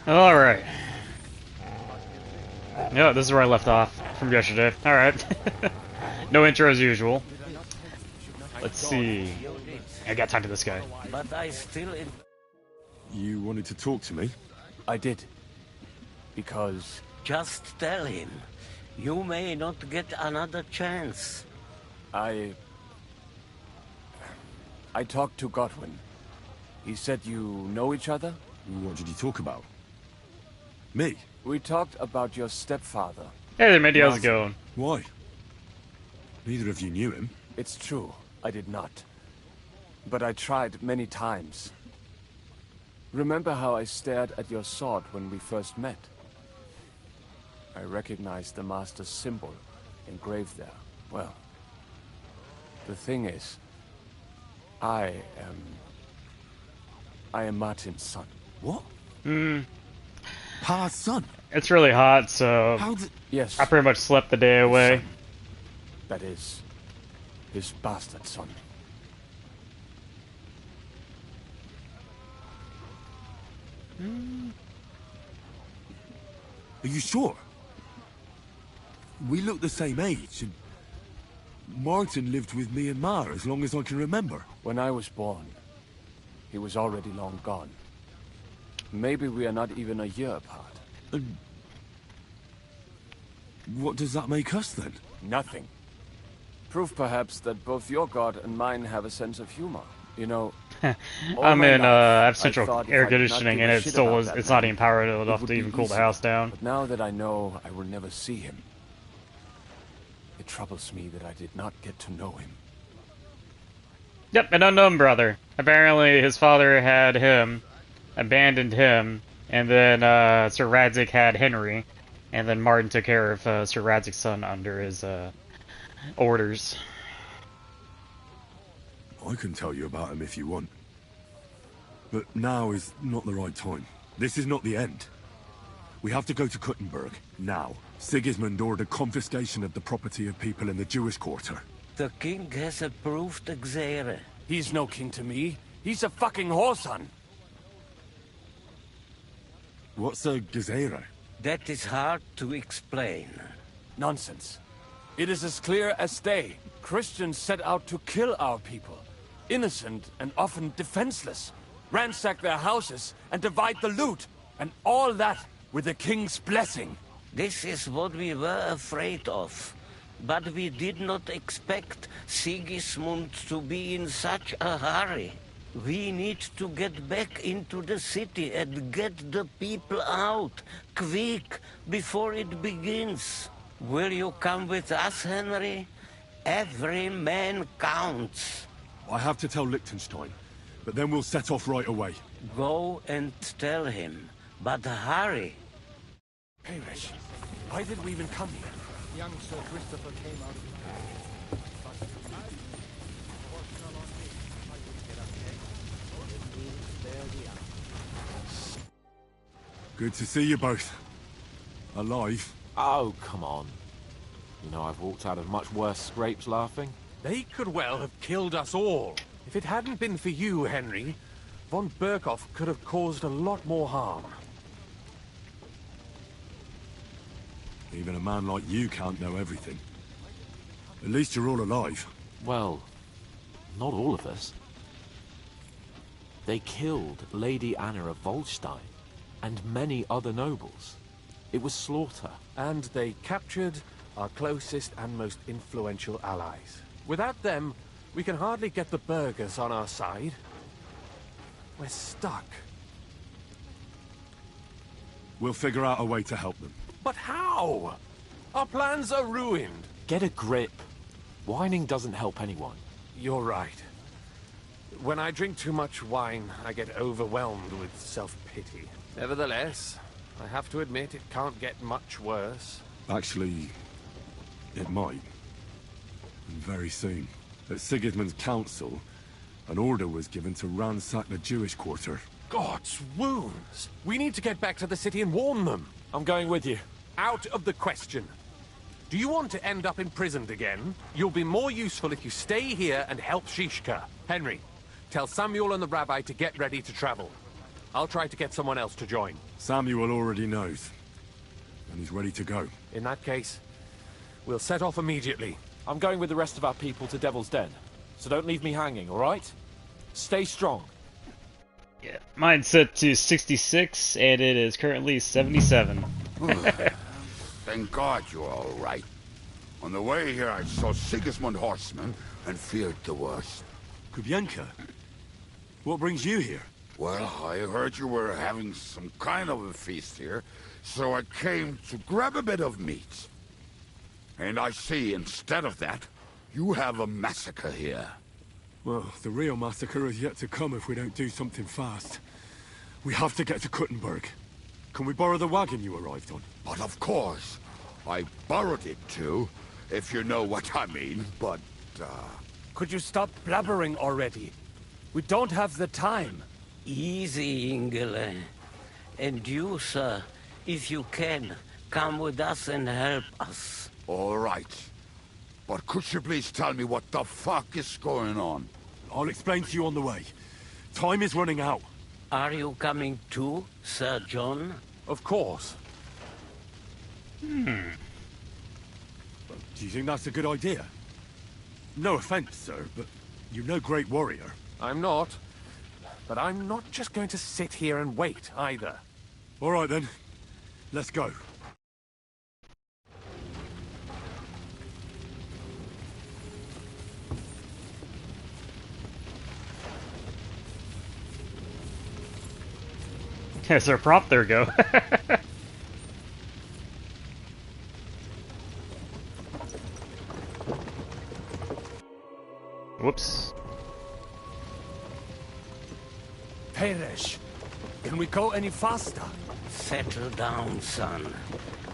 Alright. Yeah, this is where I left off from yesterday. Alright. No intro as usual. Let's see. I got time to this guy. But I still... You wanted to talk to me? I did. Because... Just tell him. You may not get another chance. I talked to Godwin. He said you know each other? What did you talk about? Me? We talked about your stepfather. Hey there, Mindy, how's it going? Why? Neither of you knew him. It's true, I did not. But I tried many times. Remember how I stared at your sword when we first met? I recognized the Master's symbol engraved there. Well, the thing is, I am Martin's son. What? Pa's son? It's really hot, so How did... Yes. I pretty much slept the day away. Son. That is, his bastard son. Are you sure? We look the same age, and Martin lived with me and Ma as long as I can remember. When I was born, he was already long gone. Maybe we are not even a year apart. And what does that make us then? Nothing. Proof perhaps that both your god and mine have a sense of humor. You know, I'm in, I have I central thought if air I did not conditioning give and a it shit still about was, that it's man, not even powered it enough would to be even cool the easier. house down. But now that I know I will never see him, it troubles me that I did not get to know him. Yep, an unknown brother. Apparently his father had him, abandoned him, and then Sir Radzik had Henry, and then Martin took care of Sir Radzik's son under his orders. I can tell you about him if you want. But now is not the right time. This is not the end. We have to go to Kuttenberg, now. Sigismund ordered confiscation of the property of people in the Jewish quarter. The king has approved Xere. He's no king to me. He's a fucking whoreson. What's a Gezerah? That is hard to explain. Nonsense. It is as clear as day. Christians set out to kill our people. Innocent and often defenseless. Ransack their houses and divide the loot. And all that with the king's blessing. This is what we were afraid of. But we did not expect Sigismund to be in such a hurry. We need to get back into the city and get the people out, quick, before it begins. Will you come with us, Henry? Every man counts. I have to tell Liechtenstein, but then we'll set off right away. Go and tell him, but hurry. Hey, Rich, why did we even come here? Young Sir Christopher came out of Good to see you both. Alive. Oh, come on. You know, I've walked out of much worse scrapes laughing. They could well have killed us all. If it hadn't been for you, Henry, von Berkhoff could have caused a lot more harm. Even a man like you can't know everything. At least you're all alive. Well, not all of us. They killed Lady Anna of Volstein and many other nobles. It was slaughter. And they captured our closest and most influential allies. Without them, we can hardly get the burghers on our side. We're stuck. We'll figure out a way to help them. But how? Our plans are ruined. Get a grip. Whining doesn't help anyone. You're right. When I drink too much wine, I get overwhelmed with self-pity. Nevertheless, I have to admit it can't get much worse. Actually, it might. And very soon. At Sigismund's council, an order was given to ransack the Jewish quarter. God's wounds! We need to get back to the city and warn them. I'm going with you. Out of the question. Do you want to end up imprisoned again? You'll be more useful if you stay here and help Shishka. Henry, tell Samuel and the rabbi to get ready to travel. I'll try to get someone else to join. Samuel already knows. And he's ready to go. In that case, we'll set off immediately. I'm going with the rest of our people to Devil's Den, so don't leave me hanging, alright? Stay strong. Yeah, mine's set to 66, and it is currently 77. Thank God you're all right. On the way here, I saw Sigismund horsemen and feared the worst. Kubienka? What brings you here? Well, I heard you were having some kind of a feast here, so I came to grab a bit of meat. And I see, instead of that, you have a massacre here. Well, the real massacre is yet to come if we don't do something fast. We have to get to Kuttenberg. Can we borrow the wagon you arrived on? But of course, I borrowed it too, if you know what I mean, but, Could you stop blabbering already? We don't have the time. Easy, Ingele. And you, sir, if you can, come with us and help us. all right. But could you please tell me what the fuck is going on? I'll explain to you on the way. Time is running out. Are you coming too, Sir John? Of course. Do you think that's a good idea? No offense, sir, but you're no great warrior. I'm not. But I'm not just going to sit here and wait, either. All right, then. Let's go. Is there a prop? There we go. Whoops. Peresh, can we go any faster? Settle down, son.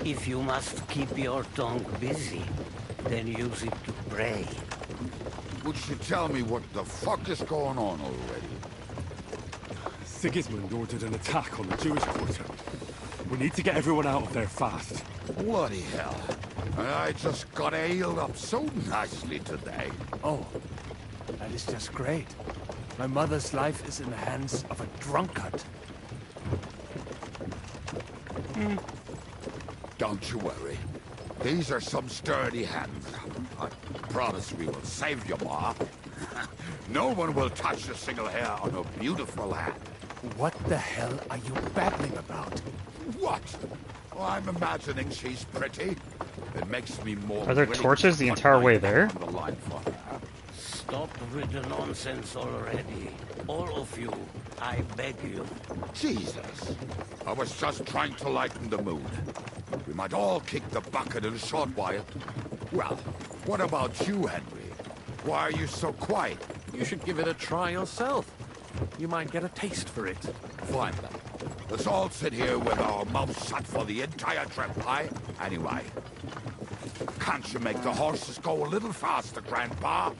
If you must keep your tongue busy, then use it to pray. Would you tell me what the fuck is going on already? Sigismund ordered an attack on the Jewish quarter. We need to get everyone out of there fast. Bloody hell. I just got ailed up so nicely today. Oh, that is just great. My mother's life is in the hands of a drunkard. Don't you worry. These are some sturdy hands. I promise we will save you, Ma. No one will touch a single hair on her beautiful head. What the hell are you babbling about? What? Oh, I'm imagining she's pretty. It makes me more. Are there willing torches to the put entire my way neck there? on the line for her. Stop with the nonsense already. All of you, I beg you. Jesus. I was just trying to lighten the mood. We might all kick the bucket in a short while. Well, what about you, Henry? Why are you so quiet? You should give it a try yourself. You might get a taste for it. Fine then. Let's all sit here with our mouths shut for the entire trip, aye? Anyway, can't you make the horses go a little faster, Grandpa?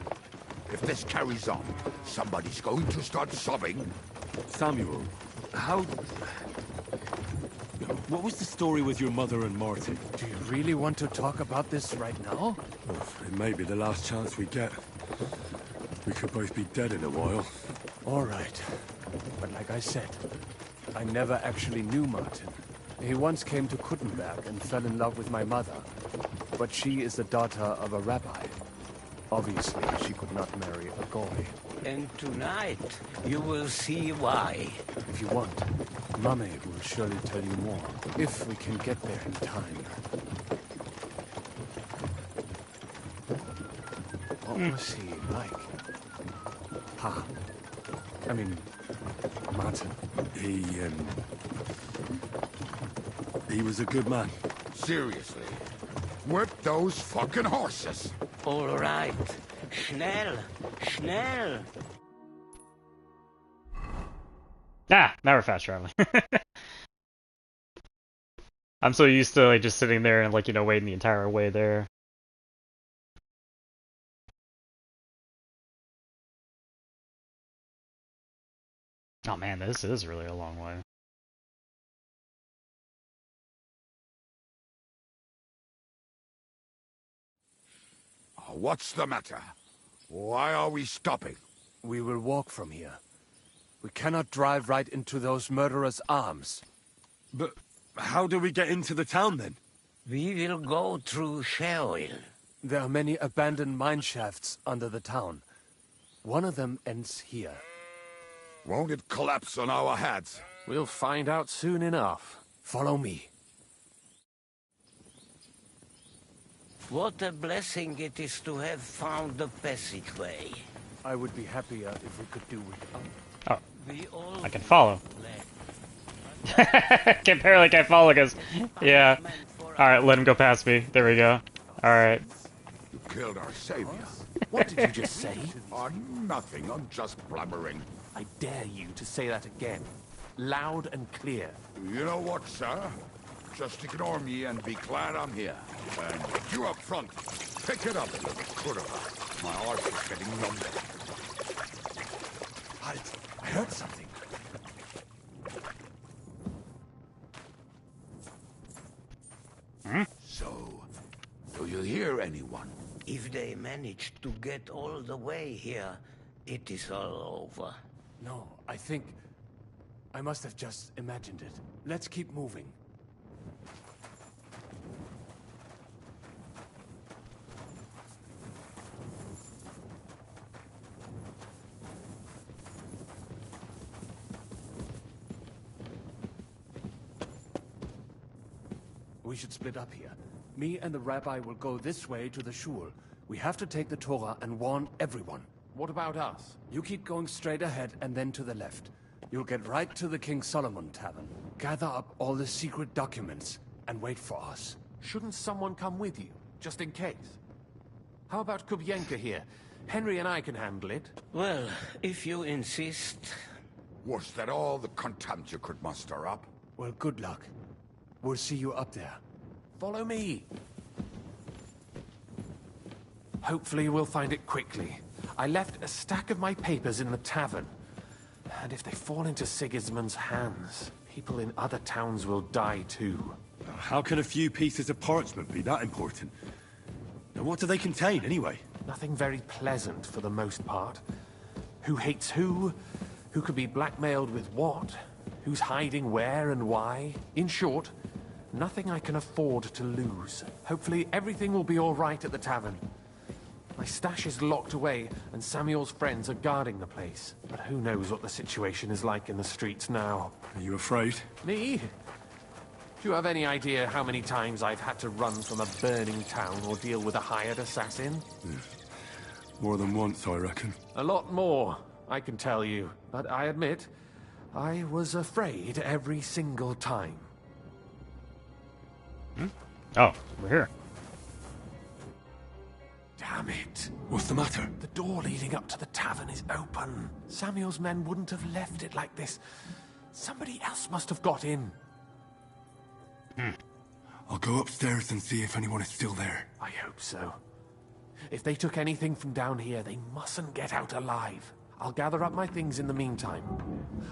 If this carries on, somebody's going to start sobbing. Samuel, how... What was the story with your mother and Martin? Do you really want to talk about this right now? It may be the last chance we get. We could both be dead in a while. All right. But like I said, I never actually knew Martin. He once came to Kuttenberg and fell in love with my mother. But she is the daughter of a rabbi. Obviously, she could not marry a goy. And tonight, you will see why. If you want, Mame will surely tell you more. If we can get there in time. What was he like? Ha. I mean, Martin. He was a good man. Seriously. Whip those fucking horses. All right. Schnell. Schnell. Ah, now we're fast traveling. I'm so used to like just sitting there and like, you know, waiting the entire way there. Oh man, this is really a long way. What's the matter? Why are we stopping? We will walk from here. We cannot drive right into those murderers' arms. But how do we get into the town then? We will go through Sheol. There are many abandoned mine shafts under the town. One of them ends here. Won't it collapse on our heads? We'll find out soon enough. Follow me. What a blessing it is to have found the passageway. I would be happier if we could do without. Oh, We all I can follow. left. Can barely can't follow because, yeah. Alright, let him go past me. There we go. Alright. You killed our savior. What did you just say? Oh, nothing. I'm just blabbering. I dare you to say that again. Loud and clear. You know what, sir? Just ignore me and be glad I'm here. And you up front, pick it up, little critter. My arse is getting numb. Halt! I heard something. So, do you hear anyone? If they manage to get all the way here, it is all over. No, I think... I must have just imagined it. Let's keep moving. We should split up here. Me and the rabbi will go this way to the shul. We have to take the Torah and warn everyone. What about us? You keep going straight ahead and then to the left. You'll get right to the King Solomon Tavern. Gather up all the secret documents and wait for us. Shouldn't someone come with you, just in case? How about Kubyenka here? Henry and I can handle it. Well, if you insist. Was that all the contempt you could muster up? Well, good luck. We'll see you up there. Follow me. Hopefully we'll find it quickly. I left a stack of my papers in the tavern. And if they fall into Sigismund's hands, people in other towns will die too. How can a few pieces of parchment be that important? And what do they contain, anyway? Nothing very pleasant for the most part. Who hates who? Who could be blackmailed with what? Who's hiding where and why? In short, nothing I can afford to lose. Hopefully everything will be all right at the tavern. My stash is locked away, and Samuel's friends are guarding the place. But who knows what the situation is like in the streets now. Are you afraid? Me? Do you have any idea how many times I've had to run from a burning town or deal with a hired assassin? More than once, I reckon. A lot more, I can tell you. But I admit, I was afraid every single time. Oh, we're here. Damn it. What's the matter? The door leading up to the tavern is open. Samuel's men wouldn't have left it like this. Somebody else must have got in. I'll go upstairs and see if anyone is still there. I hope so. If they took anything from down here, they mustn't get out alive. I'll gather up my things in the meantime.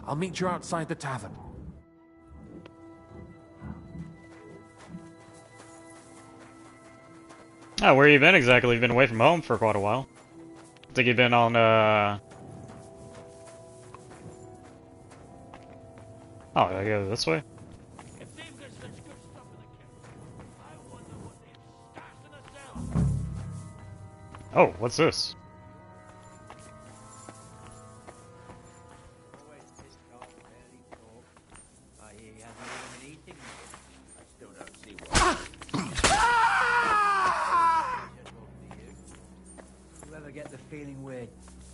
I'll meet you outside the tavern. Oh, where you been exactly? You've been away from home for quite a while. I think you've been on, Oh, I go this way? Oh, what's this? Get the feeling we're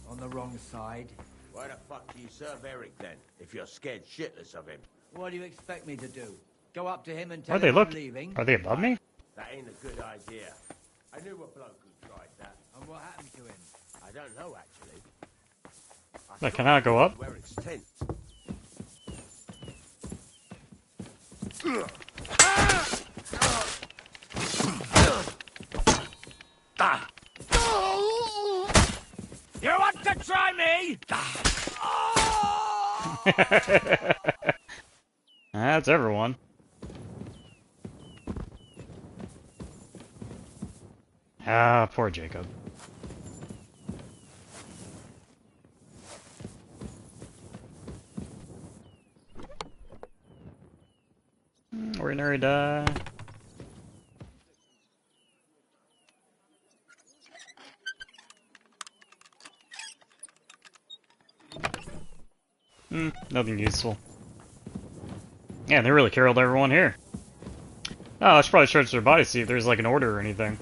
on the wrong side. Why the fuck do you serve Eric then, if you're scared shitless of him? What do you expect me to do? Go up to him and tell Are they him look? I'm leaving? Are they above me? That ain't a good idea. I knew a bloke who tried that. And what happened to him? I don't know, actually. Like, can I go up? Where it's tent. You want to try me? That's everyone. Ah, poor Jacob. Ordinary die. Nothing useful. Yeah, they really killed everyone here. Oh, I should probably search their body, see if there's like an order or anything.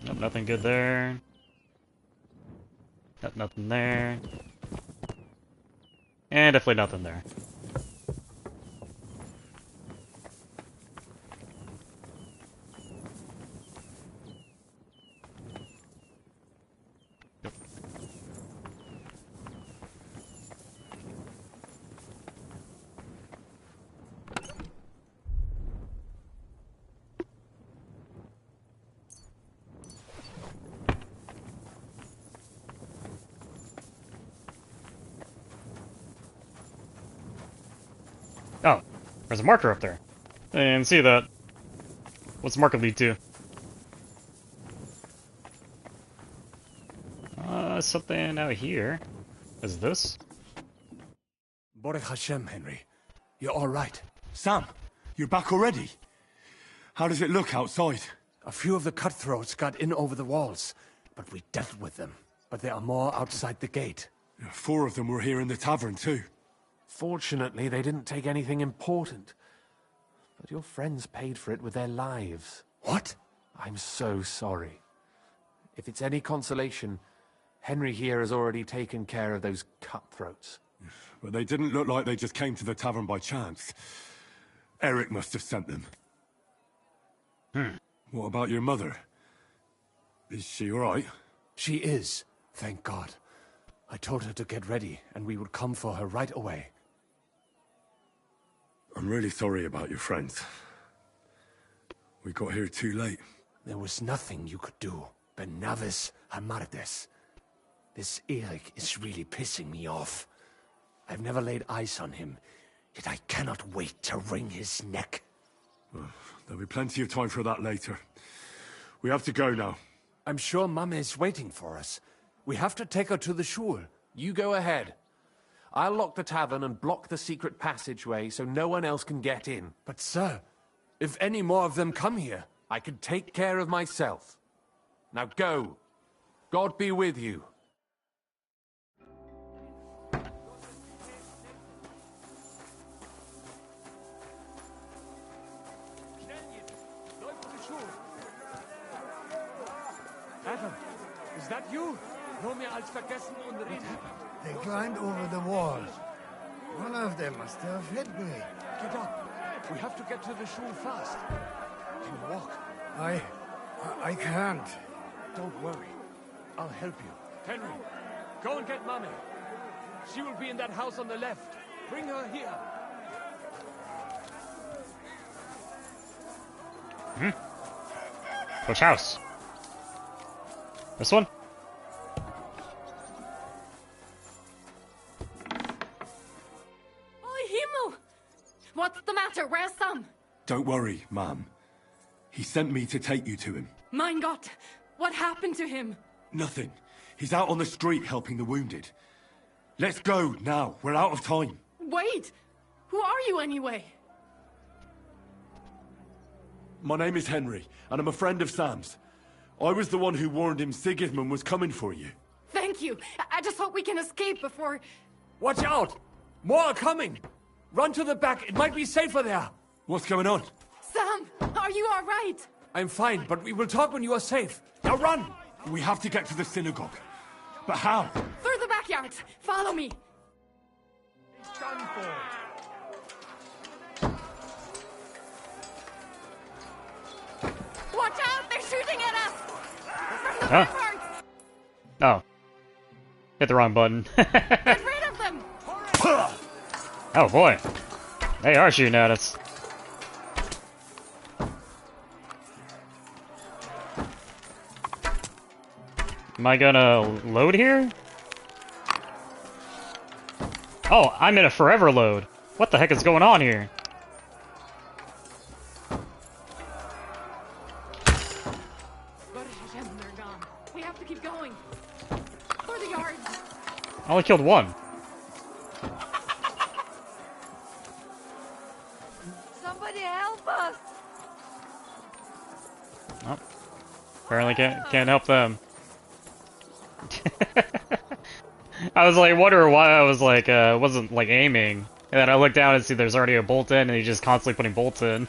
Nope, nothing good there. Nope, nothing there. And definitely nothing there. Oh, there's a marker up there. I didn't see that. What's the marker lead to? Something out here. Is this? Baruch Hashem, Henry. You're all right. Sam, you're back already? How does it look outside? A few of the cutthroats got in over the walls, but we dealt with them. But there are more outside the gate. 4 of them were here in the tavern too. Fortunately, they didn't take anything important. But your friends paid for it with their lives. What? I'm so sorry. If it's any consolation, Henry here has already taken care of those cutthroats. But they didn't look like they just came to the tavern by chance. Eric must have sent them. What about your mother? Is she alright? She is, thank God. I told her to get ready, and we would come for her right away. I'm really sorry about your friends. We got here too late. There was nothing you could do. Benavis Hamardes. This Eric is really pissing me off. I've never laid eyes on him, yet I cannot wait to wring his neck. Well, there'll be plenty of time for that later. We have to go now. I'm sure Mama is waiting for us. We have to take her to the shul. You go ahead. I'll lock the tavern and block the secret passageway so no one else can get in. But sir, if any more of them come here... I can take care of myself. Now go. God be with you. Adam, is that you? Nur mehr als vergessen und reden. They climbed over the walls. One of them must have hit me. Get up. We have to get to the shul fast. Can you walk? I can't. Don't worry. I'll help you. Henry, go and get Mommy. She will be in that house on the left. Bring her here. Which house? This one? Oi, Himmel! What's the matter? Where's Sam? Don't worry, ma'am. He sent me to take you to him. Mein Gott! What happened to him? Nothing. He's out on the street helping the wounded. Let's go now. We're out of time. Wait! Who are you anyway? My name is Henry, and I'm a friend of Sam's. I was the one who warned him Sigismund was coming for you. Thank you. I just hope we can escape before... Watch out! More are coming! Run to the back. It might be safer there. What's going on? Sam, are you all right? I'm fine, but we will talk when you are safe. Now run! We have to get to the synagogue. But how? Through the backyard. Follow me. It's done for. Watch out! They're shooting at us! From the Huh? ramparts! Oh. Hit the wrong button. Get rid of them! Oh boy. They are shooting at us. Am I gonna load here? Oh, I'm in a forever load. What the heck is going on here? Baruch Hashem, they're gone. We have to keep going. For the yards. I only killed one. Somebody help us! Oh, apparently can't help them. I was like wondering why I was like wasn't like aiming, and then I looked down and see there's already a bolt in, and he's just constantly putting bolts in.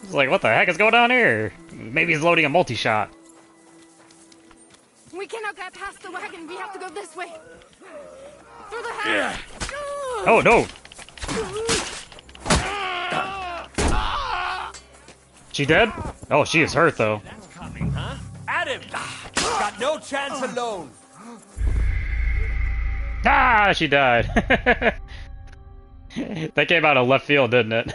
It's like, what the heck is going on here? Maybe he's loading a multi-shot. We cannot get past the wagon. We have to go this way. Through the house. Oh no! She dead? Oh, she is hurt though. That's coming, huh? At him! Got no chance alone. Ah, she died. That came out of left field, didn't it?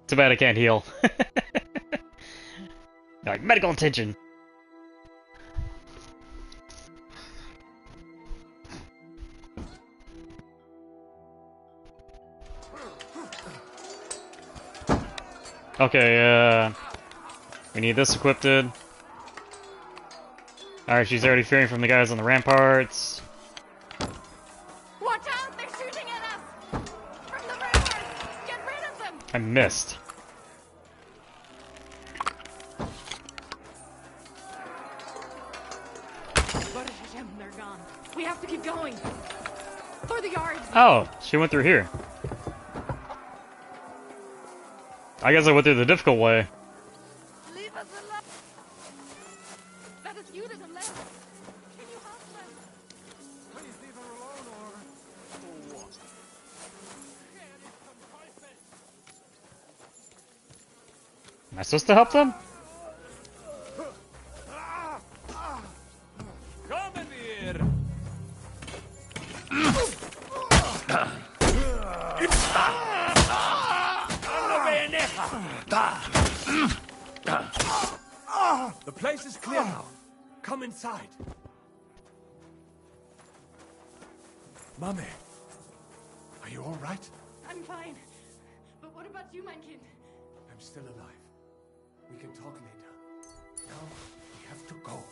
Too bad I can't heal. Like, medical attention. Okay, we need this equipped. Alright, she's already fearing from the guys on the ramparts. Watch out! They're shooting at us! From the ramparts! Get rid of them! I missed. They're gone. We have to keep going. Through the yards. Oh, she went through here. I guess I went through the difficult way. Leave us alone. That is you to the left. Can you help them? Please leave her alone, or what? Am I supposed to help them? Come in here. The place is clear now. Come inside. Mummy, are you all right? I'm fine. But what about you, my kid? I'm still alive. We can talk later. Now we have to go.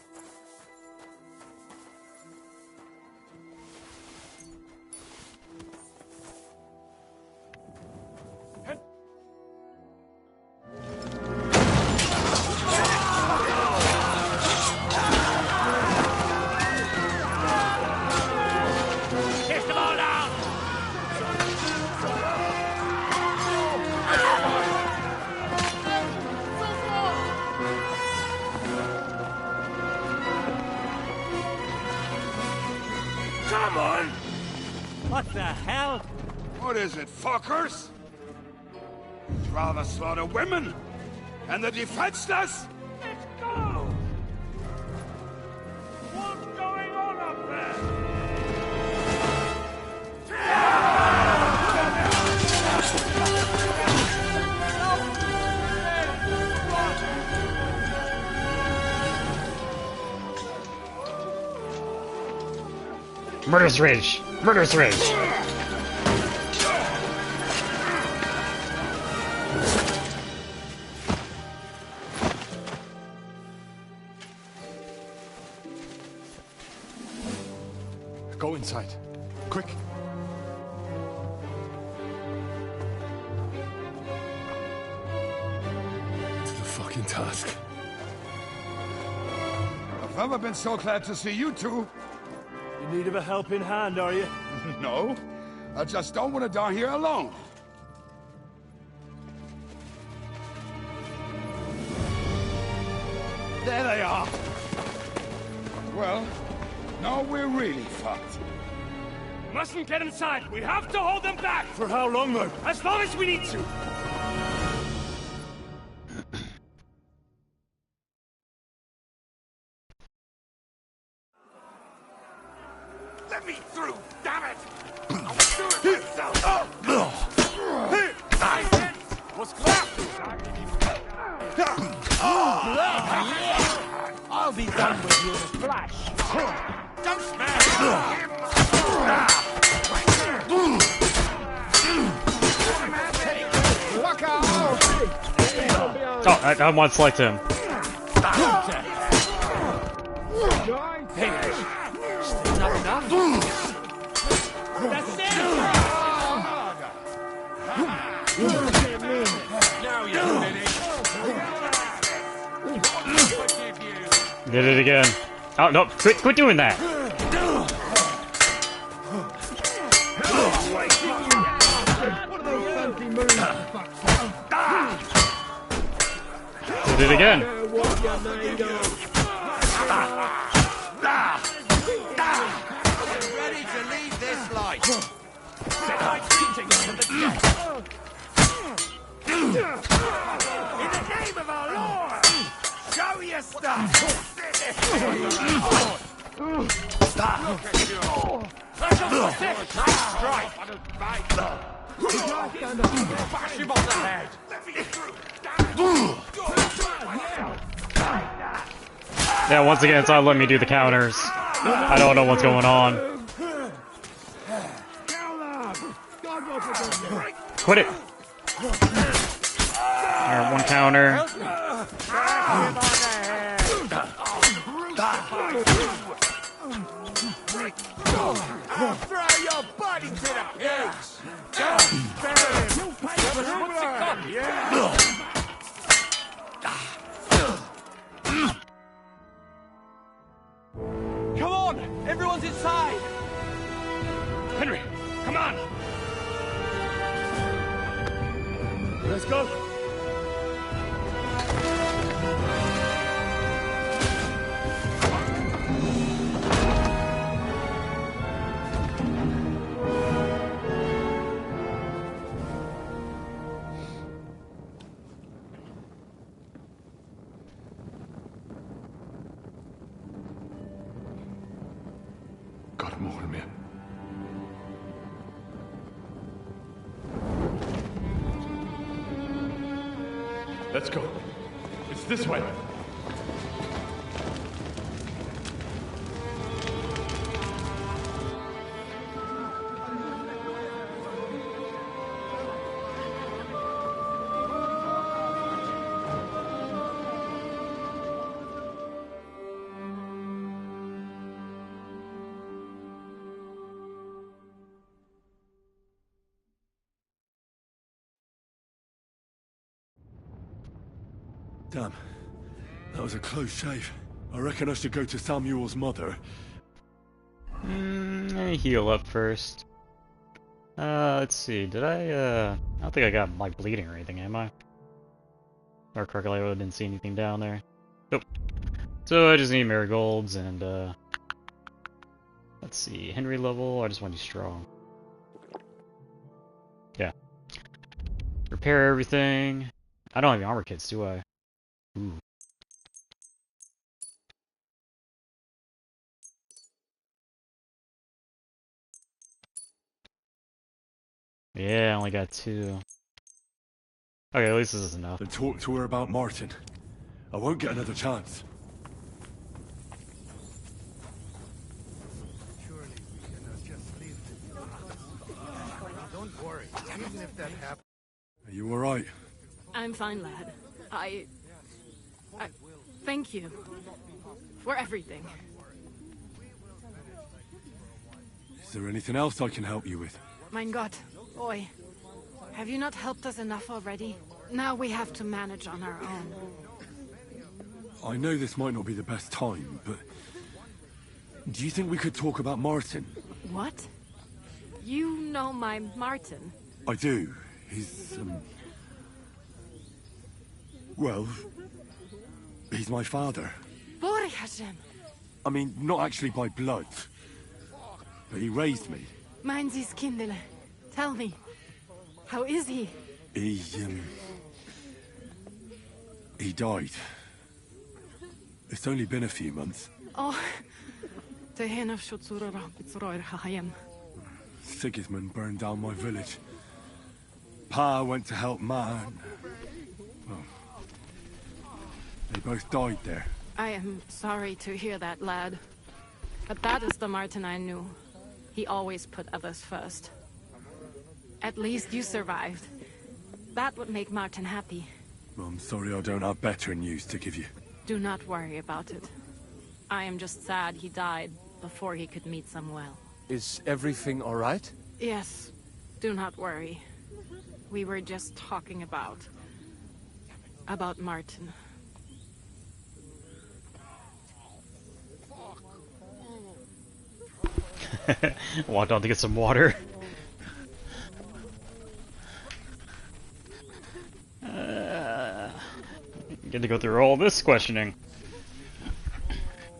Come on! What the hell? What is it, fuckers? You'd rather slaughter women and the defenseless? Let's go! What's going on up there? Murderous Ridge! Murderous Ridge! Go inside. Quick. To the fucking task. I've never been so glad to see you two. In need of a helping hand, are you? No, I just don't want to die here alone. There they are. Well, now we're really fucked. Mustn't get inside. We have to hold them back. For how long, though? As long as we need to. Let me through, damn it! I'll do it myself! What's clear? I'll be done with you in a flash. Don't smash him! Oh, I want to select him. Hey, still not enough? That's it! Now you're finished. Did it again. Oh, no, quit doing that. Did it again. Ready to leave this life. Set my teachings to the test. In the name of our Lord, show your stuff. Nice strike. Bash him on the head. Yeah, once again, it's not letting me do the counters. I don't know what's going on. Quit it. Alright, one counter. Throw your body to the pigs. Come on! Everyone's inside! Henry, come on! Let's go! God mogen meer. Let's go. It's this way. Damn. That was a close shave. I reckon I should go to Samuel's mother. Let me heal up first. Let's see. Did I don't think I got, like, bleeding or anything, am I? Or correctly, I didn't see anything down there. Nope. So I just need marigolds and, let's see. Henry level, I just want to be strong. Yeah. Repair everything. I don't have any armor kits, do I? Ooh. Yeah, I only got 2. Okay, at least this is enough. Then talk to her about Martin. I won't get another chance. Surely we cannot just leave them. Don't worry, even if that happens. Are you alright? I'm fine, lad. I thank you for everything. Is there anything else I can help you with? Mein Gott, boy. Have you not helped us enough already? Now we have to manage on our own. I know this might not be the best time, but... do you think we could talk about Martin? What? You know my Martin? I do. He's, well... he's my father. Bori Hashem. I mean, not actually by blood. But he raised me. Mein Sis Kindele. Tell me, how is he? He died. It's only been a few months. Oh, the hen of Shutsura Bitzroir Hayem. Sigismund burned down my village. Pa went to help Ma. Well, they both died there. I am sorry to hear that, lad. But that is the Martin I knew. He always put others first. At least you survived. That would make Martin happy. I'm sorry I don't have better news to give you. Do not worry about it. I am just sad he died before he could meet Samuel. Is everything all right? Yes, do not worry. We were just talking about Martin. Walked on to get some water. Get to go through all this questioning.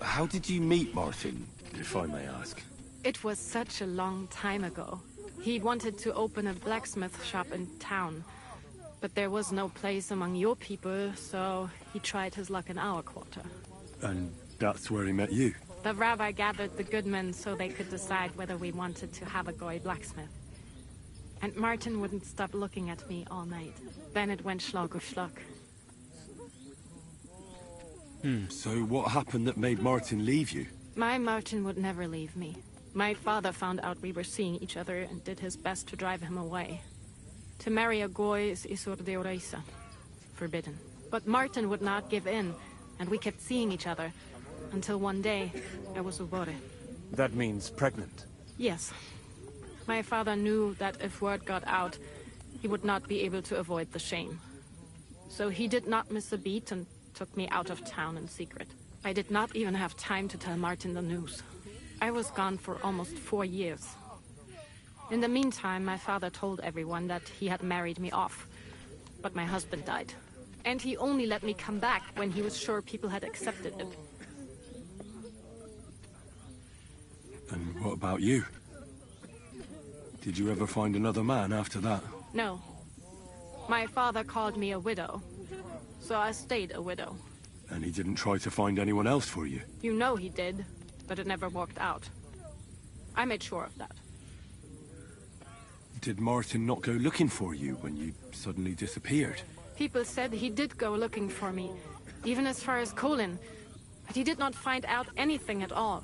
How did you meet Martin, if I may ask? It was such a long time ago. He wanted to open a blacksmith shop in town, but there was no place among your people, so he tried his luck in our quarter. And that's where he met you? The rabbi gathered the good men so they could decide whether we wanted to have a goy blacksmith. And Martin wouldn't stop looking at me all night. Then it went Schlag auf Schlag. So what happened that made Martin leave you? My Martin would never leave me. My father found out we were seeing each other and did his best to drive him away. To marry a goy is isur deoraisa, forbidden. But Martin would not give in, and we kept seeing each other, until one day I was ubore. That means pregnant. Yes. My father knew that if word got out, he would not be able to avoid the shame. So he did not miss a beat and took me out of town in secret. I did not even have time to tell Martin the news. I was gone for almost 4 years. In the meantime, my father told everyone that he had married me off. But my husband died. And he only let me come back when he was sure people had accepted it. And what about you? Did you ever find another man after that? No. My father called me a widow. So I stayed a widow. And he didn't try to find anyone else for you? You know he did, but it never worked out. I made sure of that. Did Martin not go looking for you when you suddenly disappeared? People said he did go looking for me, even as far as Colin, but he did not find out anything at all.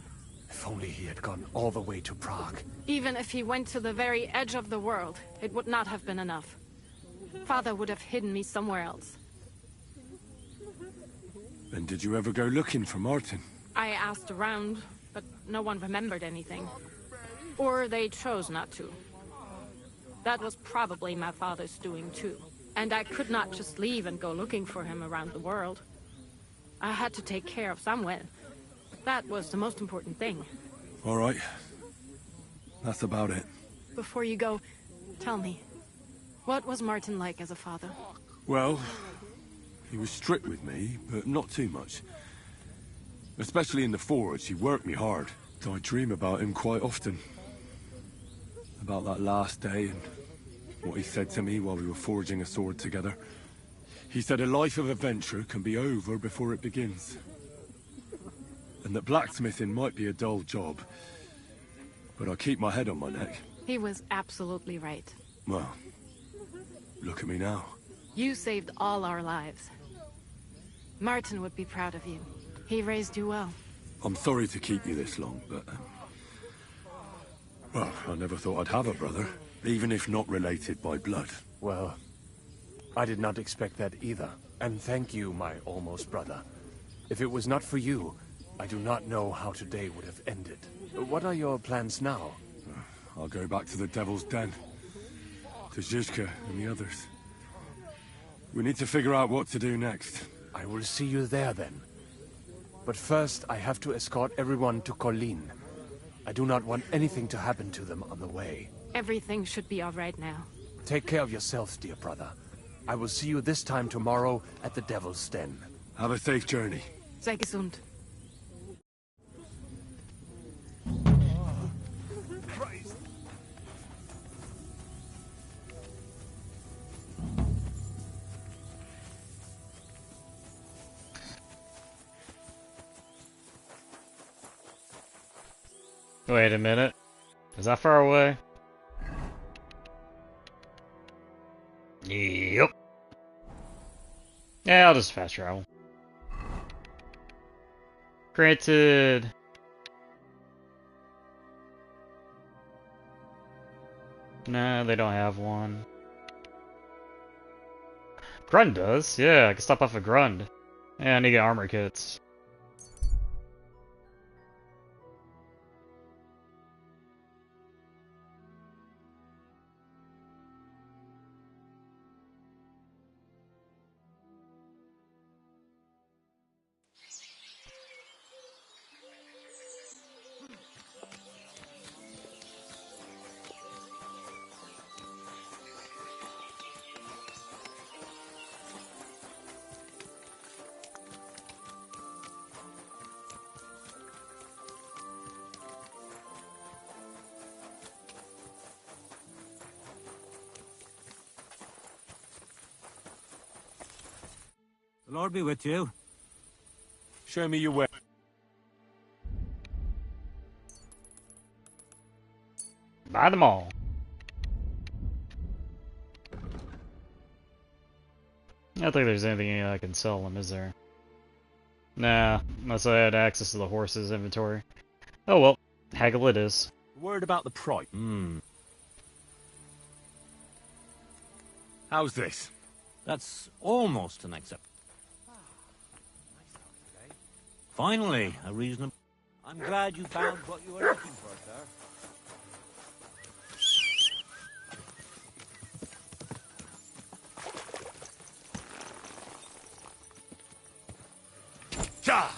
If only he had gone all the way to Prague. Even if he went to the very edge of the world, it would not have been enough. Father would have hidden me somewhere else. And did you ever go looking for Martin? I asked around, but no one remembered anything. Or they chose not to. That was probably my father's doing too. And I could not just leave and go looking for him around the world. I had to take care of Samuel. That was the most important thing. All right. That's about it. Before you go, tell me, what was Martin like as a father? Well, he was strict with me, but not too much. Especially in the forge, he worked me hard. I dream about him quite often. About that last day and what he said to me while we were forging a sword together. He said a life of adventure can be over before it begins. And that blacksmithing might be a dull job, but I keep my head on my neck. He was absolutely right. Well, look at me now. You saved all our lives. Martin would be proud of you. He raised you well. I'm sorry to keep you this long, but... well, I never thought I'd have a brother, even if not related by blood. Well, I did not expect that either. And thank you, my almost brother. If it was not for you, I do not know how today would have ended. What are your plans now? I'll go back to the Devil's Den. To Zizka and the others. We need to figure out what to do next. I will see you there then. But first, I have to escort everyone to Colleen. I do not want anything to happen to them on the way. Everything should be all right now. Take care of yourself, dear brother. I will see you this time tomorrow at the Devil's Den. Have a safe journey. Sei gesund. Wait a minute. Is that far away? Yep. Yeah, I'll just fast travel. Granted. Nah, they don't have one. Grund does, yeah, I can stop off a Grund. Yeah, I need to get armor kits. Lord be with you. Show me your way. Buy them all. I don't think there's anything I can sell them, is there? Nah, unless I had access to the horse's inventory. Oh well, haggle it is. Word about the price. How's this? That's almost an accept. Finally, a reasonable... I'm glad you found what you were looking for, sir. Ja!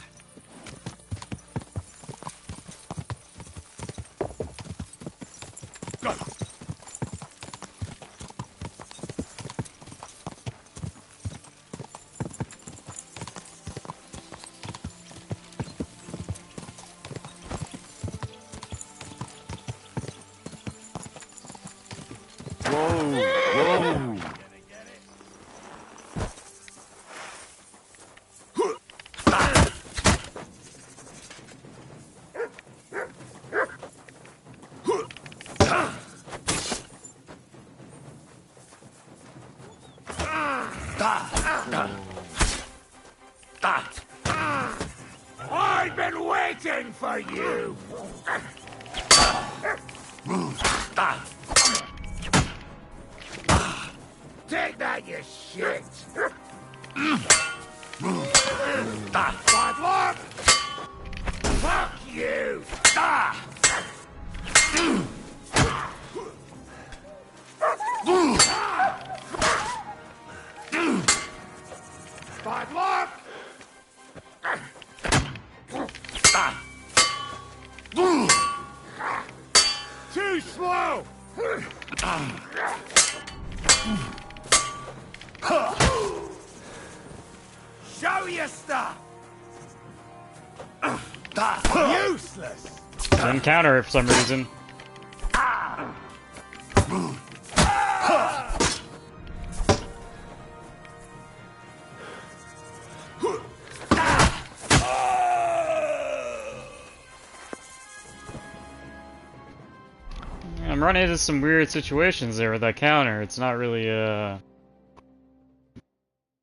Go! Whoa! I've been waiting for you! Take that, you shit! Bad luck! Fuck you! Bad luck! Too slow! Show your stuff! Useless! Didn't counter it for some reason. I'm running into some weird situations there with that counter. It's not really,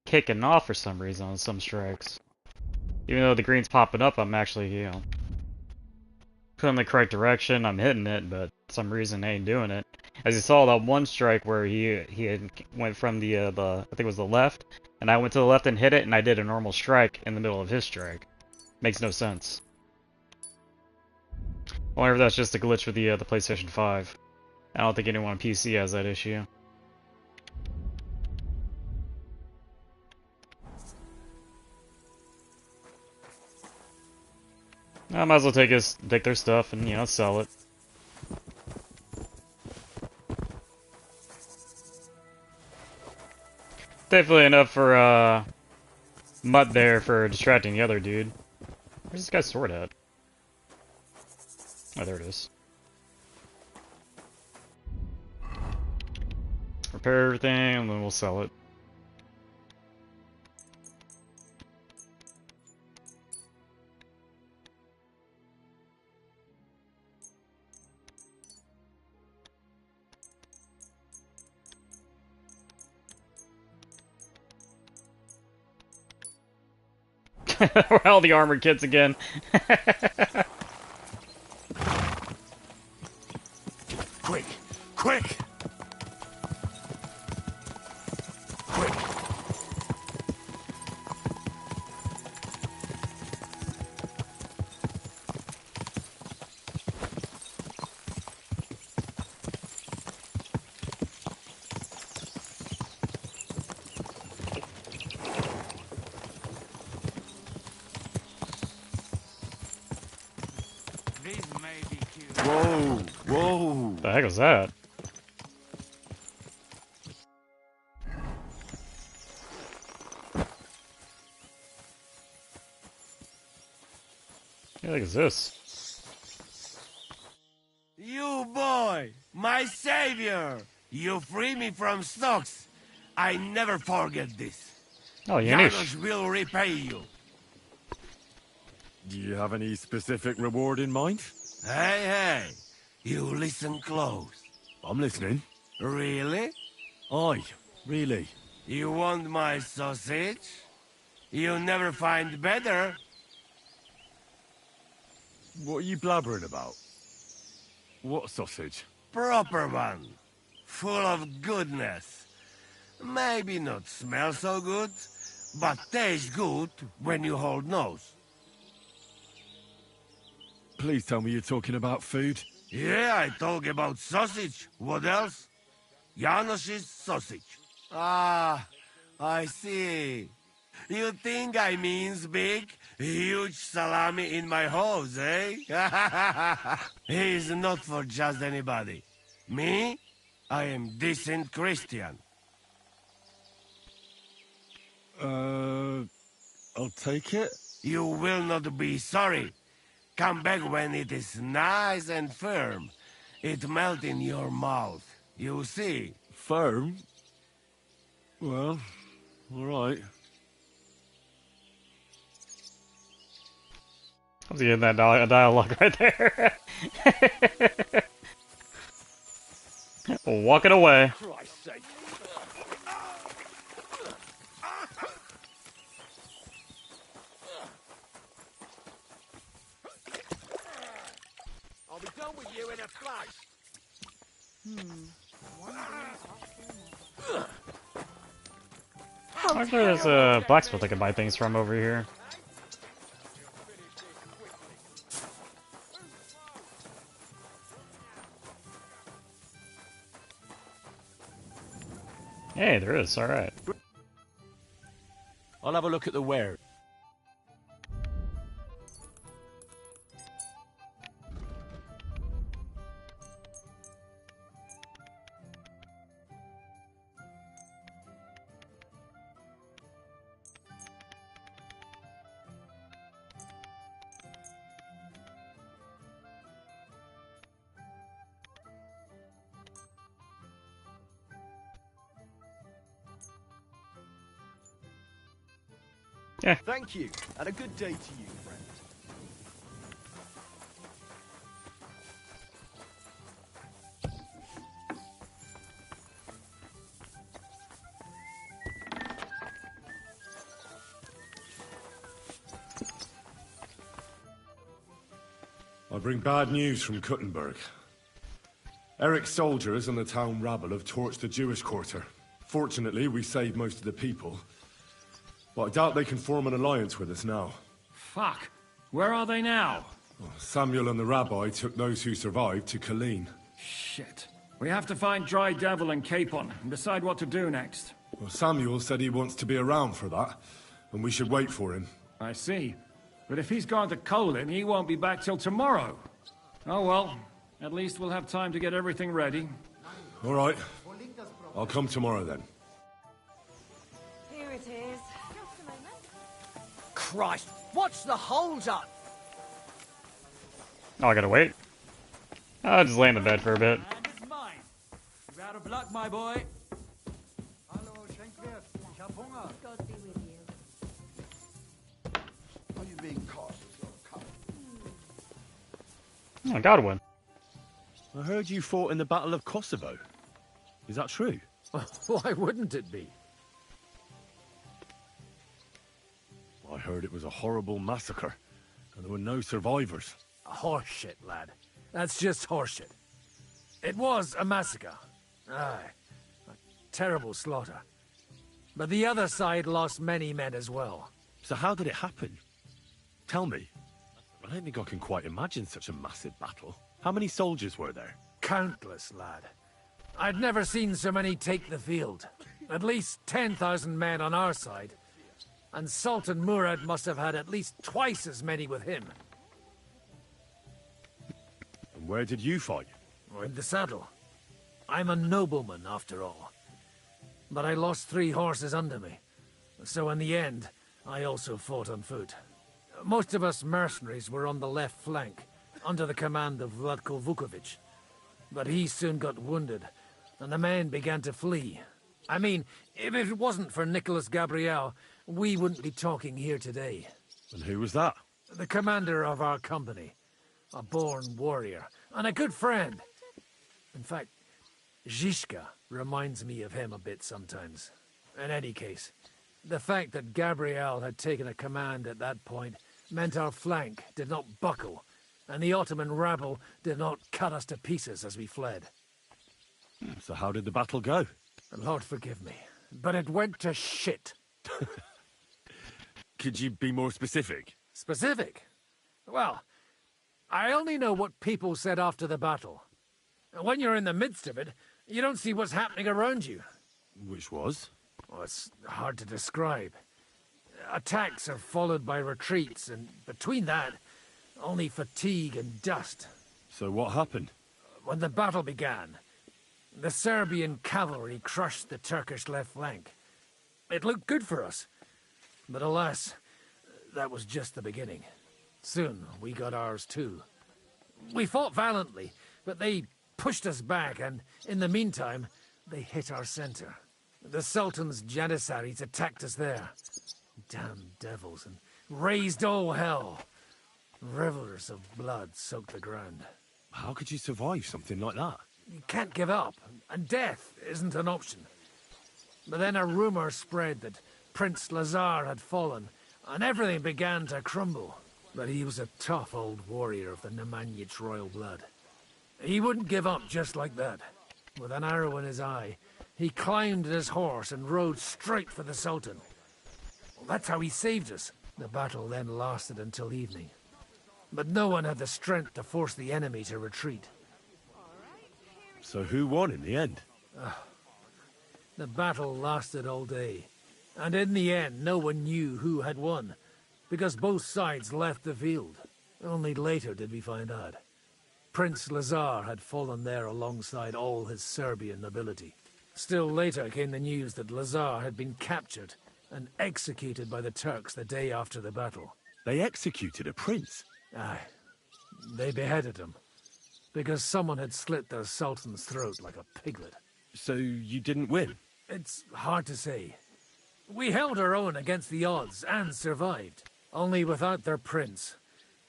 kicking off for some reason on some strikes. Even though the green's popping up, I'm actually, putting the correct direction. I'm hitting it, but for some reason I ain't doing it. As you saw that one strike where he had went from the I think it was the left, and I went to the left and hit it, and I did a normal strike in the middle of his strike. Makes no sense. I wonder if that's just a glitch with the PlayStation 5. I don't think anyone on PC has that issue. I might as well take their stuff and sell it. Definitely enough for Mutt there for distracting the other dude. Where's this guy's sword at? Oh, there it is. Repair everything and then we'll sell it. We're all the armored kits again. Quick! Quick! Quick! Whoa! Whoa! The heck was that? What the heck is this? You boy! My savior! You free me from stocks. I never forget this. Oh, Janos Yanish. will repay you. Do you have any specific reward in mind? Hey, you listen close. I'm listening. Really? Aye, really. You want my sausage? You'll never find better. What are you blabbering about? What sausage? Proper one. Full of goodness. Maybe not smell so good, but taste good when you hold nose. Please tell me you're talking about food. Yeah, I talk about sausage. What else? Janos's sausage. Ah, I see. You think I means big, huge salami in my hose, eh? He's not for just anybody. Me? I am decent Christian. I'll take it. You will not be sorry. Come back when it is nice and firm. It melt in your mouth. You see. Firm? Well, all right. I was getting that dialogue right there. Walking away. Christ's sake. I'll be done with you in a flash. I wonder if there's a blacksmith I can buy things from over here. Hey, there is. All right. I'll have a look at the ware. Yeah. Thank you, and a good day to you, friend. I bring bad news from Kuttenberg. Eric's soldiers and the town rabble have torched the Jewish quarter. Fortunately, we saved most of the people. But I doubt they can form an alliance with us now. Fuck. Where are they now? Samuel and the rabbi took those who survived to Colleen. Shit. We have to find Dry Devil and Capon and decide what to do next. Well, Samuel said he wants to be around for that, and we should wait for him. I see. But if he's gone to Colin, he won't be back till tomorrow. Oh well. At least we'll have time to get everything ready. All right. I'll come tomorrow then. Here it is. Christ, what's the hold up? Oh, I gotta wait. I'll just lay in the bed for a bit. It's mine. You're out of luck, my boy. Hallo, Schenkwert. Ich hab Hunger. God be with you. Are you being cautious or coming? Oh, Godwin. I heard you fought in the Battle of Kosovo. Is that true? Why wouldn't it be? I heard it was a horrible massacre, and there were no survivors. Horseshit, lad. That's just horseshit. It was a massacre. Aye. A terrible slaughter. But the other side lost many men as well. So how did it happen? Tell me. I don't think I can quite imagine such a massive battle. How many soldiers were there? Countless, lad. I'd never seen so many take the field. At least 10,000 men on our side. And Sultan Murad must have had at least twice as many with him. And where did you fight? In the saddle. I'm a nobleman, after all. But I lost 3 horses under me. So in the end, I also fought on foot. Most of us mercenaries were on the left flank, under the command of Vladko Vukovic. But he soon got wounded, and the men began to flee. I mean, if it wasn't for Nicholas Gabriel, we wouldn't be talking here today. And who was that? The commander of our company. A born warrior. And a good friend. In fact, Zizka reminds me of him a bit sometimes. In any case, the fact that Gabriel had taken a command at that point meant our flank did not buckle, and the Ottoman rabble did not cut us to pieces as we fled. So how did the battle go? Lord forgive me, but it went to shit. Could you be more specific? Specific? Well, I only know what people said after the battle. When you're in the midst of it, you don't see what's happening around you. Which was? Well, it's hard to describe. Attacks are followed by retreats, and between that, only fatigue and dust. So what happened? When the battle began, the Serbian cavalry crushed the Turkish left flank. It looked good for us, but alas, that was just the beginning. Soon, we got ours too. We fought valiantly, but they pushed us back, and in the meantime, they hit our center. The Sultan's Janissaries attacked us there. Damn devils, and raised all hell. Rivers of blood soaked the ground. How could you survive something like that? You can't give up, and death isn't an option. But then a rumor spread that Prince Lazar had fallen, and everything began to crumble. But he was a tough old warrior of the Nemanjic royal blood. He wouldn't give up just like that. With an arrow in his eye, he climbed his horse and rode straight for the Sultan. Well, that's how he saved us. The battle then lasted until evening. But no one had the strength to force the enemy to retreat. So who won in the end? The battle lasted all day. And in the end, no one knew who had won, because both sides left the field. Only later did we find out. Prince Lazar had fallen there alongside all his Serbian nobility. Still later came the news that Lazar had been captured and executed by the Turks the day after the battle. They executed a prince? Aye. They beheaded him, because someone had slit their sultan's throat like a piglet. So you didn't win? It's hard to say. We held our own against the odds and survived. Only without their prince,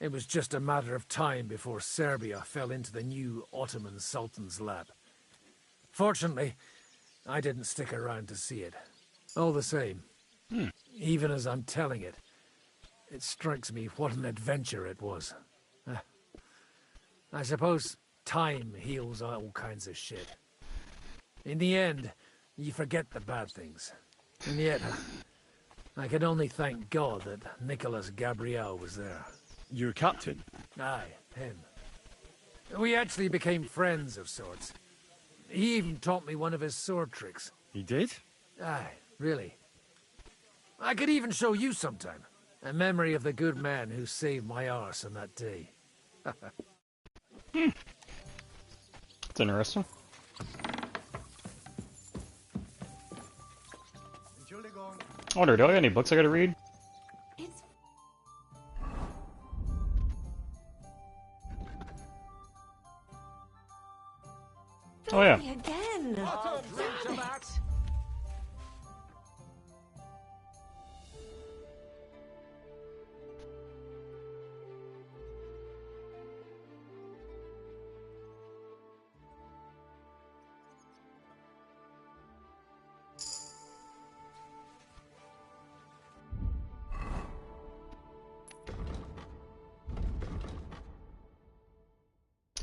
it was just a matter of time before Serbia fell into the new Ottoman Sultan's lap. Fortunately, I didn't stick around to see it. All the same, even as I'm telling it, it strikes me what an adventure it was. I suppose time heals all kinds of shit. In the end, you forget the bad things. And yet, I can only thank God that Nicholas Gabriel was there. Your captain? Aye, him. We actually became friends of sorts. He even taught me one of his sword tricks. He did? Aye, really. I could even show you sometime. A memory of the good man who saved my arse on that day. It's interesting. I wonder, do I have any books I gotta read? Oh yeah. Again. Damn it.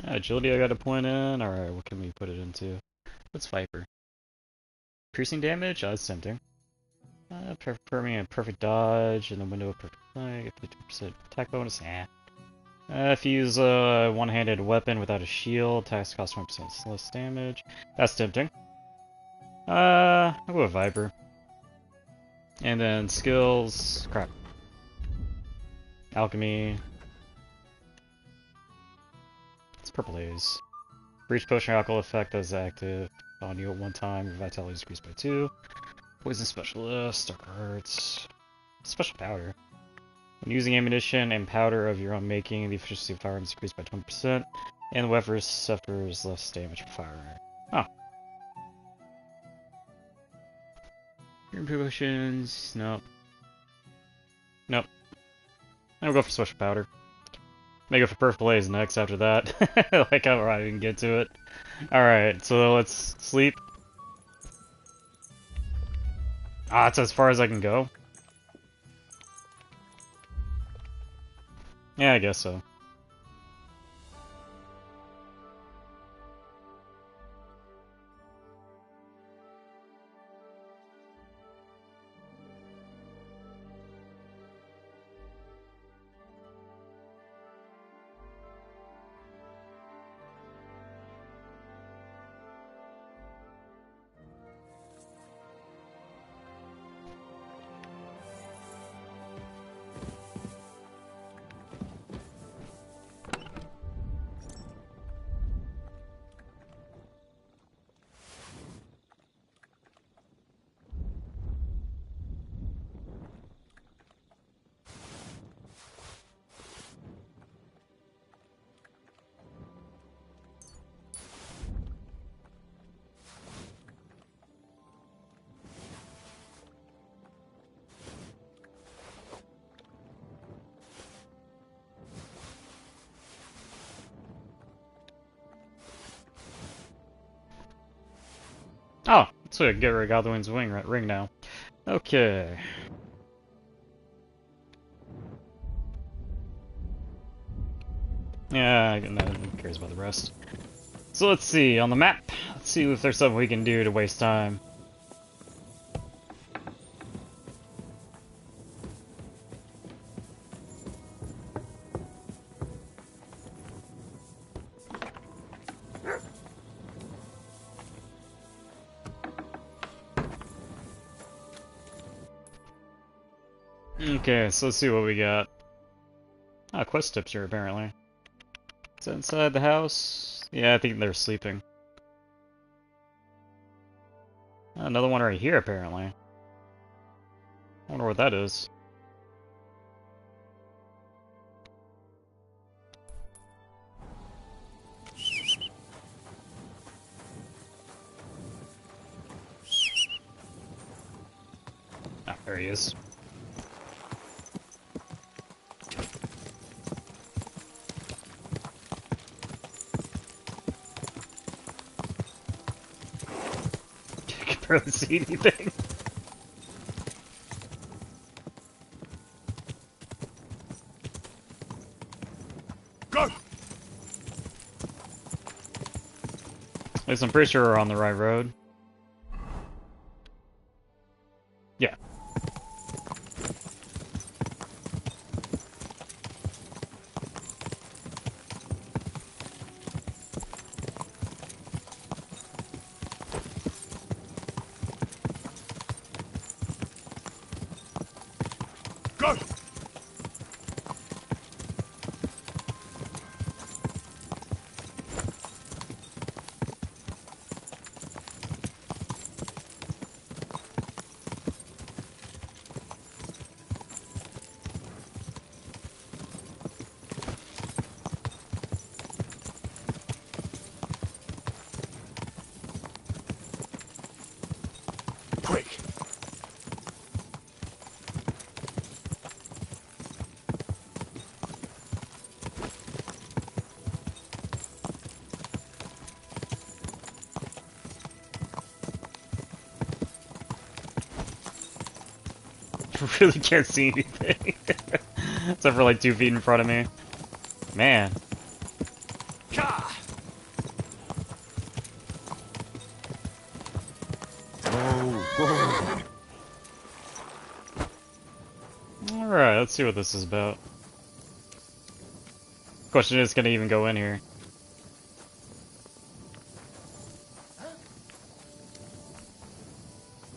Agility I got a point in. Alright, what can we put it into? What's Viper? Piercing damage? Oh, that's tempting. Permanent perfect dodge and a window of perfect flight. 50% attack bonus? If you use a one-handed weapon without a shield, attacks cost 1% less damage. That's tempting. I'll go with Viper. And then skills. Crap. Alchemy. It's Purple Haze. Breach Potion Alcohol effect is active on you at one time. Your vitality is decreased by 2. Poison Specialist, Dark Arts. Special Powder. When using ammunition and powder of your own making, the efficiency of firearms is decreased by 20%, and the weapon suffers less damage from fire. Oh. Your potions, nope. Nope. I'll go for special powder. May go for purple haze next after that. Like how I even get to it. Alright, so let's sleep. Ah, that's as far as I can go. Yeah, I guess so. Oh, so get rid of Godwin's ring now. Okay. Yeah, who cares about the rest? So let's see, on the map, let's see if there's something we can do to waste time. Okay, so let's see what we got. Ah, quest tips here, apparently. Is that inside the house? Yeah, I think they're sleeping. Another one right here, apparently. I wonder what that is. Ah, there he is. I can barely see anything. Go! At least I'm pretty sure we're on the right road. Yeah. Go! Quick! Really can't see anything. Except for like 2 feet in front of me. Man. Alright, let's see what this is about. Question is, can I even go in here?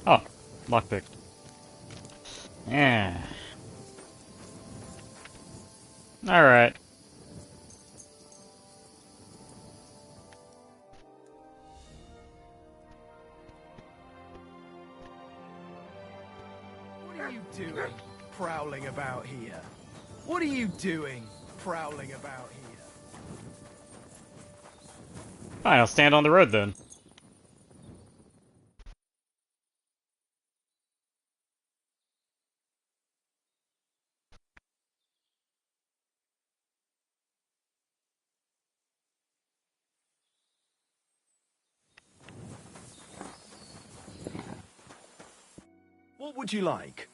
Oh, lockpick. Yeah. Alright. What are you doing, prowling about here? What are you doing, prowling about here? Fine, I'll stand on the road then. What would you like?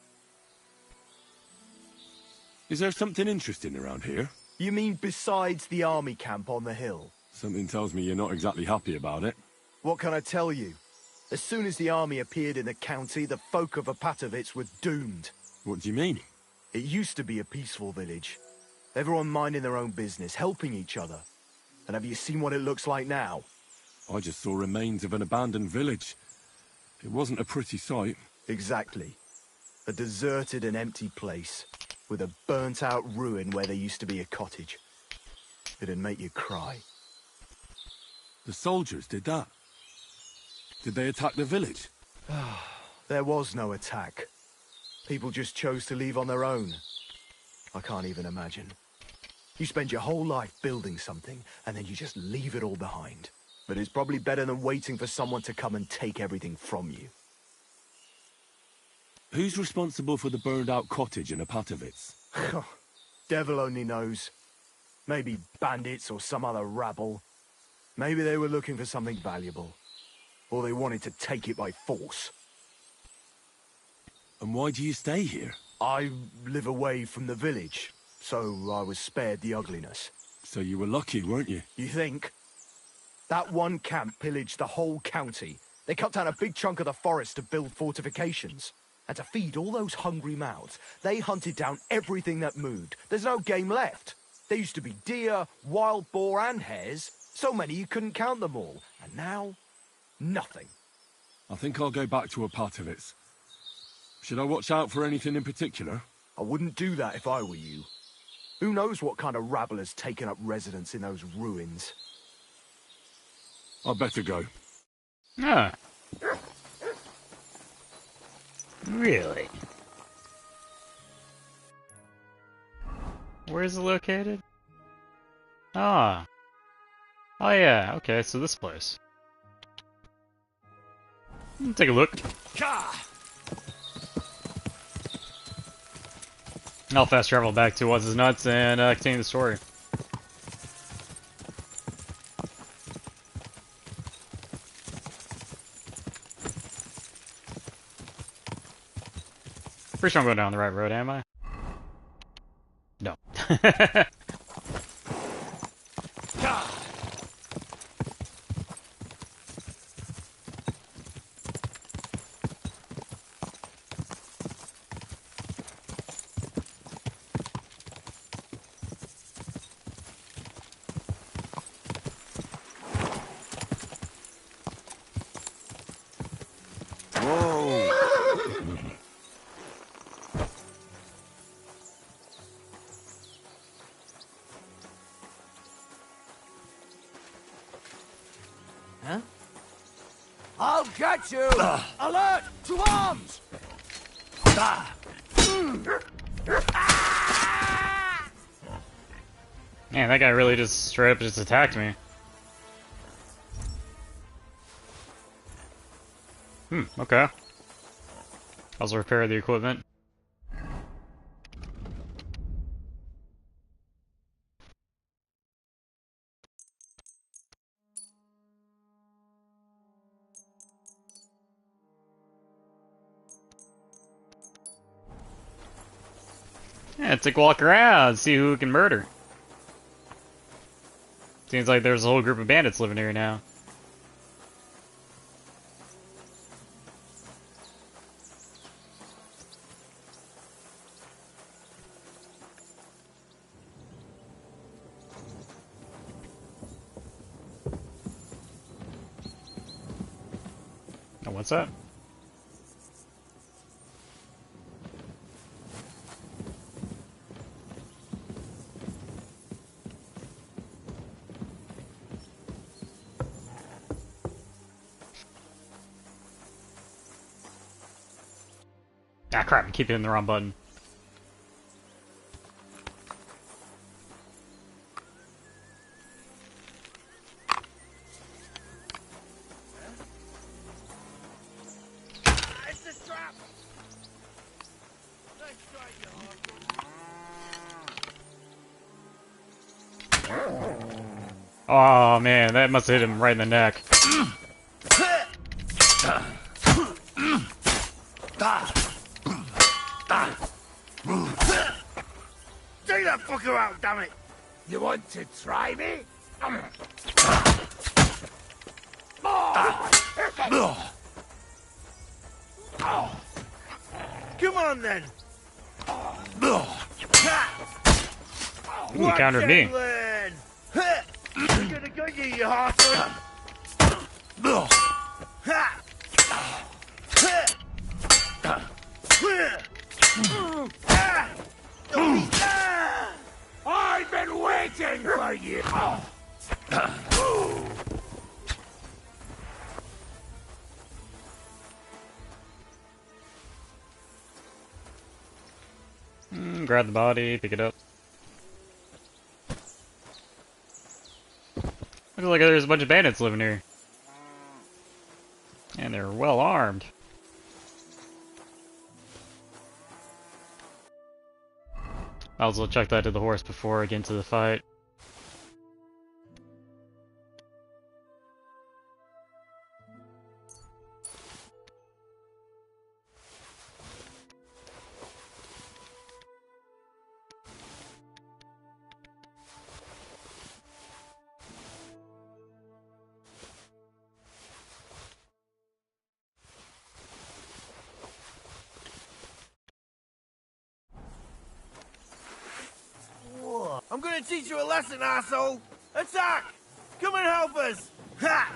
Is there something interesting around here? You mean besides the army camp on the hill? Something tells me you're not exactly happy about it. What can I tell you? As soon as the army appeared in the county, the folk of Apatovitz were doomed. What do you mean? It used to be a peaceful village. Everyone minding their own business, helping each other. And have you seen what it looks like now? I just saw remains of an abandoned village. It wasn't a pretty sight. Exactly. A deserted and empty place, with a burnt-out ruin where there used to be a cottage. It'd make you cry. The soldiers did that? Did they attack the village? There was no attack. People just chose to leave on their own. I can't even imagine. You spend your whole life building something, and then you just leave it all behind. But it's probably better than waiting for someone to come and take everything from you. Who's responsible for the burned-out cottage in Apatovitz? Devil only knows. Maybe bandits or some other rabble. Maybe they were looking for something valuable. Or they wanted to take it by force. And why do you stay here? I live away from the village, so I was spared the ugliness. So you were lucky, weren't you? You think? That one camp pillaged the whole county. They cut down a big chunk of the forest to build fortifications. And to feed all those hungry mouths, they hunted down everything that moved. There's no game left. There used to be deer, wild boar, and hares. So many you couldn't count them all. And now, nothing. I think I'll go back to Apatovitz. Should I watch out for anything in particular? I wouldn't do that if I were you. Who knows what kind of rabble has taken up residence in those ruins? I'd better go. Ah. Really? Where is it located? Ah. Oh yeah, okay, so this place. Take a look. I'll fast travel back to What's His Nuts and continue the story. Pretty sure I'm going down the right road, am I? No. Huh? I'll get you! Alert! To arms! Man, that guy really just straight up just attacked me. Okay. Also repair the equipment. Yeah, take a walk around, see who we can murder. Seems like there's a whole group of bandits living here now. Oh, what's that? Ah, crap, I keep hitting the wrong button. Oh man, that must have hit him right in the neck. Take that fucker out, damn it! You want to try me? Come on then! You encountered me. I'm gonna go get you, Hartford! I've been waiting for you! Grab the body, pick it up. Looks like there's a bunch of bandits living here. And they're well armed. I'll also check that to the horse before I get into the fight. I'm gonna teach you a lesson, asshole! Attack! Come and help us! Ha!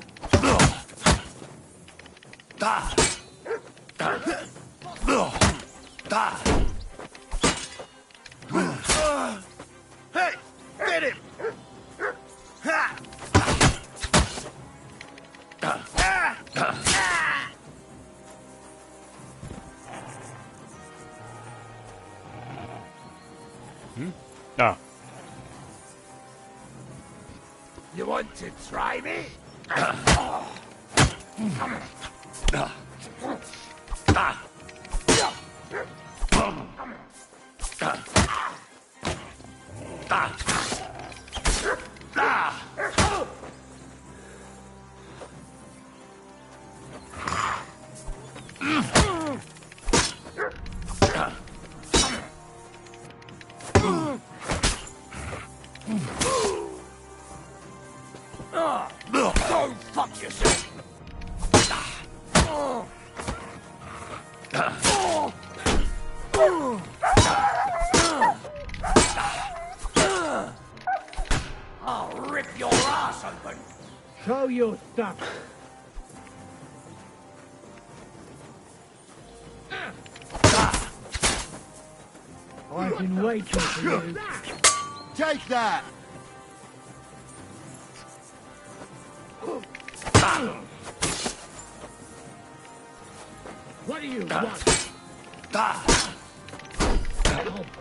Hey! Get him! Ha! Oh. You want to try me? Go fuck yourself! I'll rip your ass open! Show your stuff. I've been waiting for you. Take that! What do you want? I'll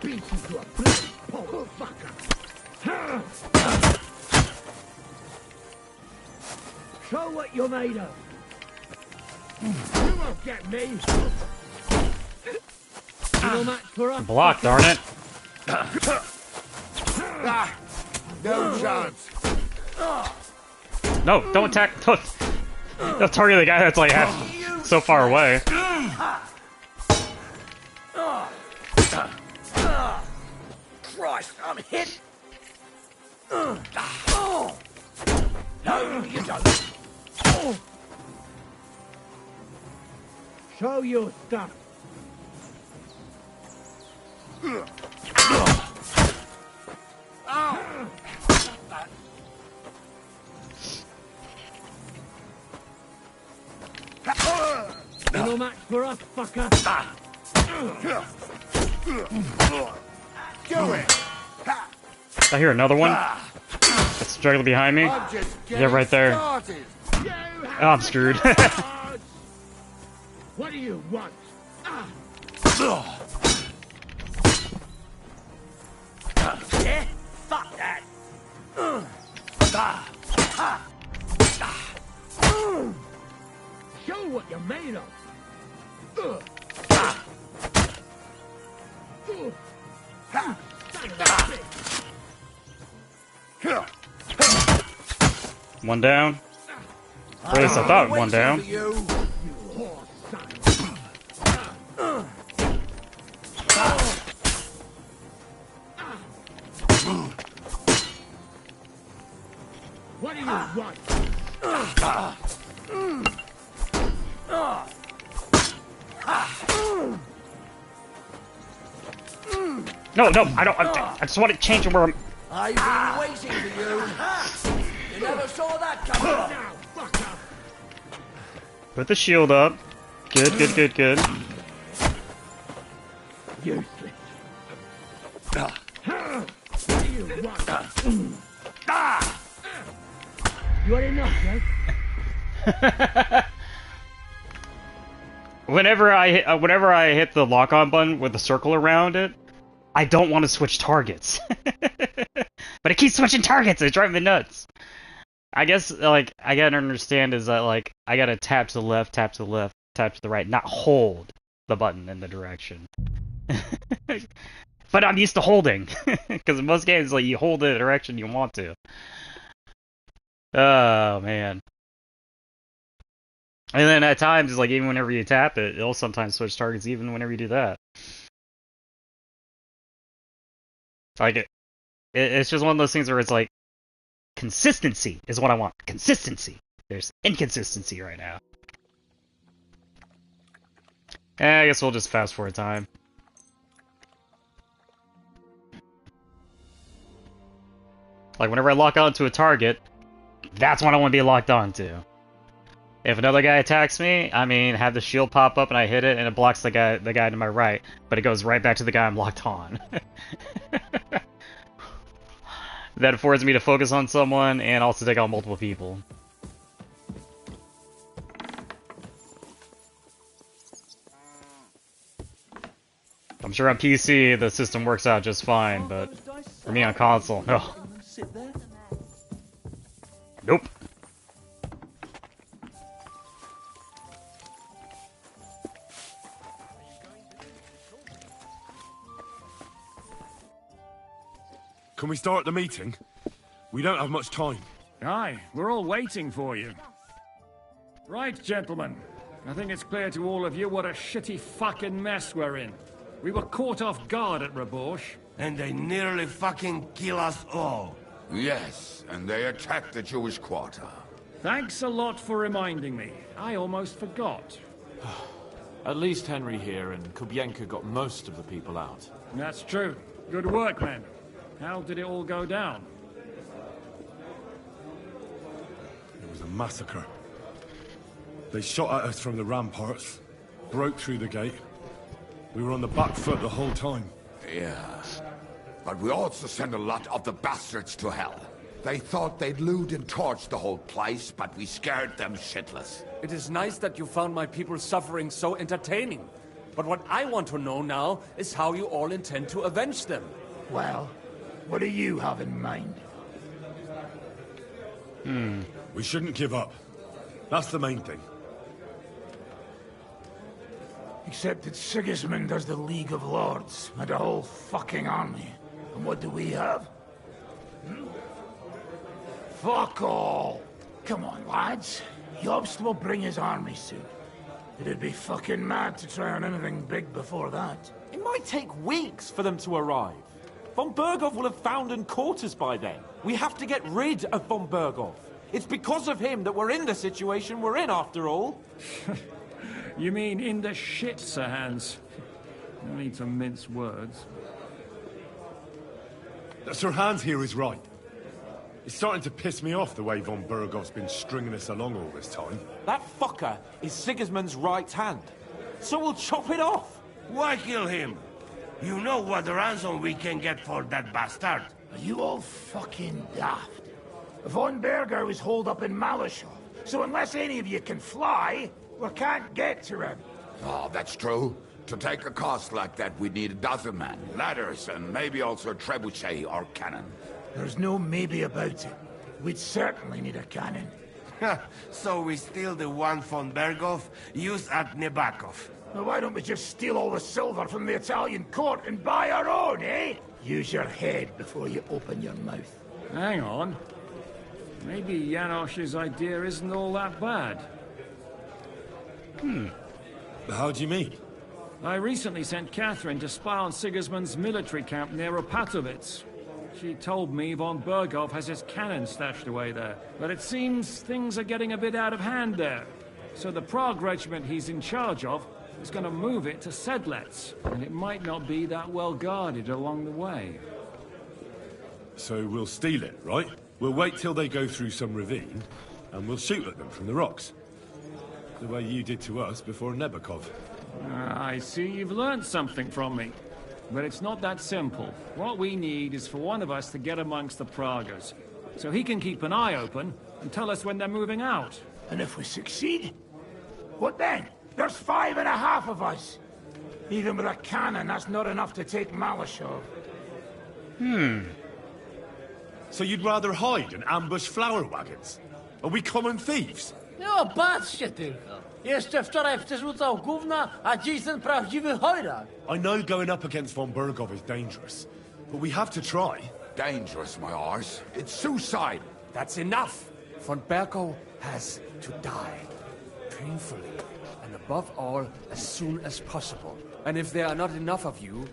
beat you to a bloody pulp fucker. Show what you're made of. You won't get me. You'll match for us. Block, darn it. No chance. No, don't attack. Don't target the guy that's like half so far away. Christ, I'm hit! No, you don't. Show your stuff. No match for us, fucker. Do it! I hear another one. That's directly behind me. Yeah, right there. Oh, I'm screwed. What do you want? Yeah? Fuck that! Show what you're made of. One down. Or at least I thought one down. What do you want? No, I don't. I just want to change where I'm. I've been waiting for you. You never saw that coming. Put the shield up. Good. Useless. You had enough, right? Whenever I hit the lock-on button with the circle around it, I don't want to switch targets. But it keeps switching targets. It's driving me nuts. I guess like I gotta understand is that like I gotta tap to the left, tap to the left, tap to the right, not hold the button in the direction. But I'm used to holding, because in most games like you hold it in the direction you want to. Oh man. And then at times, like even whenever you tap it, it'll sometimes switch targets even whenever you do that. Like it's just one of those things where it's like consistency is what I want. Consistency. There's inconsistency right now. I guess we'll just fast forward time. Like whenever I lock onto a target, that's what I want to be locked onto. If another guy attacks me, I mean, have the shield pop up and I hit it and it blocks the guy to my right, but it goes right back to the guy I'm locked on. That affords me to focus on someone and also take out multiple people. I'm sure on PC the system works out just fine, but for me on console, no. Nope. Can we start the meeting? We don't have much time. Aye, we're all waiting for you. Right, gentlemen. I think it's clear to all of you what a shitty fucking mess we're in. We were caught off guard at Rabosh. And they nearly fucking kill us all. Yes, and they attacked the Jewish quarter. Thanks a lot for reminding me. I almost forgot. At least Henry here and Kubienka got most of the people out. That's true. Good work, men. How did it all go down? It was a massacre. They shot at us from the ramparts, broke through the gate. We were on the back foot the whole time. Yeah. But we also sent a lot of the bastards to hell. They thought they'd loot and torch the whole place, but we scared them shitless. It is nice that you found my people's suffering so entertaining. But what I want to know now is how you all intend to avenge them. Well, what do you have in mind? We shouldn't give up. That's the main thing. Except that Sigismund has the League of Lords and a whole fucking army. And what do we have? Fuck all! Come on, lads. Jobst will bring his army soon. It'd be fucking mad to try on anything big before that. It might take weeks for them to arrive. Von Berghoff will have found and caught us by then. We have to get rid of Von Berghoff. It's because of him that we're in the situation we're in, after all. You mean in the shit, Sir Hans? No need to mince words. Sir Hans here is right. It's starting to piss me off the way Von Berghoff's been stringing us along all this time. That fucker is Sigismund's right hand. So we'll chop it off. Why kill him? You know what ransom we can get for that bastard. Are you all fucking daft? Von Berger is holed up in Malashov, so unless any of you can fly, we can't get to him. Oh, that's true. To take a cost like that, we'd need a dozen men, ladders, and maybe also a trebuchet or cannon. There's no maybe about it. We'd certainly need a cannon. So we steal the one von Berghoff, use at Nebakov. Now why don't we just steal all the silver from the Italian court and buy our own, eh? Use your head before you open your mouth. Hang on. Maybe Janosch's idea isn't all that bad. How do you mean? I recently sent Catherine to spy on Sigismund's military camp near Opatovitz. She told me von Berghoff has his cannon stashed away there. But it seems things are getting a bit out of hand there. So the Prague regiment he's in charge of is going to move it to Sedlets. And it might not be that well guarded along the way. So we'll steal it, right? We'll wait till they go through some ravine, and we'll shoot at them from the rocks. The way you did to us before Nebukov. I see you've learned something from me. But it's not that simple. What we need is for one of us to get amongst the Pragas, so he can keep an eye open and tell us when they're moving out. And if we succeed, what then? There's 5.5 of us. Even with a cannon, that's not enough to take Malashov. So you'd rather hide and ambush flower wagons? Are we common thieves? No, patrzcie tylko. Jeszcze wczoraj przerzucał gówna, a dziś ten prawdziwy chojrak. I know going up against von Berghoff is dangerous, but we have to try. Dangerous, my arse. It's suicide. That's enough. Von Berghoff has to die. Painfully. And above all, as soon as possible. And if there are not enough of you,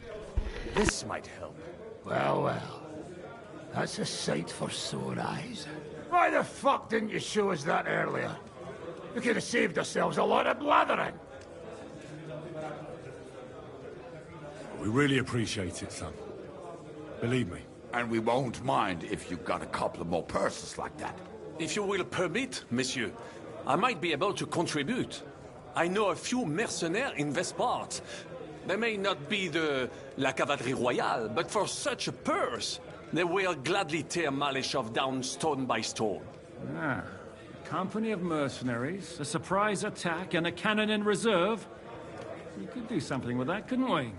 this might help. Well, well. That's a sight for sore eyes. Why the fuck didn't you show us that earlier? We could have saved ourselves a lot of blathering. We really appreciate it, son. Believe me. And we won't mind if you got a couple of more purses like that. If you will permit, monsieur, I might be able to contribute. I know a few mercenaires in this part. They may not be la cavalerie royale, but for such a purse, they will gladly tear Malashov down stone by stone. Ah, a company of mercenaries, a surprise attack, and a cannon in reserve. We could do something with that, couldn't we?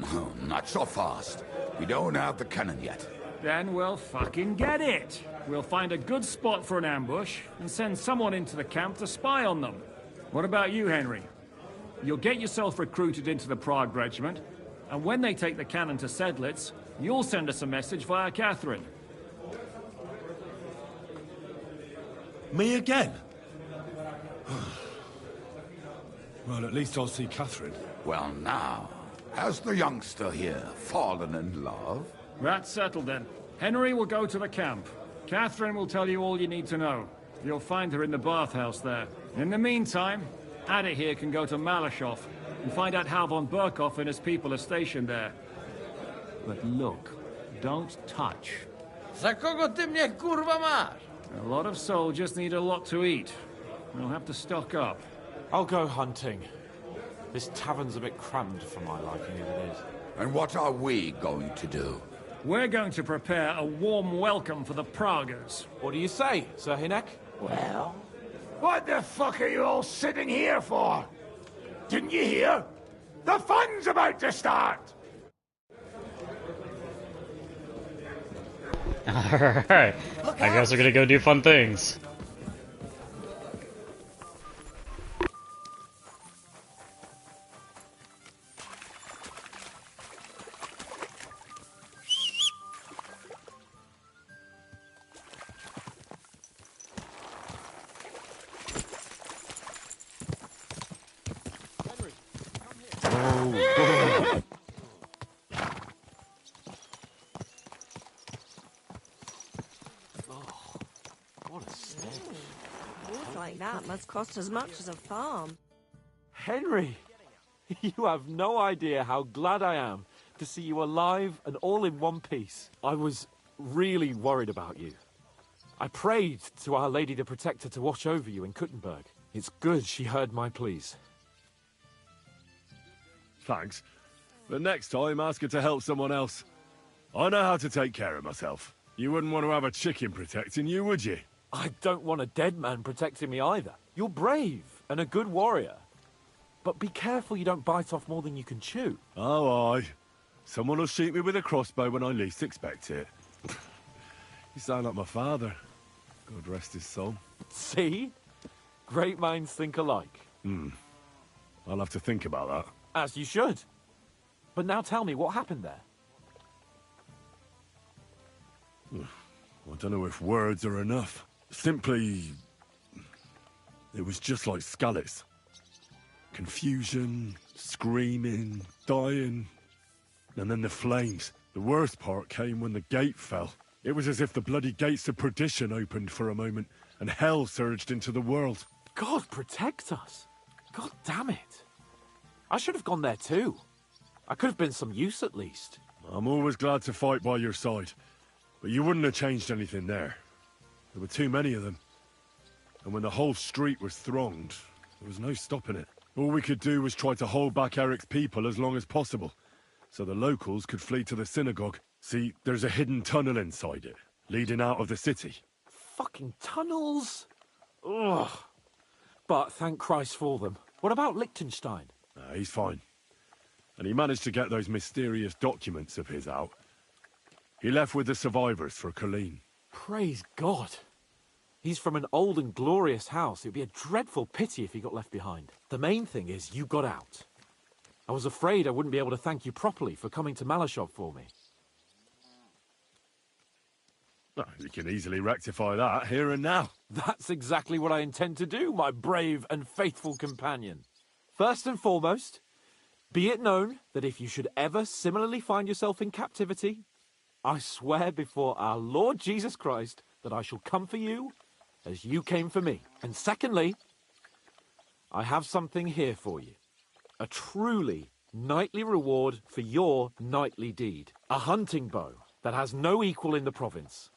No, not so fast. We don't have the cannon yet. Then we'll fucking get it. We'll find a good spot for an ambush and send someone into the camp to spy on them. What about you, Henry? You'll get yourself recruited into the Prague regiment, and when they take the cannon to Sedlitz, you'll send us a message via Catherine. Me again? Well, at least I'll see Catherine. Well, now, has the youngster here fallen in love? That's settled then. Henry will go to the camp. Catherine will tell you all you need to know. You'll find her in the bathhouse there. In the meantime, Ada here can go to Malashov and find out how von Berkhoff and his people are stationed there. But look, don't touch. Za kogo ty mnie kurwa masz? A lot of soldiers need a lot to eat. We'll have to stock up. I'll go hunting. This tavern's a bit crammed for my liking as it is. And what are we going to do? We're going to prepare a warm welcome for the Pragas. What do you say, Sir Hinek? Well, what the fuck are you all sitting here for? Didn't you hear? The fun's about to start! Alright. I guess we're gonna go do fun things. That must cost as much as a farm. Henry! You have no idea how glad I am to see you alive and all in one piece. I was really worried about you. I prayed to Our Lady the Protector to watch over you in Kuttenberg. It's good she heard my pleas. Thanks. But next time, ask her to help someone else. I know how to take care of myself. You wouldn't want to have a chicken protecting you, would you? I don't want a dead man protecting me either. You're brave and a good warrior. But be careful you don't bite off more than you can chew. Oh, aye. Someone will shoot me with a crossbow when I least expect it. You sound like my father. God rest his soul. See? Great minds think alike. I'll have to think about that. As you should. But now tell me, what happened there? I don't know if words are enough. Simply... it was just like Skalitz. Confusion, screaming, dying, and then the flames. The worst part came when the gate fell. It was as if the bloody gates of perdition opened for a moment, and hell surged into the world. God protect us. God damn it. I should have gone there too. I could have been some use at least. I'm always glad to fight by your side, but you wouldn't have changed anything there. There were too many of them. And when the whole street was thronged, there was no stopping it. All we could do was try to hold back Eric's people as long as possible, so the locals could flee to the synagogue. See, there's a hidden tunnel inside it, leading out of the city. Fucking tunnels. Ugh. But thank Christ for them. What about Liechtenstein? He's fine. And he managed to get those mysterious documents of his out. He left with the survivors for Colleen. Praise God. He's from an old and glorious house. It would be a dreadful pity if he got left behind. The main thing is you got out. I was afraid I wouldn't be able to thank you properly for coming to Malashov for me. Oh, you can easily rectify that here and now. That's exactly what I intend to do, my brave and faithful companion. First and foremost, be it known that if you should ever similarly find yourself in captivity, I swear before our Lord Jesus Christ that I shall come for you as you came for me. And secondly, I have something here for you. A truly knightly reward for your knightly deed. A hunting bow that has no equal in the province.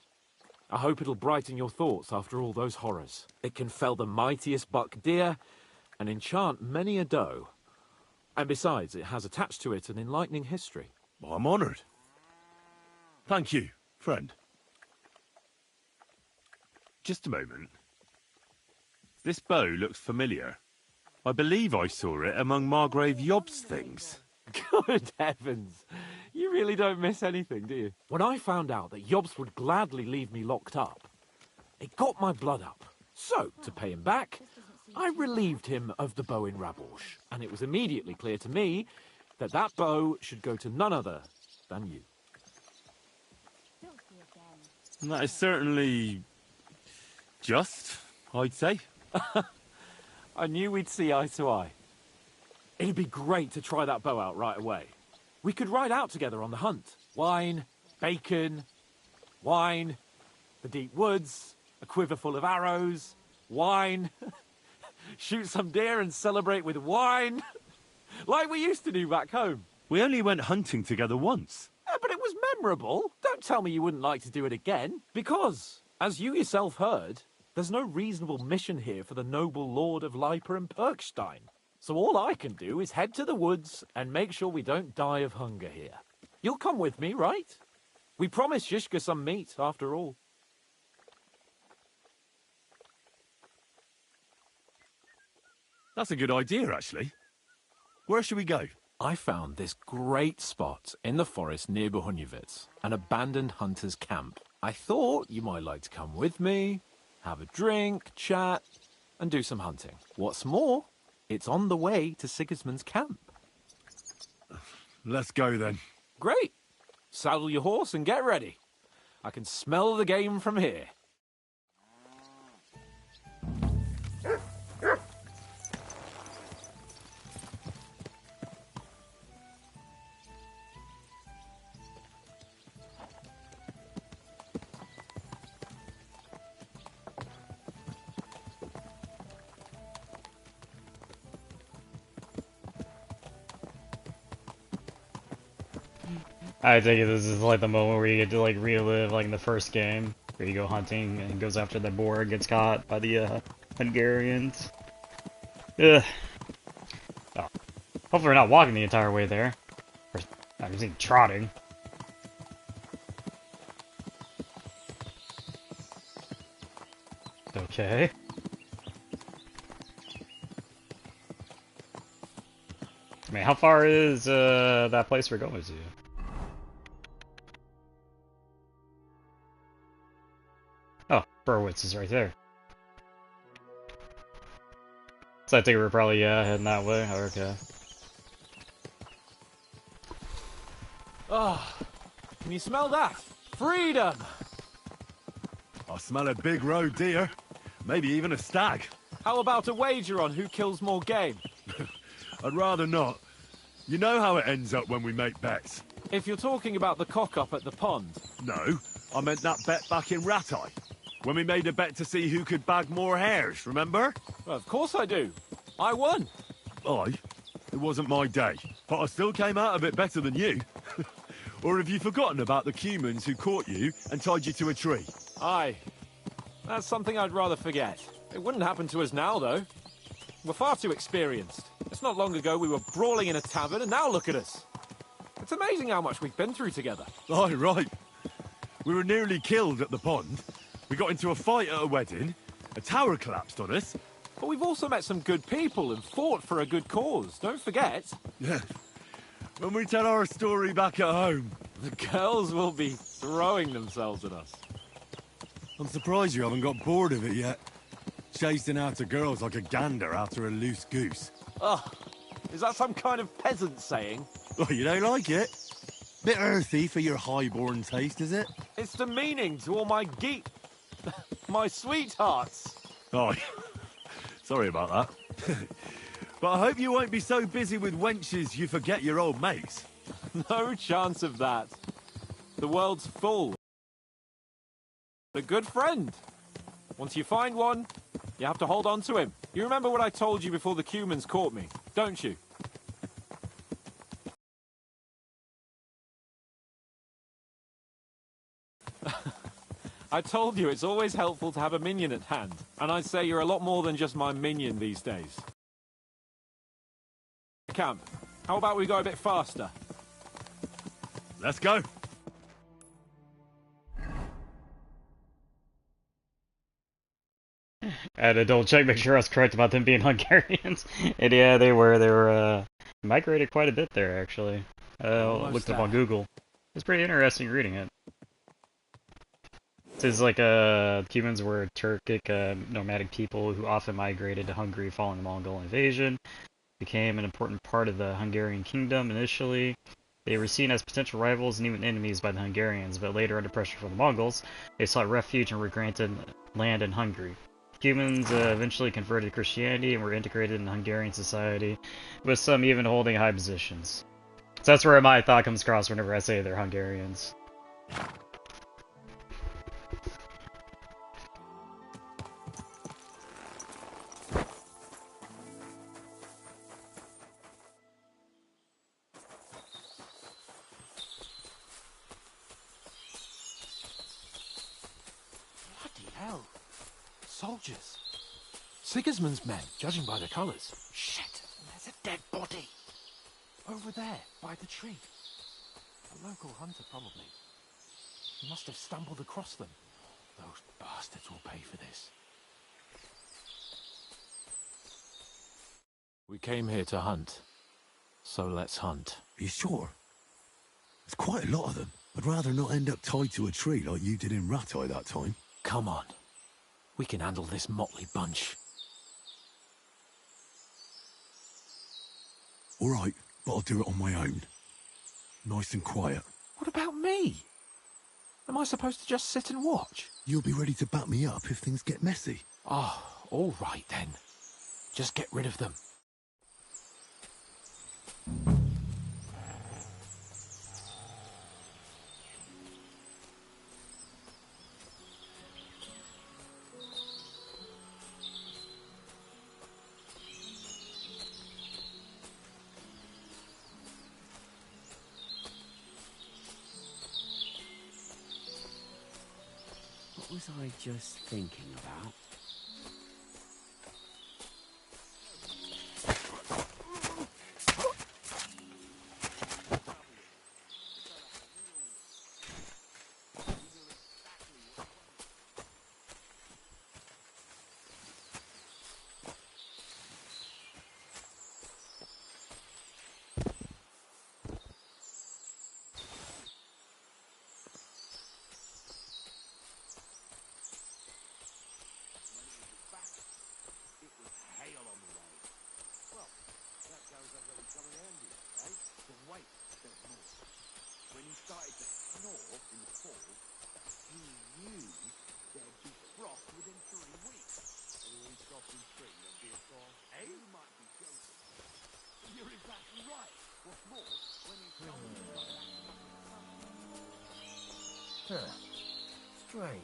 I hope it'll brighten your thoughts after all those horrors. It can fell the mightiest buck deer and enchant many a doe. And besides, it has attached to it an enlightening history. Well, I'm honoured. Thank you, friend. Just a moment. This bow looks familiar. I believe I saw it among Margrave Yob's things. Good heavens. You really don't miss anything, do you? When I found out that Yobs would gladly leave me locked up, it got my blood up. So, to pay him back, I relieved him of the bow in Raborsh. And it was immediately clear to me that that bow should go to none other than you. And that is certainly just, I'd say. I knew we'd see eye to eye. It'd be great to try that bow out right away. We could ride out together on the hunt. Wine, bacon, wine, the deep woods, a quiver full of arrows, wine, shoot some deer and celebrate with wine, like we used to do back home. We only went hunting together once. But it was memorable. Don't tell me you wouldn't like to do it again. Because, as you yourself heard, there's no reasonable mission here for the noble lord of Leiper and Perkstein. So all I can do is head to the woods and make sure we don't die of hunger here. You'll come with me, right? We promised Shishka some meat, after all. That's a good idea, actually. Where should we go? I found this great spot in the forest near Bohunjevitz, an abandoned hunter's camp. I thought you might like to come with me, have a drink, chat, and do some hunting. What's more, it's on the way to Sigismund's camp. Let's go then. Great. Saddle your horse and get ready. I can smell the game from here. I think this is like the moment where you get to like relive like in the first game, where you go hunting and goes after the boar and gets caught by the Hungarians. Ugh. Oh. Hopefully we're not walking the entire way there. Or, I'm just trotting. Okay. I mean, how far is that place we're going to? Oh, Burwitz is right there. So I think we're probably heading that way. Okay. Oh, can you smell that? Freedom! I smell a big roe deer. Maybe even a stag. How about a wager on who kills more game? I'd rather not. You know how it ends up when we make bets. If you're talking about the cock-up at the pond. No, I meant that bet back in Rattay. When we made a bet to see who could bag more hares, remember? Well, of course I do. I won. Aye. It wasn't my day, but I still came out of it better than you. Or have you forgotten about the humans who caught you and tied you to a tree? Aye. That's something I'd rather forget. It wouldn't happen to us now, though. We're far too experienced. It's not long ago we were brawling in a tavern, and now look at us. It's amazing how much we've been through together. Aye, right. We were nearly killed at the pond. We got into a fight at a wedding. A tower collapsed on us. But we've also met some good people and fought for a good cause. Don't forget. Yeah. When we tell our story back at home. The girls will be throwing themselves at us. I'm surprised you haven't got bored of it yet. Chasing after girls like a gander after a loose goose. Oh, is that some kind of peasant saying? Oh, you don't like it? Bit earthy for your high-born taste, is it? It's demeaning to all my my sweethearts. Oh, sorry about that. But I hope you won't be so busy with wenches you forget your old mates. No chance of that. The world's full. A good friend. Once you find one, you have to hold on to him. You remember what I told you before the Cumans caught me, don't you? I told you it's always helpful to have a minion at hand, and I'd say you're a lot more than just my minion these days. Camp, how about we go a bit faster? Let's go. I had to double check, make sure I was correct about them being Hungarians. And yeah, they were migrated quite a bit there, actually. Looked up on Google. It's pretty interesting reading it. It says like Cumans were Turkic nomadic people who often migrated to Hungary following the Mongol invasion. Became an important part of the Hungarian kingdom initially. They were seen as potential rivals and even enemies by the Hungarians, but later under pressure from the Mongols, they sought refuge and were granted land in Hungary. Humans eventually converted to Christianity and were integrated in Hungarian society, with some even holding high positions. So that's where my thought comes across whenever I say they're Hungarians. Bloody hell. Soldiers. Sigismund's men, judging by the colours. Shit, there's a dead body. Over there, by the tree. A local hunter, probably. He must have stumbled across them. Those bastards will pay for this. We came here to hunt. So let's hunt. Are you sure? There's quite a lot of them. I'd rather not end up tied to a tree like you did in Rattay that time. Come on. We can handle this motley bunch. All right, but I'll do it on my own. Nice and quiet. What about me? Am I supposed to just sit and watch? You'll be ready to back me up if things get messy. Oh, all right then. Just get rid of them. What was I just thinking about? When he started to snore in the fall, he knew there'd be frost within 3 weeks. And when he stopped in spring, there'd be a thaw. Eh? You might be joking. You're exactly right. What's more, when he told me Huh. Strange.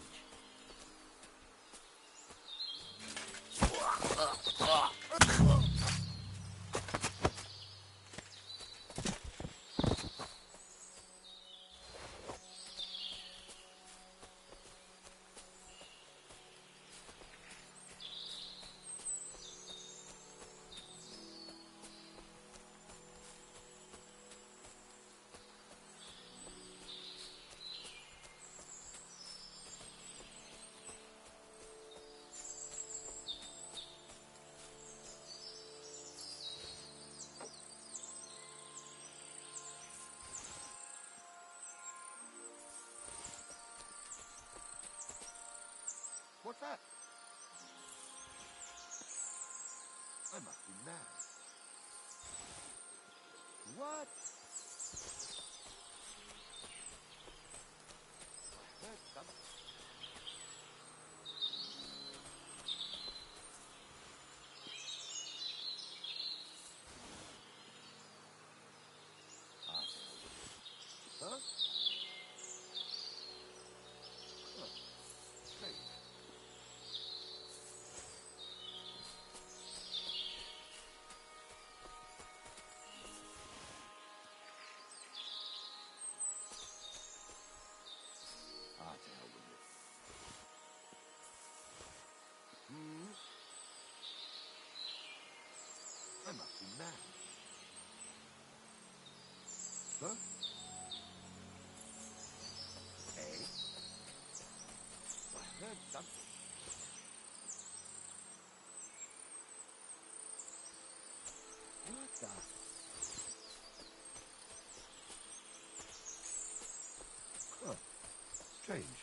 What's that? I must be mad. What? I heard something. Huh? Huh. Strange. Ah, to hell with it. Hmm? I must be mad. Huh? Hey? I heard something. What the? Huh. Strange.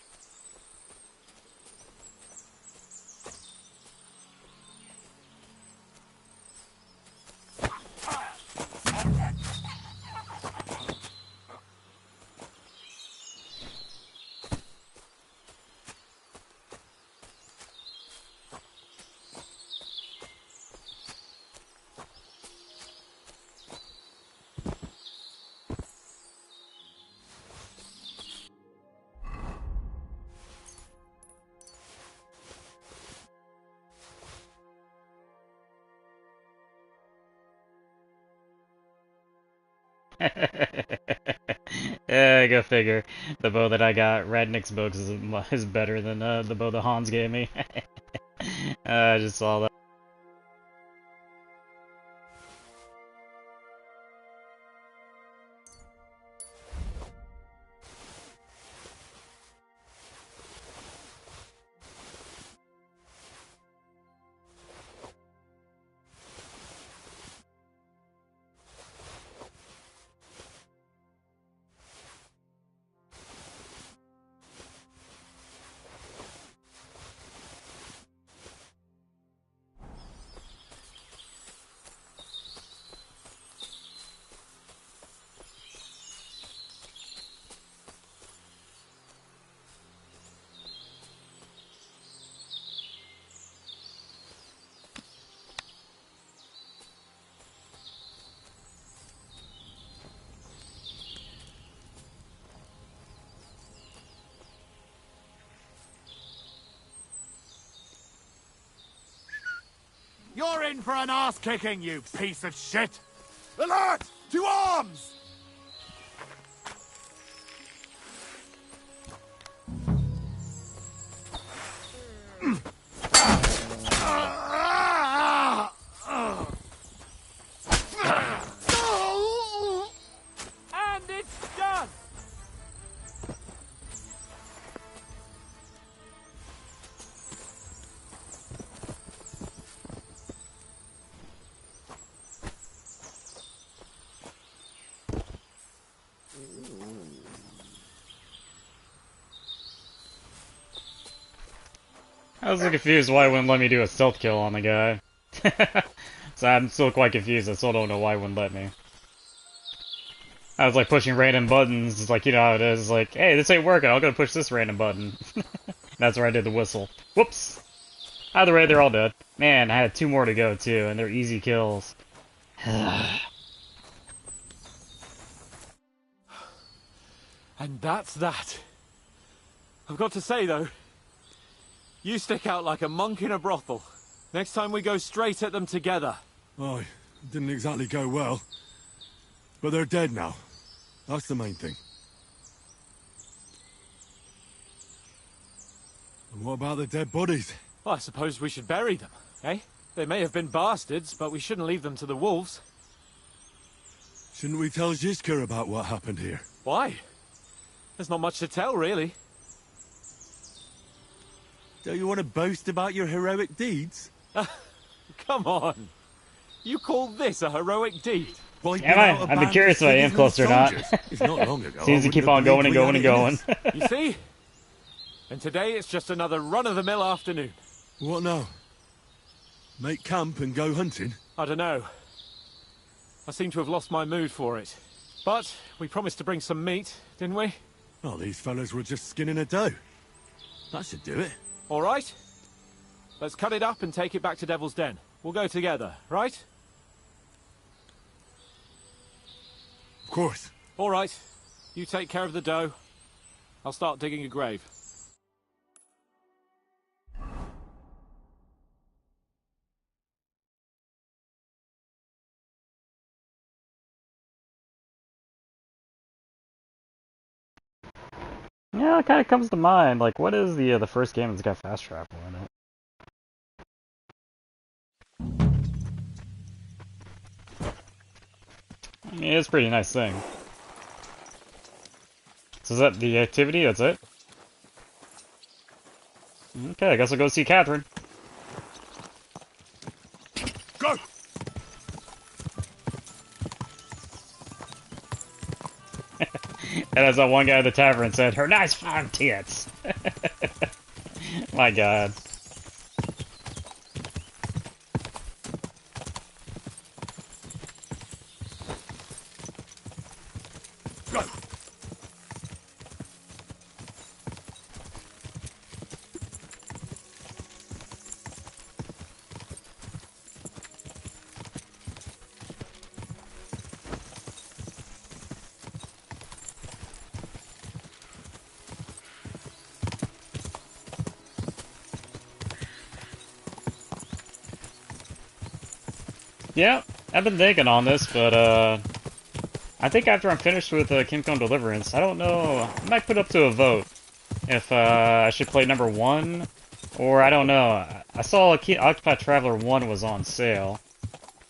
Yeah, go figure. The bow that I got, Radnick's bow, is better than the bow that Hans gave me. I just saw that. You're in for an ass-kicking, you piece of shit! Alert! To arms! And it's done! I was confused why it wouldn't let me do a stealth kill on the guy. So I'm still quite confused. I still don't know why it wouldn't let me. I was like pushing random buttons. It's like, you know how it is. It's like, hey, this ain't working. I'm gonna push this random button. That's where I did the whistle. Whoops! Either way, they're all dead. Man, I had 2 more to go too, and they're easy kills. And that's that. I've got to say, though, you stick out like a monk in a brothel. Next time we go straight at them together. Oh, it didn't exactly go well. But they're dead now. That's the main thing. And what about the dead bodies? Well, I suppose we should bury them, eh? They may have been bastards, but we shouldn't leave them to the wolves. Shouldn't we tell Zizka about what happened here? Why? There's not much to tell, really. Don't you want to boast about your heroic deeds? Come on. You call this a heroic deed? I'd be curious if I am close or not. It's not long ago. Seems to keep on going and going and going. You see? And today it's just another run-of-the-mill afternoon. What now? Make camp and go hunting? I don't know. I seem to have lost my mood for it. But we promised to bring some meat, didn't we? Oh, these fellas were just skinning a doe. That should do it. All right. Let's cut it up and take it back to Devil's Den. We'll go together, right? Of course. All right. You take care of the doe. I'll start digging a grave. Yeah, it kind of comes to mind. Like, what is the first game that's got fast travel in it? I mean, it's a pretty nice thing. So is that the activity? That's it? Okay, I guess I'll go see Catherine. Go! And as that one guy at the tavern said, her nice fine tits. My god. Go! Yeah, I've been thinking on this, but I think after I'm finished with Kingdom Deliverance, I don't know, I might put up to a vote if I should play number 1, or I don't know. I saw Octopath Traveler 1 was on sale,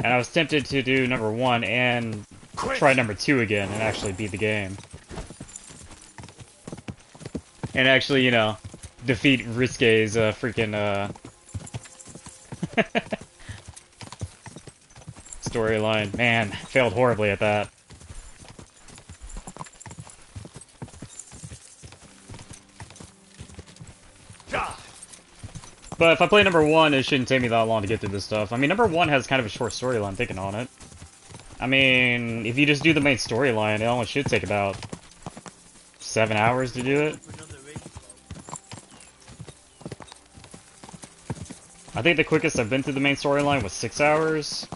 and I was tempted to do number 1 and try number 2 again and actually beat the game. And actually, you know, defeat Risque's freaking storyline. Man, failed horribly at that. But if I play number 1, it shouldn't take me that long to get through this stuff. I mean, number 1 has kind of a short storyline, thinking on it. I mean, if you just do the main storyline, it only should take about 7 hours to do it. I think the quickest I've been through the main storyline was 6 hours.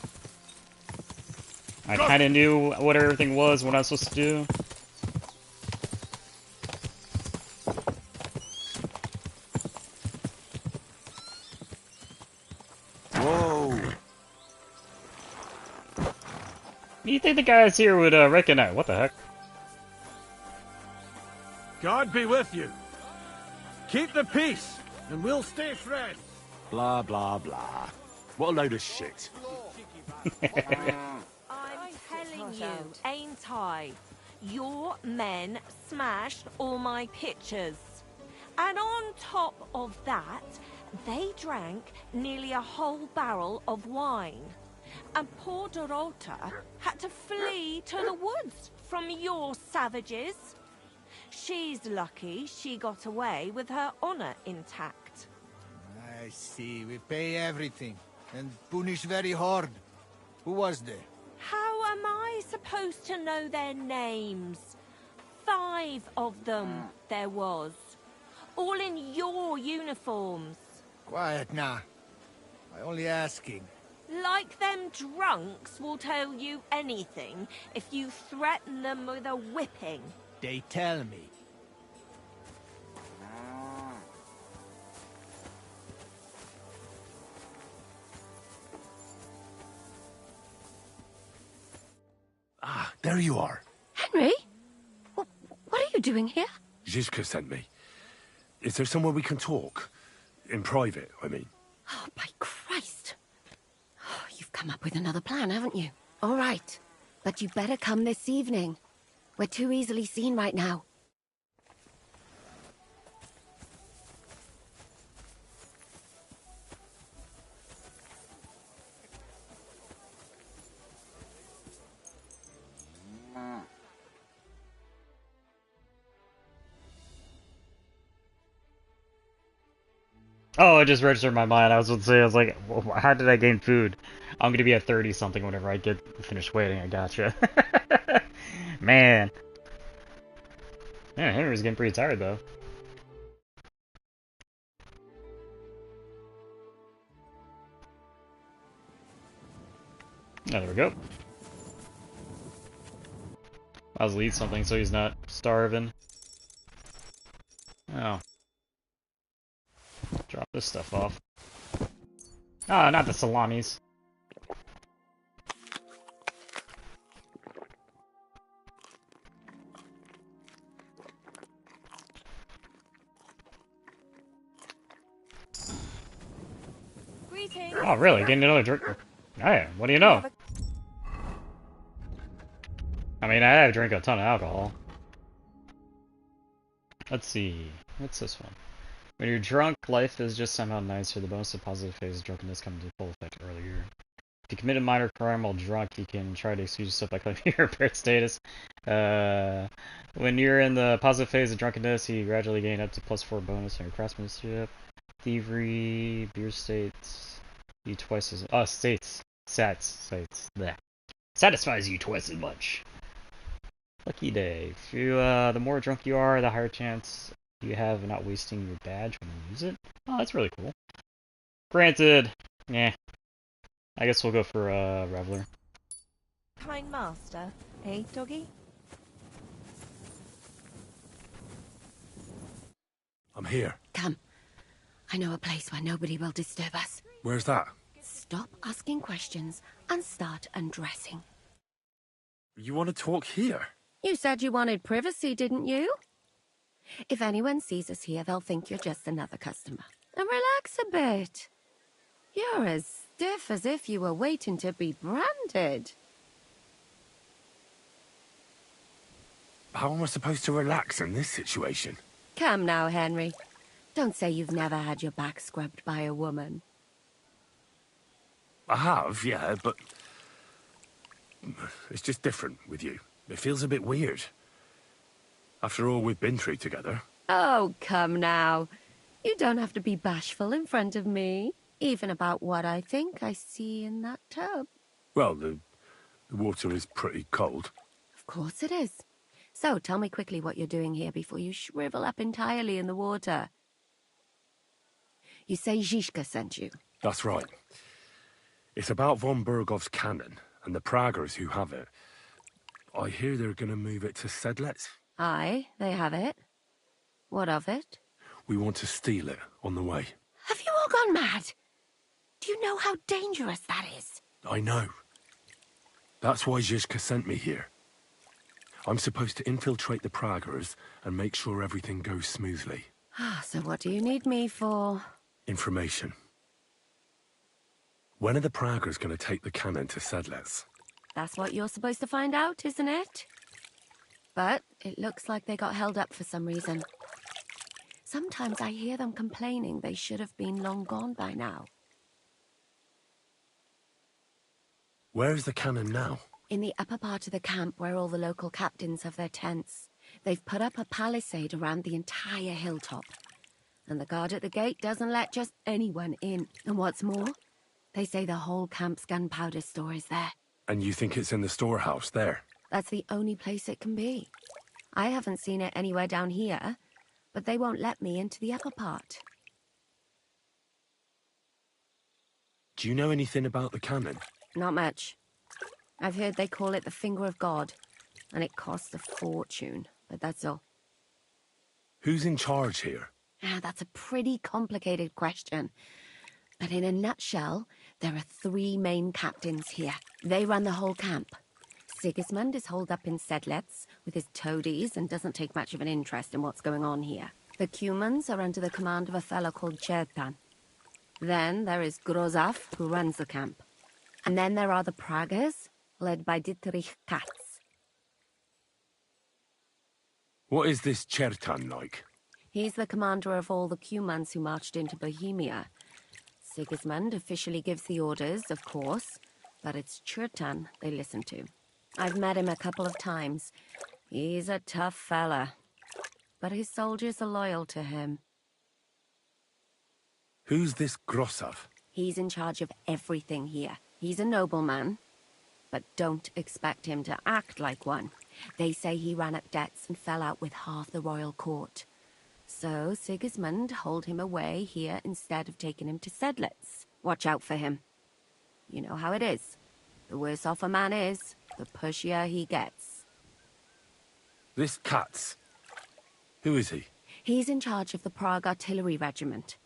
I kind of knew what everything was, what I was supposed to do. Whoa! You think the guys here would recognize? What the heck? God be with you. Keep the peace, and we'll stay friends. Blah, blah, blah. What a load of shit. I'm telling you, ain't I? Your men smashed all my pictures. And on top of that, they drank nearly a whole barrel of wine. And poor Dorota had to flee to the woods from your savages. She's lucky she got away with her honor intact. I see. We pay everything and punish very hard. Who was there? How am I supposed to know their names? 5 of them there was. All in your uniforms. Quiet now. I only asking. Like them drunks will tell you anything if you threaten them with a whipping. They tell me. there you are. Henry? What are you doing here? Zizka sent me. Is there somewhere we can talk? In private, I mean. Oh, by Christ. Oh, you've come up with another plan, haven't you? All right. But you better come this evening. We're too easily seen right now. Oh, it just registered in my mind. I was going to say, I was like, how did I gain food? I'm going to be at 30 something whenever I get finished waiting. I gotcha. Man. Yeah, Henry's getting pretty tired though. Oh, there we go. I was lead something so he's not starving. Oh. Drop this stuff off. Ah, not the salamis. Greetings. Oh, really? Getting another drink? Oh, yeah. What do you know? I mean, I drink a ton of alcohol. Let's see. What's this one? When you're drunk, life is just somehow nicer. The bonus of positive phase of drunkenness comes into full effect earlier. If you commit a minor crime while drunk, you can try to excuse yourself by claiming your impaired status. When you're in the positive phase of drunkenness, you gradually gain up to +4 bonus on your craftsmanship. Thievery, beer states, you twice as states. Bleh. Satisfies you twice as much. Lucky day. If you the more drunk you are, the higher chance you have of not wasting your badge when you use it. Oh, that's really cool. Granted, yeah. I guess we'll go for Reveler. Kind master, eh, doggy? I'm here. Come. I know a place where nobody will disturb us. Where's that? Stop asking questions and start undressing. You want to talk here? You said you wanted privacy, didn't you? If anyone sees us here, they'll think you're just another customer. And relax a bit. You're as stiff as if you were waiting to be branded. How am I supposed to relax in this situation? Come now, Henry. Don't say you've never had your back scrubbed by a woman. I have, yeah, but it's just different with you. It feels a bit weird. After all we've been through together. Oh, come now. You don't have to be bashful in front of me, even about what I think I see in that tub. Well, the water is pretty cold. Of course it is. So, tell me quickly what you're doing here before you shrivel up entirely in the water. You say Zizka sent you? That's right. It's about von Bergov's cannon and the Praggers who have it. I hear they're going to move it to Sedlec. Aye, they have it. What of it? We want to steal it on the way. Have you all gone mad? Do you know how dangerous that is? I know. That's why Zizka sent me here. I'm supposed to infiltrate the Praggers and make sure everything goes smoothly. So what do you need me for? Information. When are the Praggers going to take the cannon to Sedlec? That's what you're supposed to find out, isn't it? But it looks like they got held up for some reason. Sometimes I hear them complaining they should have been long gone by now. Where's the cannon now? In the upper part of the camp where all the local captains have their tents. They've put up a palisade around the entire hilltop. And the guard at the gate doesn't let just anyone in. And what's more, they say the whole camp's gunpowder store is there. And you think it's in the storehouse there? That's the only place it can be. I haven't seen it anywhere down here, but they won't let me into the upper part. Do you know anything about the cannon? Not much. I've heard they call it the Finger of God, and it costs a fortune, but that's all. Who's in charge here? That's a pretty complicated question. But in a nutshell, there are 3 main captains here. They run the whole camp. Sigismund is holed up in Sedlitz with his toadies and doesn't take much of an interest in what's going on here. The Cumans are under the command of a fellow called Chertan. Then there is Grozaf, who runs the camp. And then there are the Pragas, led by Dietrich Katz. What is this Chertan like? He's the commander of all the Cumans who marched into Bohemia. Sigismund officially gives the orders, of course, but it's Chertan they listen to. I've met him a couple of times. He's a tough fella, but his soldiers are loyal to him. Who's this Grossav? He's in charge of everything here. He's a nobleman, but don't expect him to act like one. They say he ran up debts and fell out with half the royal court. So Sigismund holed him away here instead of taking him to Sedlitz. Watch out for him. You know how it is. The worse off a man is, the pushier he gets. This Katz. Who is he? He's in charge of the Prague Artillery Regiment.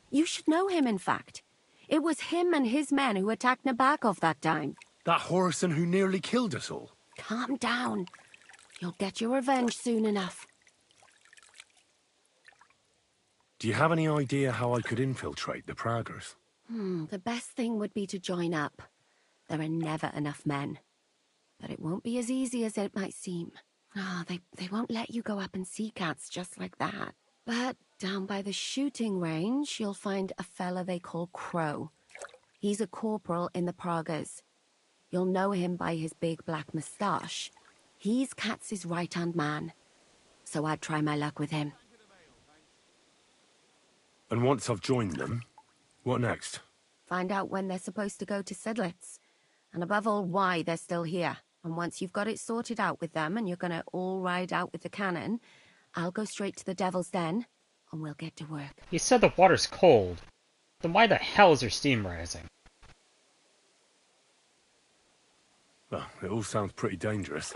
You should know him, in fact. It was him and his men who attacked Nabakov that time. That Horson who nearly killed us all. Calm down. You'll get your revenge soon enough. Do you have any idea how I could infiltrate the Praggers? The best thing would be to join up. There are never enough men. But it won't be as easy as it might seem. They won't let you go up and see cats just like that. But down by the shooting range, you'll find a fella they call Crow. He's a corporal in the Pragas. You'll know him by his big black moustache. He's Katz's right-hand man. So I'd try my luck with him. And once I've joined them, what next? Find out when they're supposed to go to Sedlitz. And above all, why they're still here. And once you've got it sorted out with them and you're gonna all ride out with the cannon, I'll go straight to the Devil's Den, and we'll get to work. You said the water's cold. Then why the hell is there steam rising? Well, it all sounds pretty dangerous.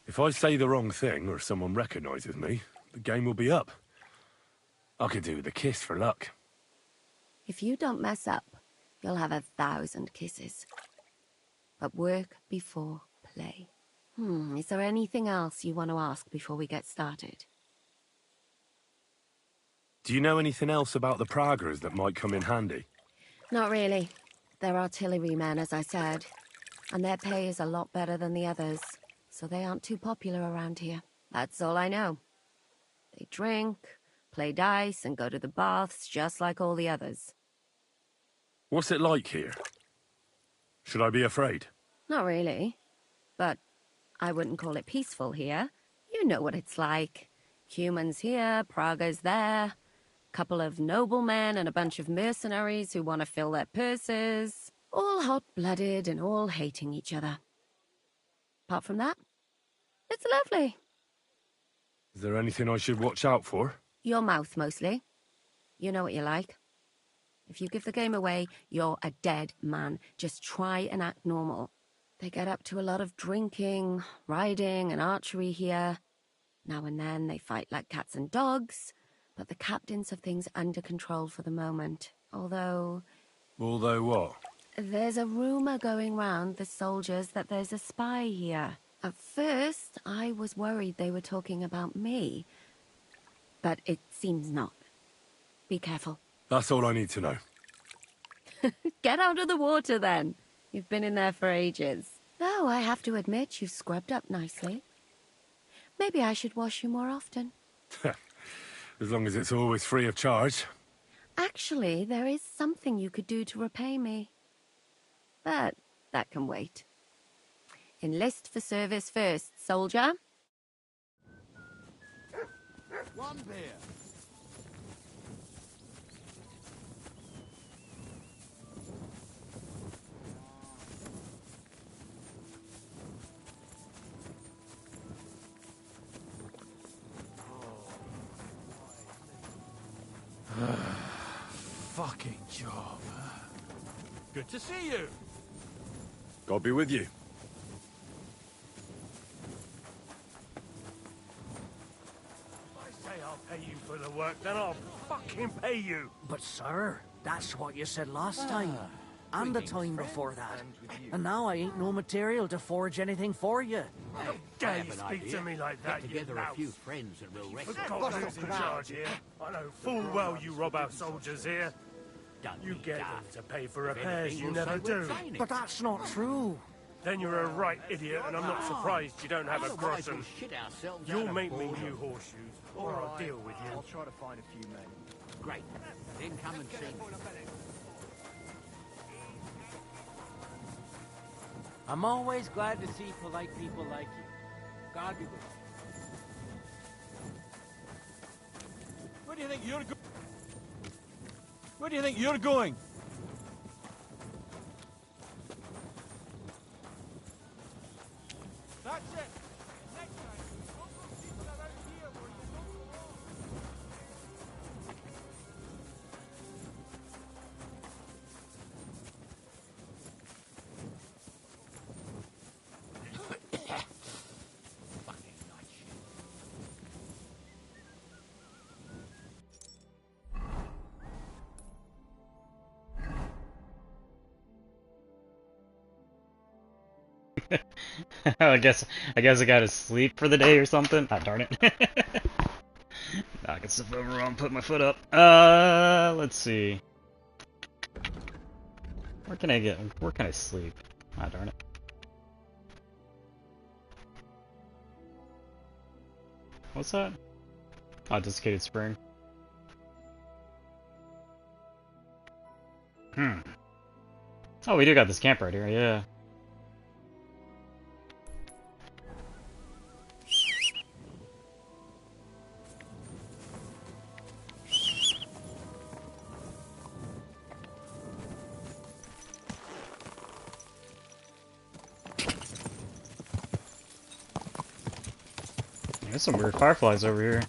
If I say the wrong thing or someone recognizes me, the game will be up. I could do with a kiss for luck. If you don't mess up, you'll have 1,000 kisses. But work before play. Is there anything else you want to ask before we get started? Do you know anything else about the Praggers that might come in handy? Not really. They're artillerymen, as I said. And their pay is a lot better than the others, so they aren't too popular around here. That's all I know. They drink, play dice, and go to the baths just like all the others. What's it like here? Should I be afraid? Not really. But I wouldn't call it peaceful here. You know what it's like. Humans here, Pragas there. Couple of noblemen and a bunch of mercenaries who want to fill their purses. All hot-blooded and all hating each other. Apart from that, it's lovely. Is there anything I should watch out for? Your mouth, mostly. You know what you like. If you give the game away, you're a dead man. Just try and act normal. They get up to a lot of drinking, riding, and archery here. Now and then they fight like cats and dogs, but the captains have things under control for the moment. Although what? There's a rumor going round the soldiers that there's a spy here. At first, I was worried they were talking about me. But it seems not. Be careful. That's all I need to know. Get out of the water, then. You've been in there for ages. Though I have to admit you've scrubbed up nicely. Maybe I should wash you more often. As long as it's always free of charge. Actually, there is something you could do to repay me. But that can wait. Enlist for service first, soldier. One beer. Fucking job. Good to see you. God be with you. I say I'll pay you for the work, then I'll fucking pay you. But, sir, that's what you said last time. and the time before that. And now I ain't no material to forge anything for you. How dare you speak to me like that, together a few friends and we'll rest. God, who's in charge here? I know full well you rob our soldiers here. You get them to pay for repairs you never do. But that's not true. Then you're a right idiot, and I'm not surprised you don't have a groschen. You'll make me new horseshoes, or I'll deal with you. I'll try to find a few men. Great. Then come and see me. I'm always glad to see polite people like you. God be with you. Where do you think you're going? Where do you think you're going? That's it. Next time, all those people around here where you don't belong. I guess I gotta sleep for the day or something. Ah, darn it. Knocking stuff over while I'm putting my foot up. Let's see. Where can I sleep? Ah, darn it. What's that? Oh, desiccated spring. Oh, we do got this camp right here, yeah. There's some weird fireflies over here.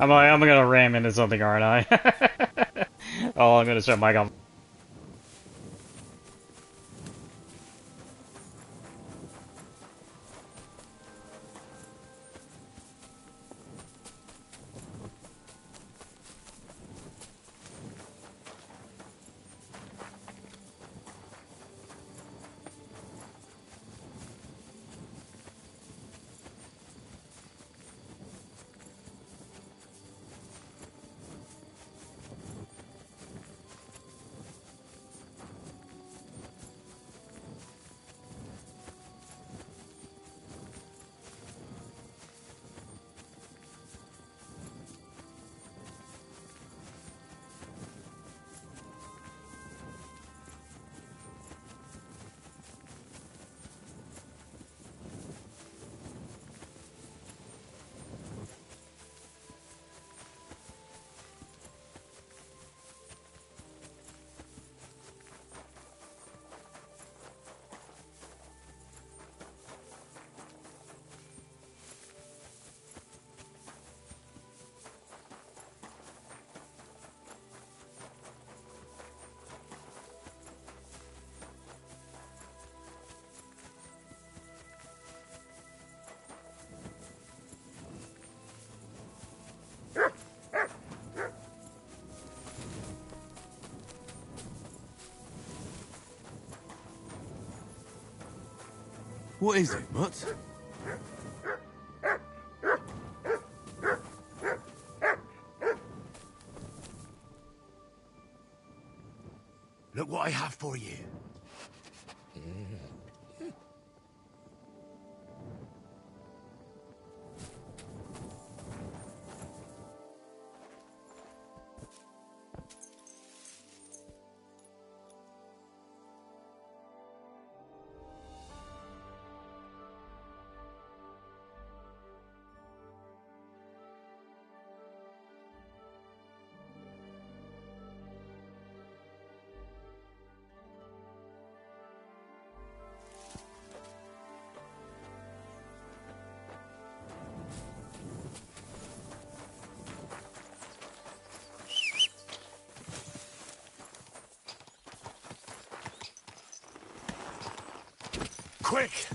I'm gonna ram into something, aren't I? Oh, I'm gonna shut my gun. What is it, Mutt? Look what I have for you. quick!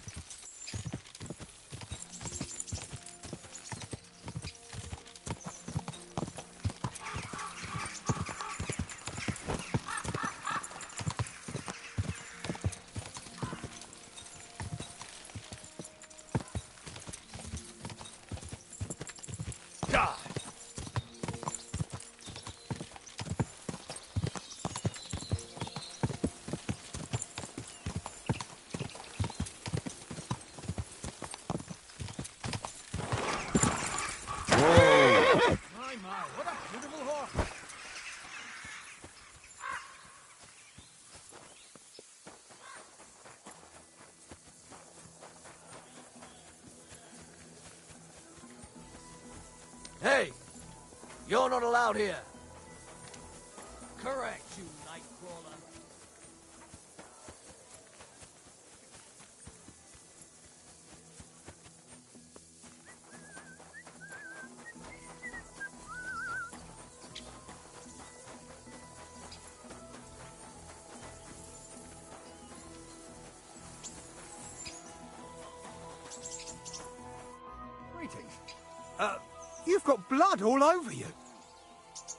Hey! You're not allowed here. Correct, you nightcrawler. Greetings. You've got blood all over you.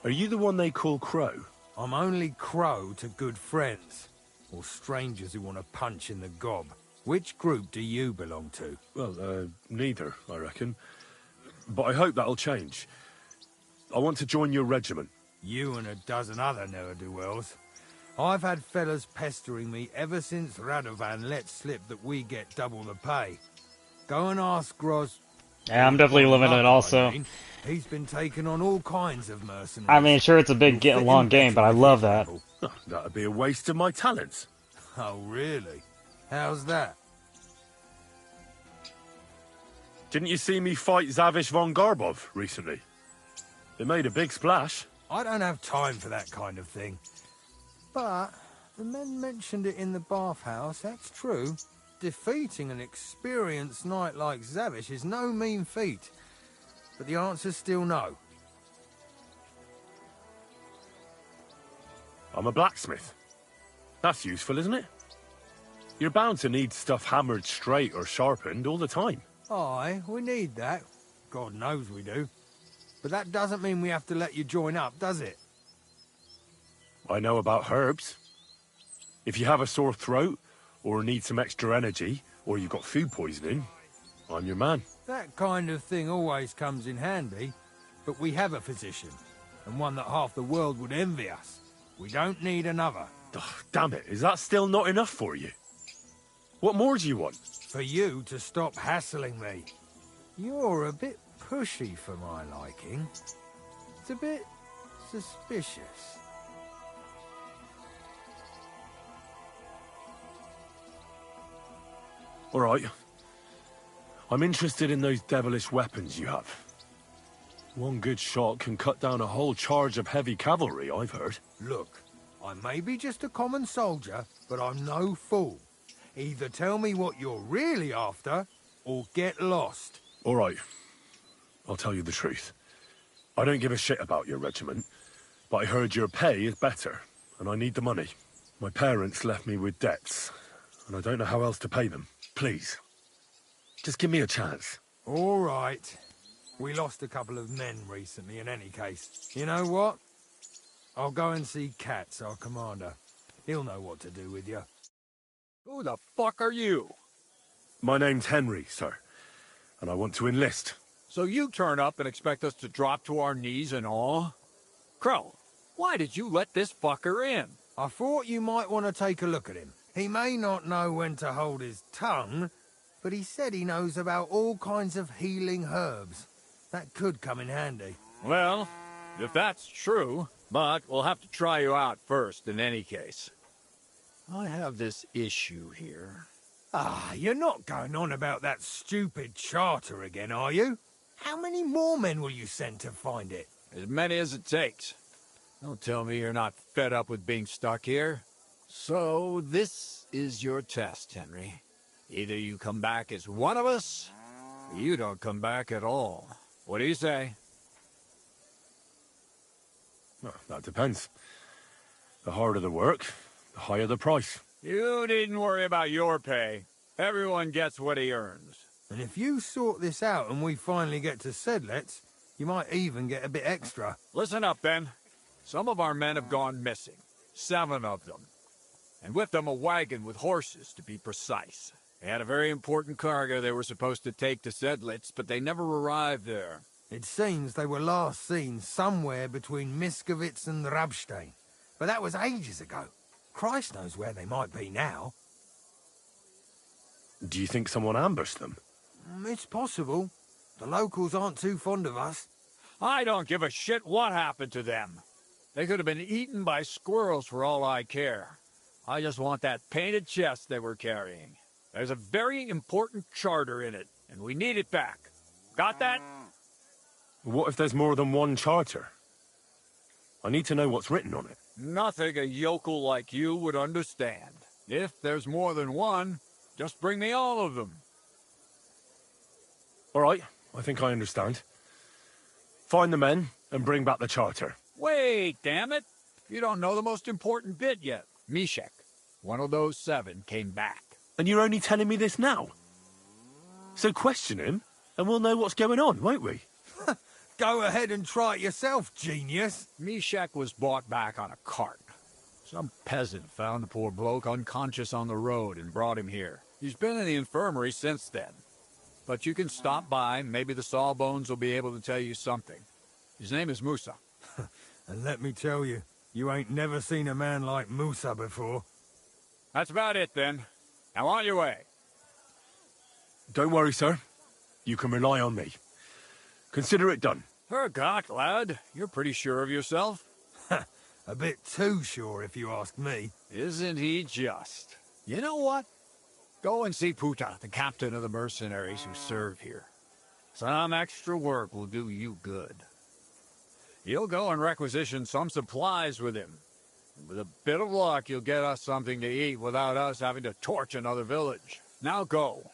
Are you the one they call Crow? I'm only Crow to good friends, or strangers who want to punch in the gob. Which group do you belong to? Well, neither, I reckon. But I hope that'll change. I want to join your regiment. You and a dozen other ne'er-do-wells. I've had fellas pestering me ever since Radovan let slip that we get double the pay. Go and ask Gros... Yeah, I'm definitely living it also. He's been taking on all kinds of mercenaries. I mean, sure, it's a big, long game, but I love that. Oh, that'd be a waste of my talents. Oh, really? How's that? Didn't you see me fight Zavish von Garbov recently? It made a big splash. I don't have time for that kind of thing. But the men mentioned it in the bathhouse, that's true. Defeating an experienced knight like Zavish is no mean feat. But the answer's still no. I'm a blacksmith. That's useful, isn't it? You're bound to need stuff hammered straight or sharpened all the time. Aye, we need that. God knows we do. But that doesn't mean we have to let you join up, does it? I know about herbs. If you have a sore throat, or need some extra energy, or you've got food poisoning, I'm your man. That kind of thing always comes in handy. But we have a physician, and one that half the world would envy us. We don't need another. Oh, damn it, is that still not enough for you? What more do you want? For you to stop hassling me. You're a bit pushy for my liking. It's a bit suspicious. All right. I'm interested in those devilish weapons you have. One good shot can cut down a whole charge of heavy cavalry, I've heard. Look, I may be just a common soldier, but I'm no fool. Either tell me what you're really after, or get lost. All right. I'll tell you the truth. I don't give a shit about your regiment, but I heard your pay is better, and I need the money. My parents left me with debts, and I don't know how else to pay them. Please, just give me a chance. All right. We lost a couple of men recently in any case. You know what? I'll go and see Katz, our commander. He'll know what to do with you. Who the fuck are you? My name's Henry, sir, and I want to enlist. So you turn up and expect us to drop to our knees in awe? Crow, why did you let this fucker in? I thought you might want to take a look at him. He may not know when to hold his tongue, but he said he knows about all kinds of healing herbs. That could come in handy. Well, if that's true, but we'll have to try you out first in any case. I have this issue here. Ah, you're not going on about that stupid charter again, are you? How many more men will you send to find it? As many as it takes. Don't tell me you're not fed up with being stuck here. So, this is your test, Henry. Either you come back as one of us, or you don't come back at all. What do you say? Well, that depends. The harder the work, the higher the price. You needn't worry about your pay. Everyone gets what he earns. And if you sort this out and we finally get to Sedlets, you might even get a bit extra. Listen up, then. Some of our men have gone missing. 7 of them. And with them a wagon with horses, to be precise. They had a very important cargo they were supposed to take to Sedlitz, but they never arrived there. It seems they were last seen somewhere between Miskovitz and Rabstein. But that was ages ago. Christ knows where they might be now. Do you think someone ambushed them? It's possible. The locals aren't too fond of us. I don't give a shit what happened to them. They could have been eaten by squirrels for all I care. I just want that painted chest they were carrying. There's a very important charter in it, and we need it back. Got that? What if there's more than one charter? I need to know what's written on it. Nothing a yokel like you would understand. If there's more than one, just bring me all of them. All right, I think I understand. Find the men and bring back the charter. Wait, damn it! You don't know the most important bit yet. Mishek, one of those 7, came back. And you're only telling me this now? So question him, and we'll know what's going on, won't we? Go ahead and try it yourself, genius. Mishek was brought back on a cart. Some peasant found the poor bloke unconscious on the road and brought him here. He's been in the infirmary since then. But you can stop by, maybe the Sawbones will be able to tell you something. His name is Musa. And let me tell you, you ain't never seen a man like Musa before. That's about it, then. Now on your way. Don't worry, sir. You can rely on me. Consider it done. Hergott, lad. You're pretty sure of yourself. A bit too sure, if you ask me. Isn't he just? You know what? Go and see Puta, the captain of the mercenaries who serve here. Some extra work will do you good. You'll go and requisition some supplies with him. And with a bit of luck, you'll get us something to eat without us having to torch another village. Now go.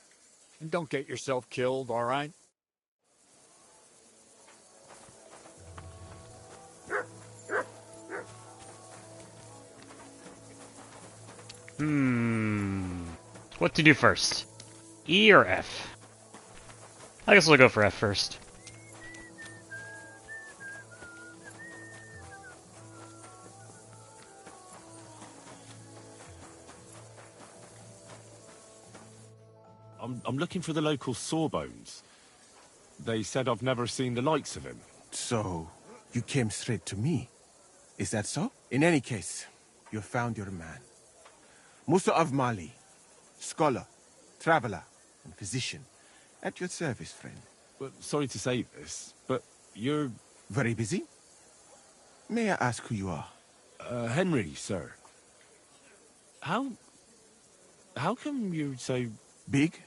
And don't get yourself killed, all right? What to do first? E or F? I guess we'll go for F first. I'm looking for the local Sawbones. They said I've never seen the likes of him. So, you came straight to me. Is that so? In any case, you found your man. Musa of Mali, scholar, traveler, and physician. At your service, friend. But sorry to say this, but you're... Very busy? May I ask who you are? Henry, sir. How come you're so... Big?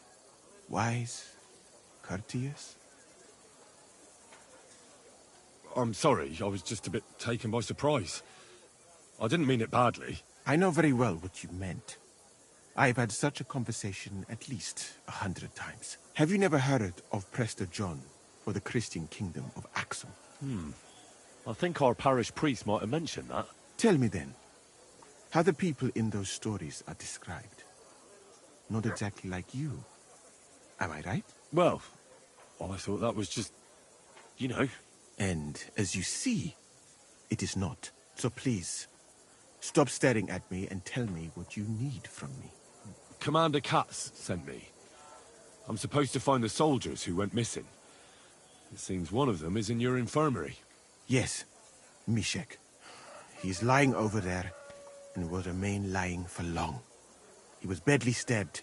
Wise? Courteous? I'm sorry, I was just a bit taken by surprise. I didn't mean it badly. I know very well what you meant. I've had such a conversation at least 100 times. Have you never heard of Prester John or the Christian Kingdom of Axum? I think our parish priest might have mentioned that. Tell me then, how the people in those stories are described. Not exactly like you. Am I right? Well, I thought that was just, you know. And as you see, it is not. So please, stop staring at me and tell me what you need from me. Commander Katz sent me. I'm supposed to find the soldiers who went missing. It seems one of them is in your infirmary. Yes, Mishek. He's lying over there and will remain lying for long. He was badly stabbed,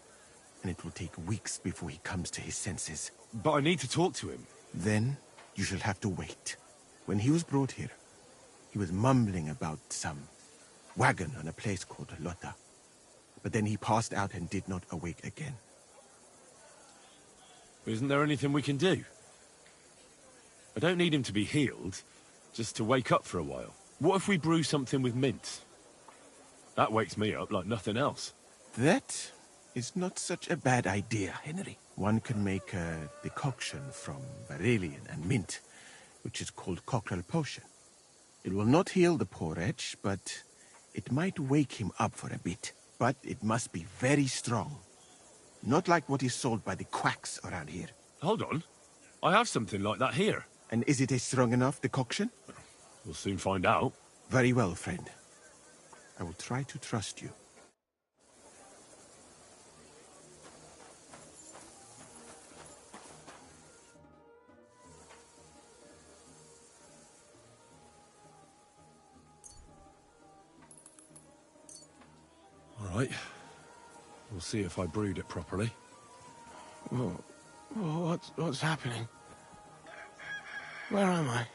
and it will take weeks before he comes to his senses. But I need to talk to him. Then you shall have to wait. When he was brought here, he was mumbling about some wagon on a place called Lota. But then he passed out and did not awake again. Isn't there anything we can do? I don't need him to be healed, just to wake up for a while. What if we brew something with mint? That wakes me up like nothing else. That is not such a bad idea, Henry. One can make a decoction from beryllium and mint, which is called cockerel potion. It will not heal the poor wretch, but it might wake him up for a bit. But it must be very strong. Not like what is sold by the quacks around here. Hold on. I have something like that here. And is it a strong enough decoction? We'll soon find out. Very well, friend. I will try to trust you. All right. We'll see if I brewed it properly. What's happening? Where am I?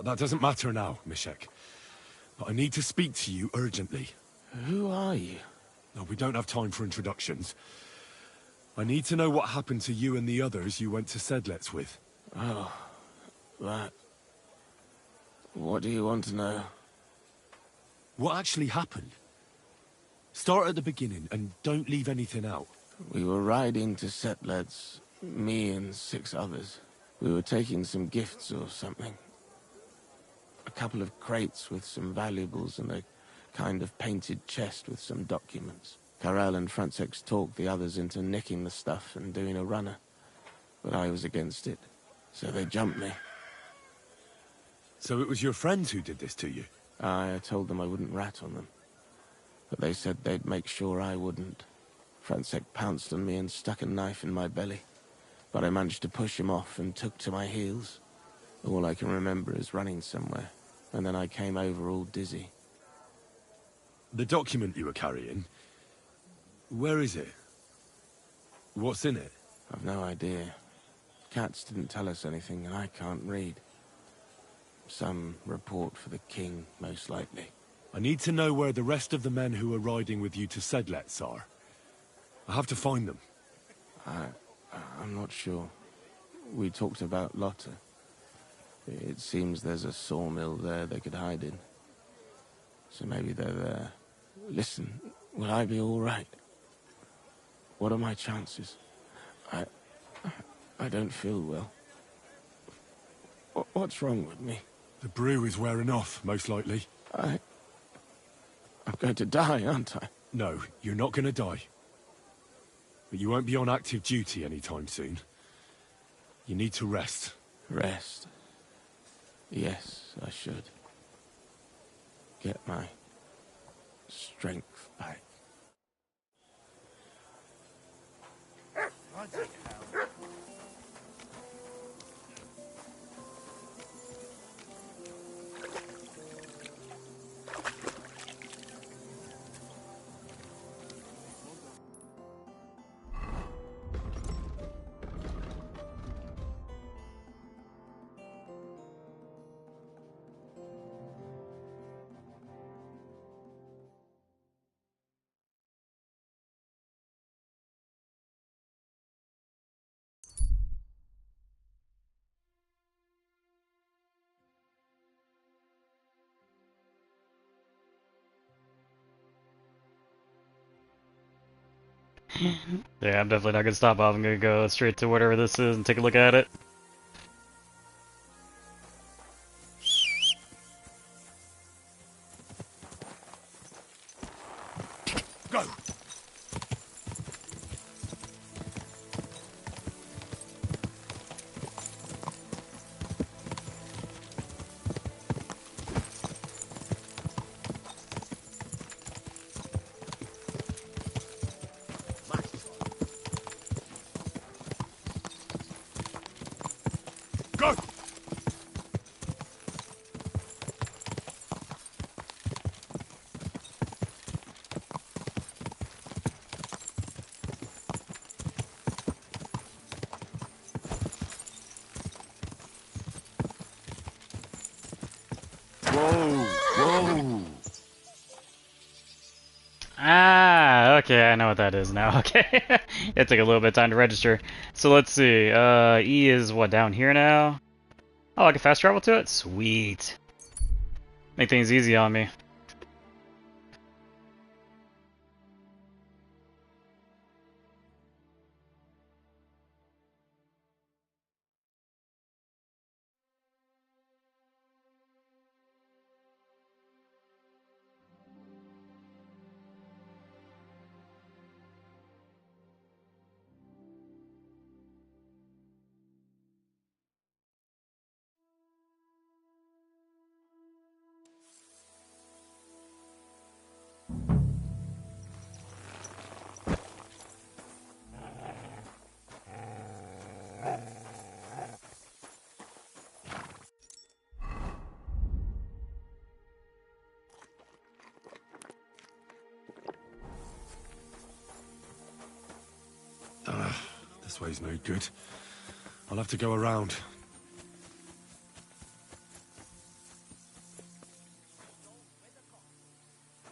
That doesn't matter now, Mishek. But I need to speak to you urgently. Who are you? No, we don't have time for introductions. I need to know what happened to you and the others you went to Sedlets with. Oh, that... What do you want to know? What actually happened? Start at the beginning and don't leave anything out. We were riding to Sedlets, me and 6 others. We were taking some gifts or something. A couple of crates with some valuables and a kind of painted chest with some documents. Karel and Francex talked the others into nicking the stuff and doing a runner. But I was against it, so they jumped me. So it was your friends who did this to you? I told them I wouldn't rat on them. But they said they'd make sure I wouldn't. Francex pounced on me and stuck a knife in my belly. But I managed to push him off and took to my heels. All I can remember is running somewhere, and then I came over all dizzy. The document you were carrying, where is it? What's in it? I've no idea. Cats didn't tell us anything, and I can't read. Some report for the king, most likely. I need to know where the rest of the men who are riding with you to Sedlets are. I have to find them. I'm not sure. We talked about Lotta. It seems there's a sawmill there they could hide in. So maybe they're there. Listen, will I be all right? What are my chances? I don't feel well. What's wrong with me? The brew is wearing off, most likely. I'm going to die, aren't I? No, you're not going to die. But you won't be on active duty anytime soon. You need to rest. Rest? Yes, I should. Get my strength back. Yeah, I'm definitely not gonna stop off. I'm gonna go straight to whatever this is and take a look at it. Go! Go! Whoa! Ah, okay, I know what that is now. Okay, it took a little bit of time to register. So let's see. E is what, down here now? Oh, I can fast travel to it? Sweet. Make things easy on me. This way's no good. I'll have to go around.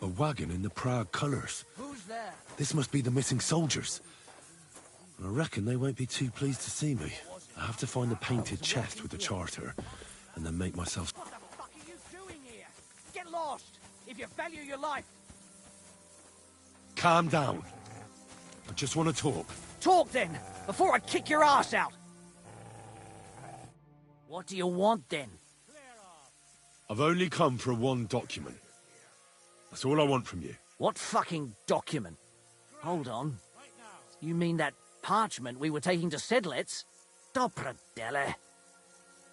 A wagon in the Prague colours. Who's there? This must be the missing soldiers. I reckon they won't be too pleased to see me. I have to find the painted chest with the charter, and then make myself... What the fuck are you doing here? Get lost, if you value your life. Calm down. I just want to talk. Talk then, before I kick your ass out. What do you want then? I've only come for one document. That's all I want from you. What fucking document? Hold on. You mean that parchment we were taking to Sedlets? Dobrodele.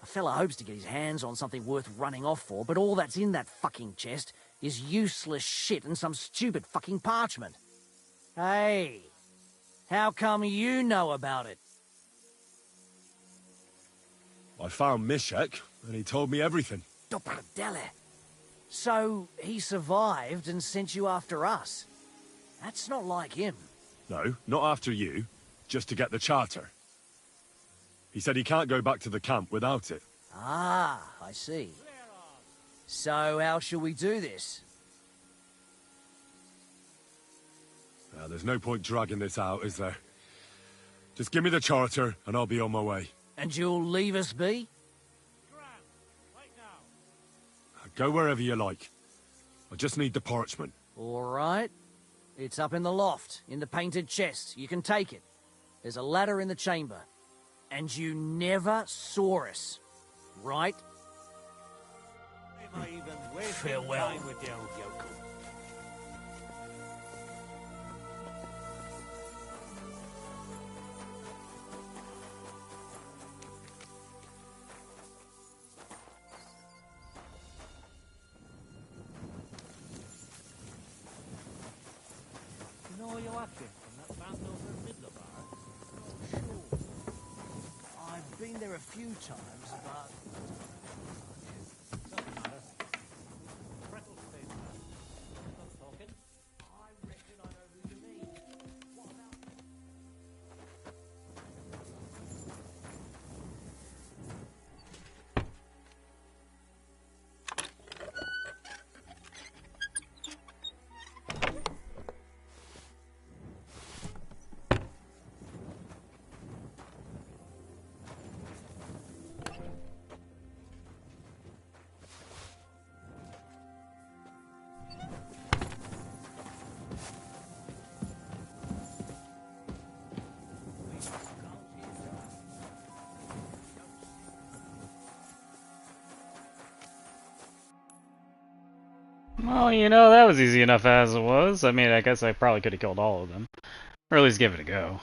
A fella hopes to get his hands on something worth running off for, but all that's in that fucking chest is useless shit and some stupid fucking parchment. Hey, how come you know about it? I found Mishek, and he told me everything. Dobrodele. So, he survived and sent you after us. That's not like him. No, not after you. Just to get the charter. He said he can't go back to the camp without it. Ah, I see. So, how shall we do this? There's no point dragging this out, is there? Just give me the charter, and I'll be on my way. And you'll leave us be? Go wherever you like. I just need the parchment. All right. It's up in the loft, in the painted chest. You can take it. There's a ladder in the chamber. And you never saw us, right? Farewell. I've been there a few times, but... Well, you know, that was easy enough as it was. I mean, I guess I probably could have killed all of them. Or at least give it a go.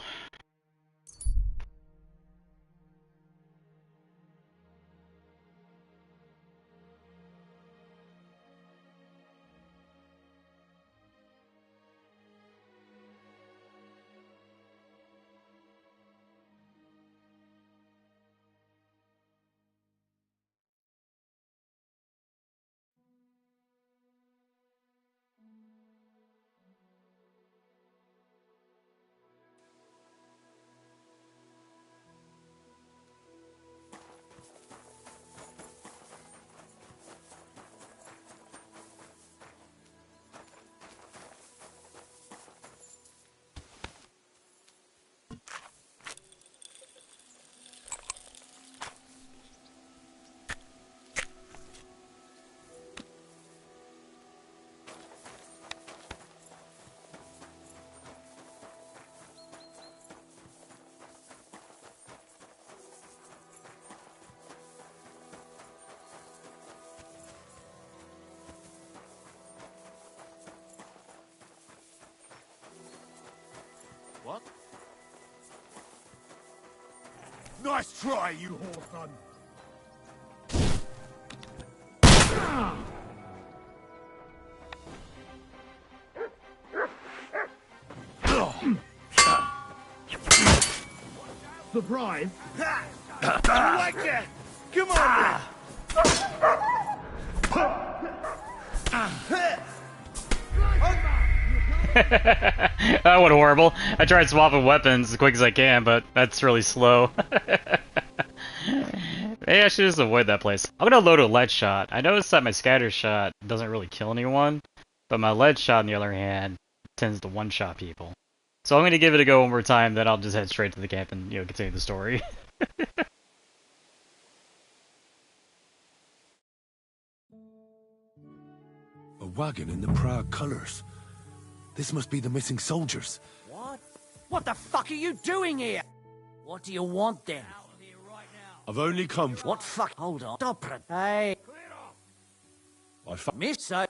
What? Nice try, you whoreson! Surprise! Like it! Come on! That went horrible. I tried swapping weapons as quick as I can, but that's really slow. Maybe I should just avoid that place. I'm gonna load a lead shot. I noticed that my scatter shot doesn't really kill anyone, but my lead shot, on the other hand, tends to one-shot people. So I'm gonna give it a go one more time, then I'll just head straight to the camp and, you know, continue the story. A wagon in the proud colors. This must be the missing soldiers. What? What the fuck are you doing here? What do you want then? I've only come. What fuck? Hold on. Stop it. Hey. Miss so.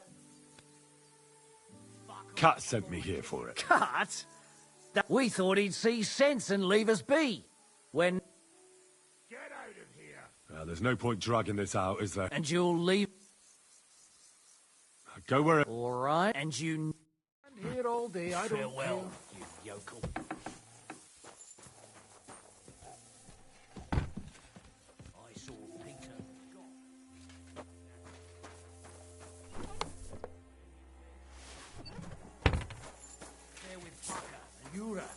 Cat sent me here for it. Cut? We thought he'd see sense and leave us be. When. There's no point dragging this out, is there? And you'll leave. Go where. All right. And you. I'm here all day. I don't Farewell, care. you yokel. I saw Peter. There with Parker and Yura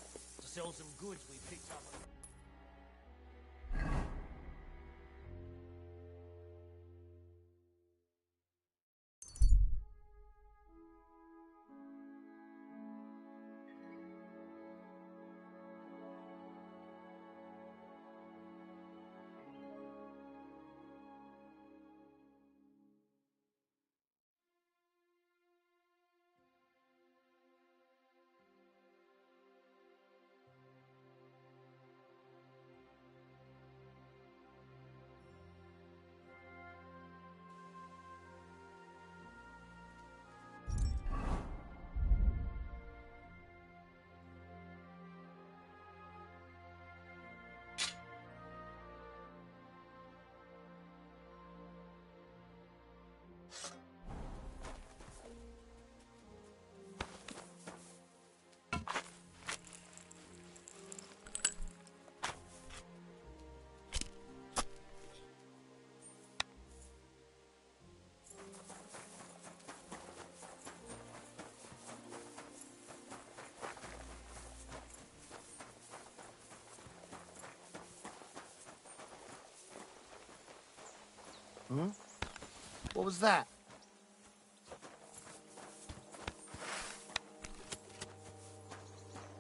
to sell some goods we picked up. Hmm? What was that?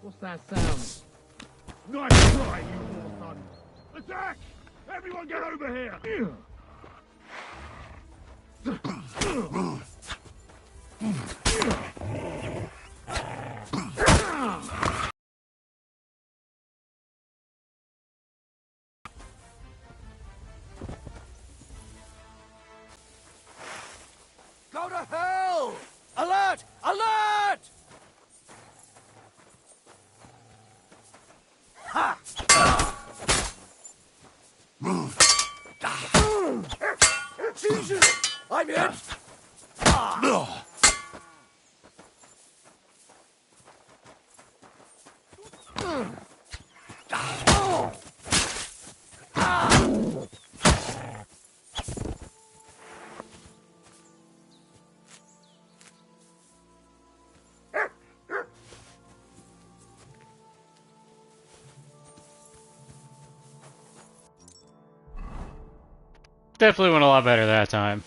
What's that sound? Nice try, you war son. Attack! Everyone get over here! Go to hell! Alert! Alert! Ha! Jesus! I'm hit! Ah. Definitely went a lot better that time.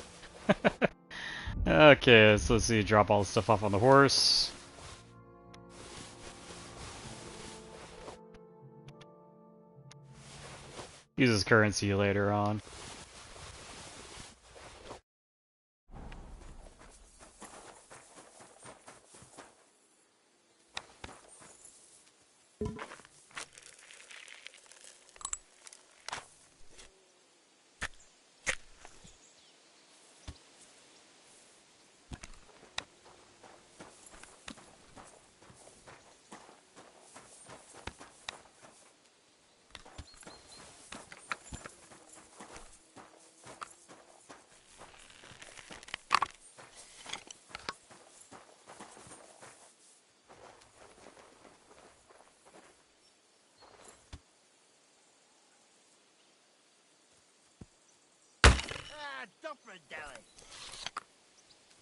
Okay, so let's see, drop all the stuff off on the horse. Uses currency later on.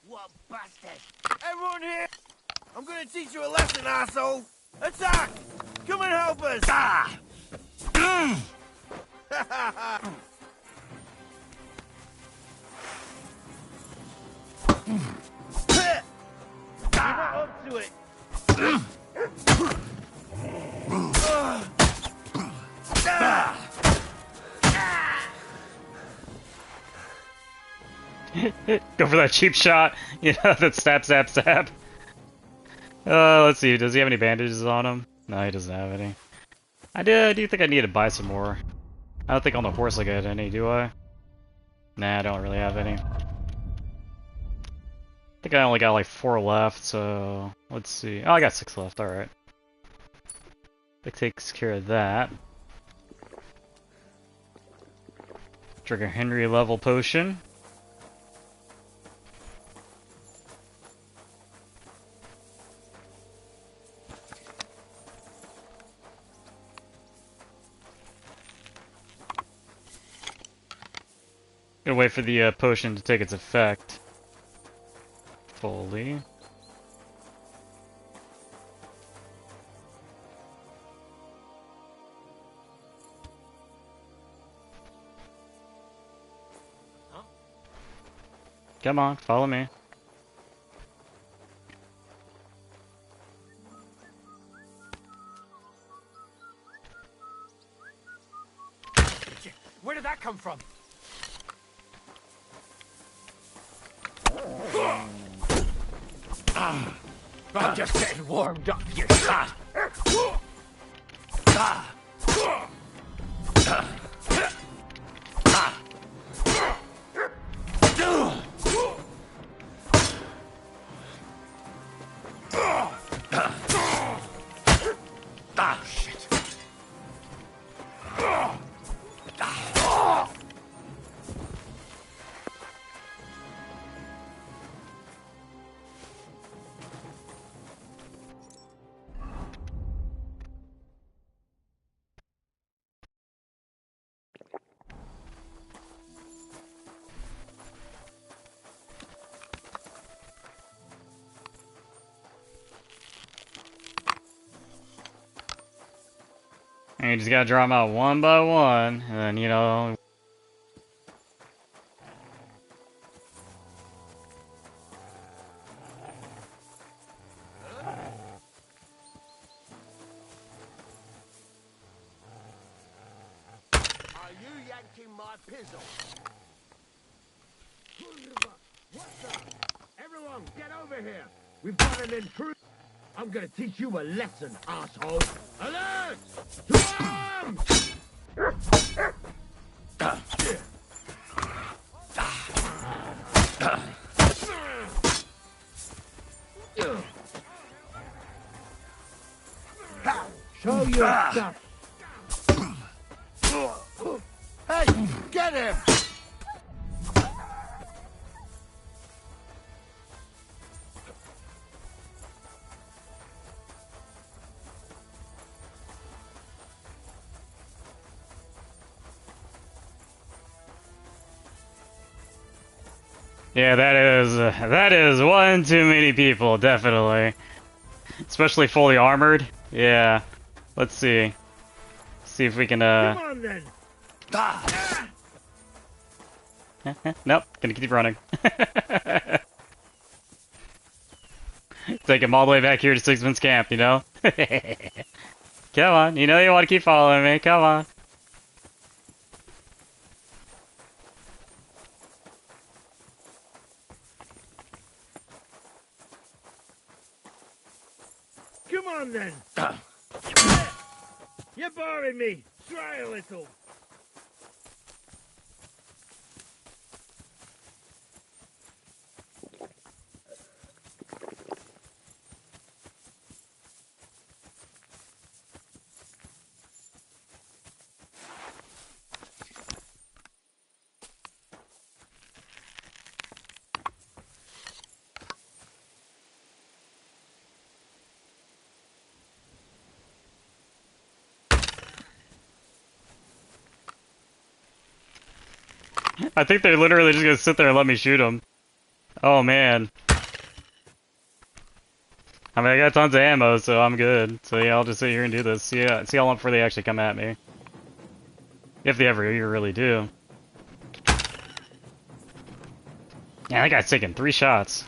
What bastard! Everyone here! I'm gonna teach you a lesson, asshole! Attack! Come and help us! Ah! You're not up to it! Go for that cheap shot, you know, that stab, stab, stab. Let's see, does he have any bandages on him? No, he doesn't have any. I do think I need to buy some more. I don't think on the horse I got any, do I? Nah, I don't really have any. I think I only got like 4 left, so let's see. Oh, I got 6 left, alright. That takes care of that. Drink a Henry level potion. Gonna wait for the potion to take its effect fully. Come on, follow me. Where did that come from? I'm just getting warmed up, you shot. And you just gotta draw them out one by one, and then, you know... Are you yanking my pizzle? What the? Everyone, get over here! We've got an intruder! I'm gonna teach you a lesson, asshole! Alert! To arms! Show your stuff! Hey, get him! Yeah, that is one too many people, definitely. Especially fully armored. Yeah. Let's see. See if we can, Come on then! Nope, gonna keep running. Take him all the way back here to Sixman's camp, you know? Come on, you know you want to keep following me, come on. Come on then! You're boring me! Try a little! I think they're literally just gonna sit there and let me shoot them. Oh man. I mean, I got tons of ammo, so I'm good. So yeah, I'll just sit here and do this. See how long before they actually come at me. If they ever really do. Yeah, that guy's taking 3 shots.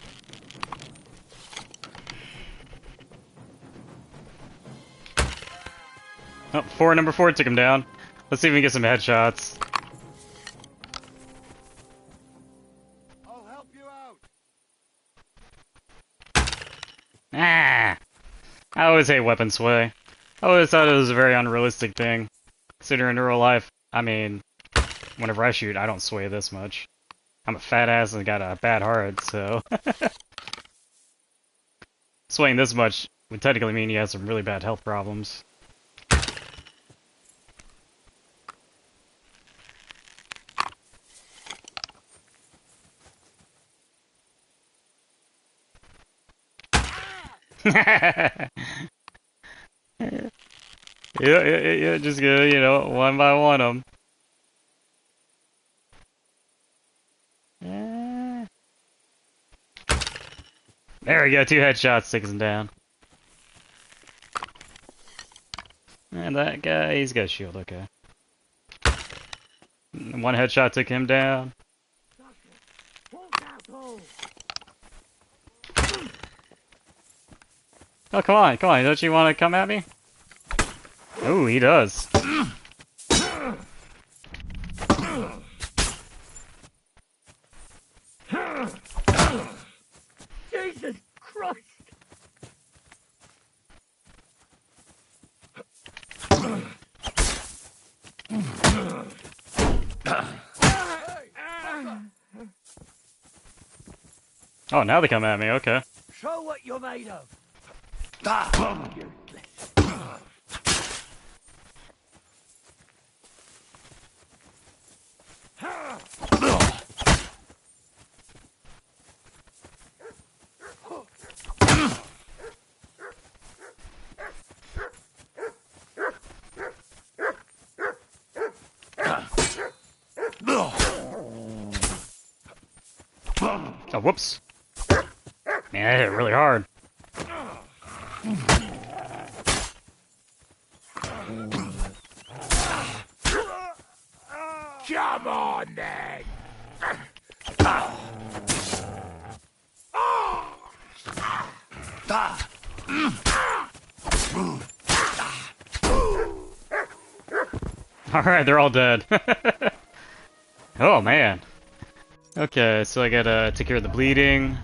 Oh, number 4 took him down. Let's see if we can get some headshots. I'll help you out. Ah! I always hate weapon sway. I always thought it was a very unrealistic thing. Considering in real life, I mean, whenever I shoot, I don't sway this much. I'm a fat ass and got a bad heart, so... swaying this much would technically mean he has some really bad health problems. Yeah, just go, you know, one by one them. There we go, 2 headshots, takes him down. And that guy, he's got a shield, okay. 1 headshot took him down. Oh, come on, don't you want to come at me? Ooh, he does. Jesus Christ! Oh, now they come at me, okay. Show what you're made of. Oh, whoops. Man, that hit really hard. Come on, then. Alright, they're all dead. Oh, man. Okay, so I gotta take care of the bleeding.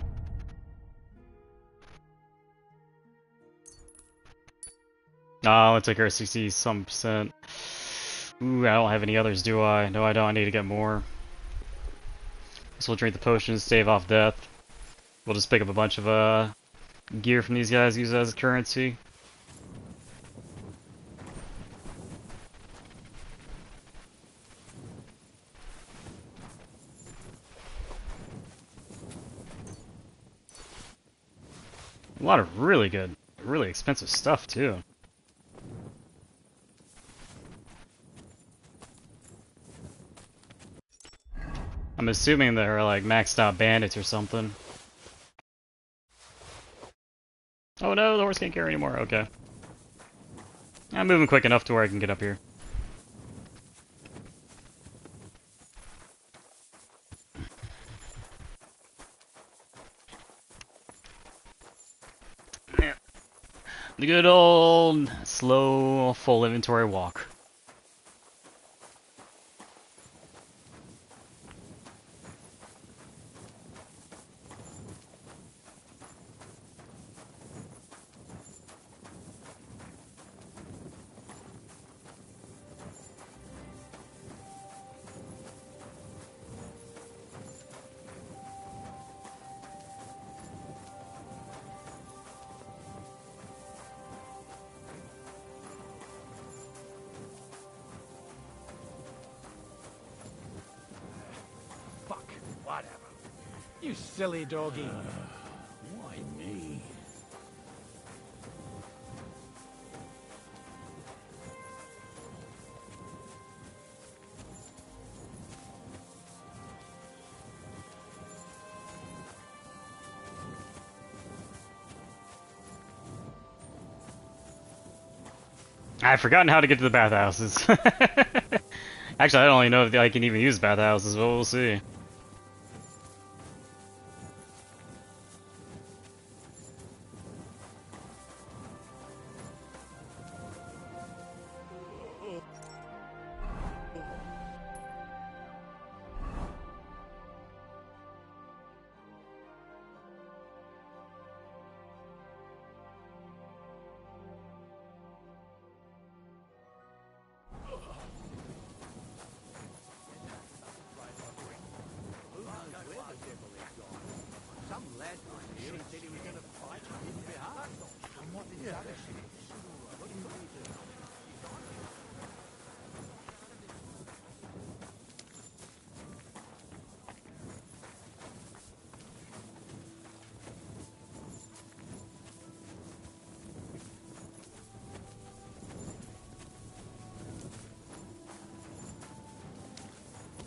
Oh, let's take care of 60-some%. Ooh, I don't have any others, do I? No, I don't. I need to get more. So we'll drink the potions, stave off death. We'll just pick up a bunch of gear from these guys, use it as currency. A lot of really good, really expensive stuff, too. I'm assuming they're like maxed out bandits or something. Oh no, the horse can't carry anymore, okay. I'm moving quick enough to where I can get up here. Yeah. The good old slow full inventory walk. Fuck, whatever. You silly doggy. Why me? I've forgotten how to get to the bathhouses. Actually, I don't even know if I can even use bathhouses, but we'll see.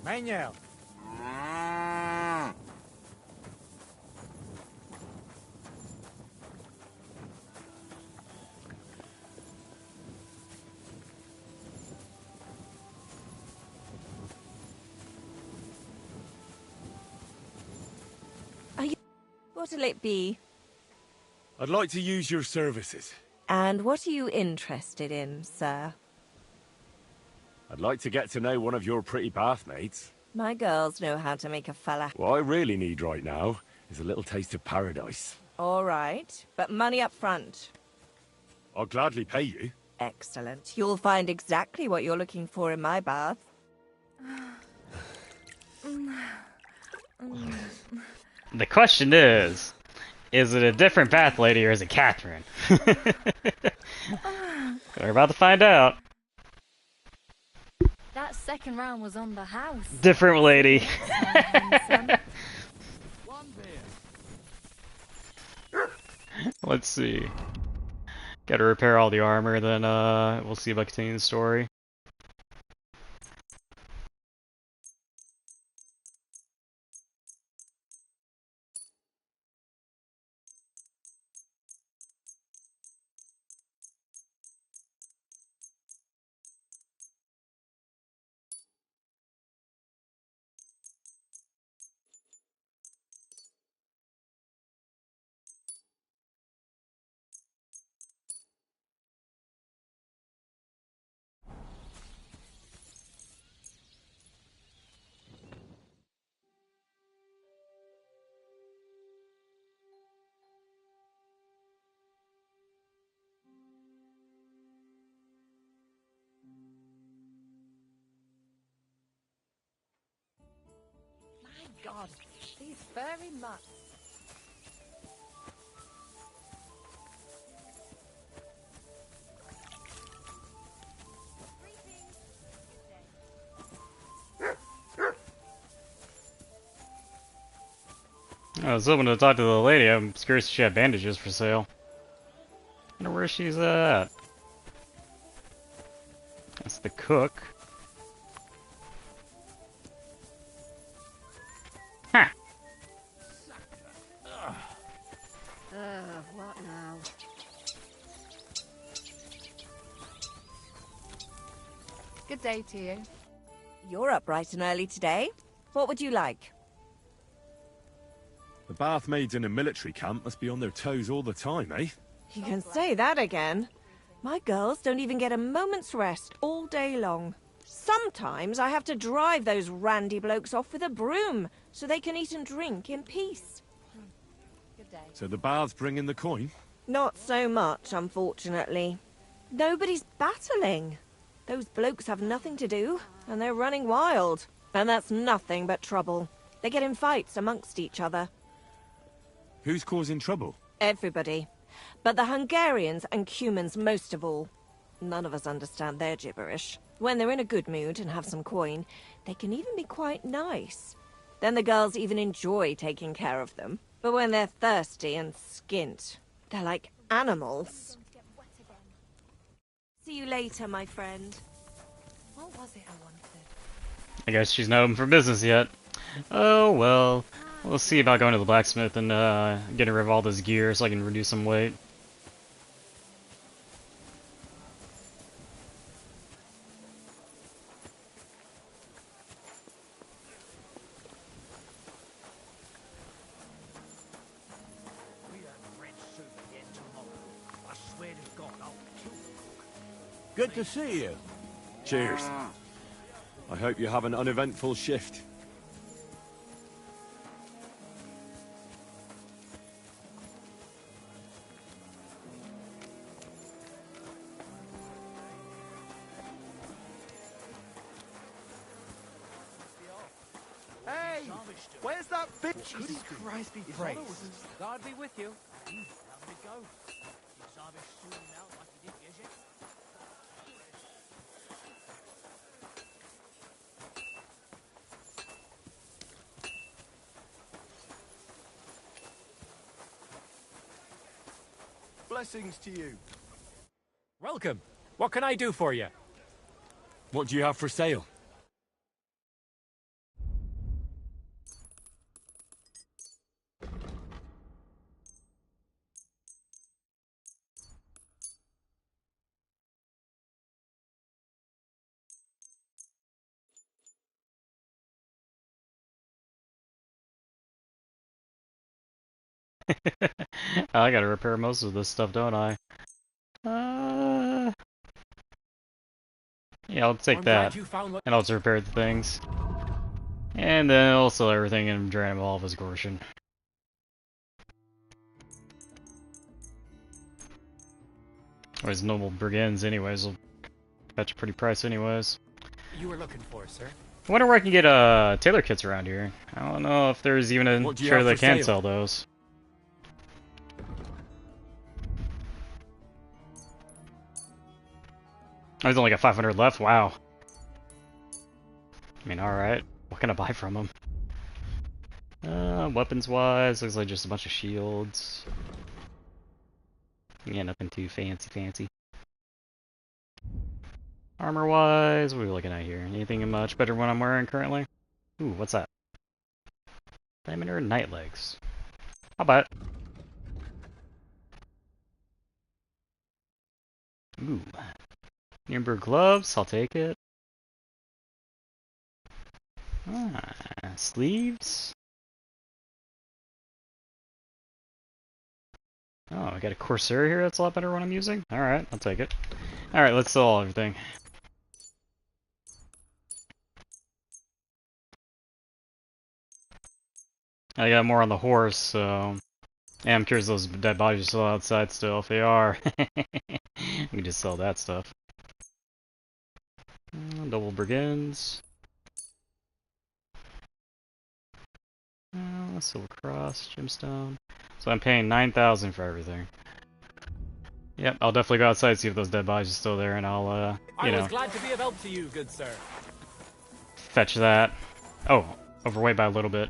Manuel. What'll it be? I'd like to use your services. And what are you interested in, sir? I'd like to get to know one of your pretty bathmates. My girls know how to make a fella. What I really need right now is a little taste of paradise. All right, but money up front. I'll gladly pay you. Excellent. You'll find exactly what you're looking for in my bath. The question is it a different bath lady or is it Catherine? We're about to find out. That second round was on the house. Different lady. Let's see. Gotta repair all the armor, then we'll see about continuing the story. God, these furry mutts. I was hoping to talk to the lady. I'm curious if she had bandages for sale. I wonder where she's at. That's the cook. Huh. What now? Good day to you. You're up bright and early today. What would you like? The bathmaids in a military camp must be on their toes all the time, eh? You can say that again. My girls don't even get a moment's rest all day long. Sometimes I have to drive those randy blokes off with a broom so they can eat and drink in peace. Good day. So the baths bring in the coin? Not so much, unfortunately. Nobody's battling. Those blokes have nothing to do, and they're running wild. And that's nothing but trouble. They get in fights amongst each other. Who's causing trouble? Everybody. But the Hungarians and Cumans most of all. None of us understand their gibberish. When they're in a good mood and have some coin, they can even be quite nice. Then the girls even enjoy taking care of them. But when they're thirsty and skint, they're like animals. See you later, my friend. What was it I wanted? I guess she's not open for business yet. Oh well. We'll see about going to the blacksmith and getting rid of all this gear so I can reduce some weight. Good to see you. Cheers. I hope you have an uneventful shift. Hey! Where's that bitch? Jesus Christ be praised. God be with you. Blessings to you. Welcome. What can I do for you? What do you have for sale? I gotta repair most of this stuff, don't I? Yeah, I'll take I'm that. glad you found what... And I'll just repair the things. And then I'll sell everything and drain them all of his Gorshin. Or his normal brigands anyways, will fetch a pretty price anyways. You were looking for, sir? I wonder where I can get tailor kits around here. I don't know if there's even a trader that can sell those. There's only got 500 left, wow. I mean, alright. What can I buy from him? Weapons-wise, looks like just a bunch of shields. Yeah, nothing too fancy. Armor-wise, what are we looking at here? Anything much better than what I'm wearing currently? Ooh, what's that? Diameter night legs. I'll buy it. Ooh. Nuremberg gloves, I'll take it. Sleeves? Oh, I got a Corsair here, that's a lot better than what I'm using? Alright, I'll take it. Alright, let's sell everything. I got more on the horse, so... Yeah, I'm curious if those dead bodies are still outside still. If they are, we can just sell that stuff. Double brigands. Silver cross, gemstone. So I'm paying 9,000 for everything. Yep, I'll definitely go outside see if those dead bodies are still there, and I'll, I was glad to be of help to you, good sir. fetch that. Oh, overweight by a little bit.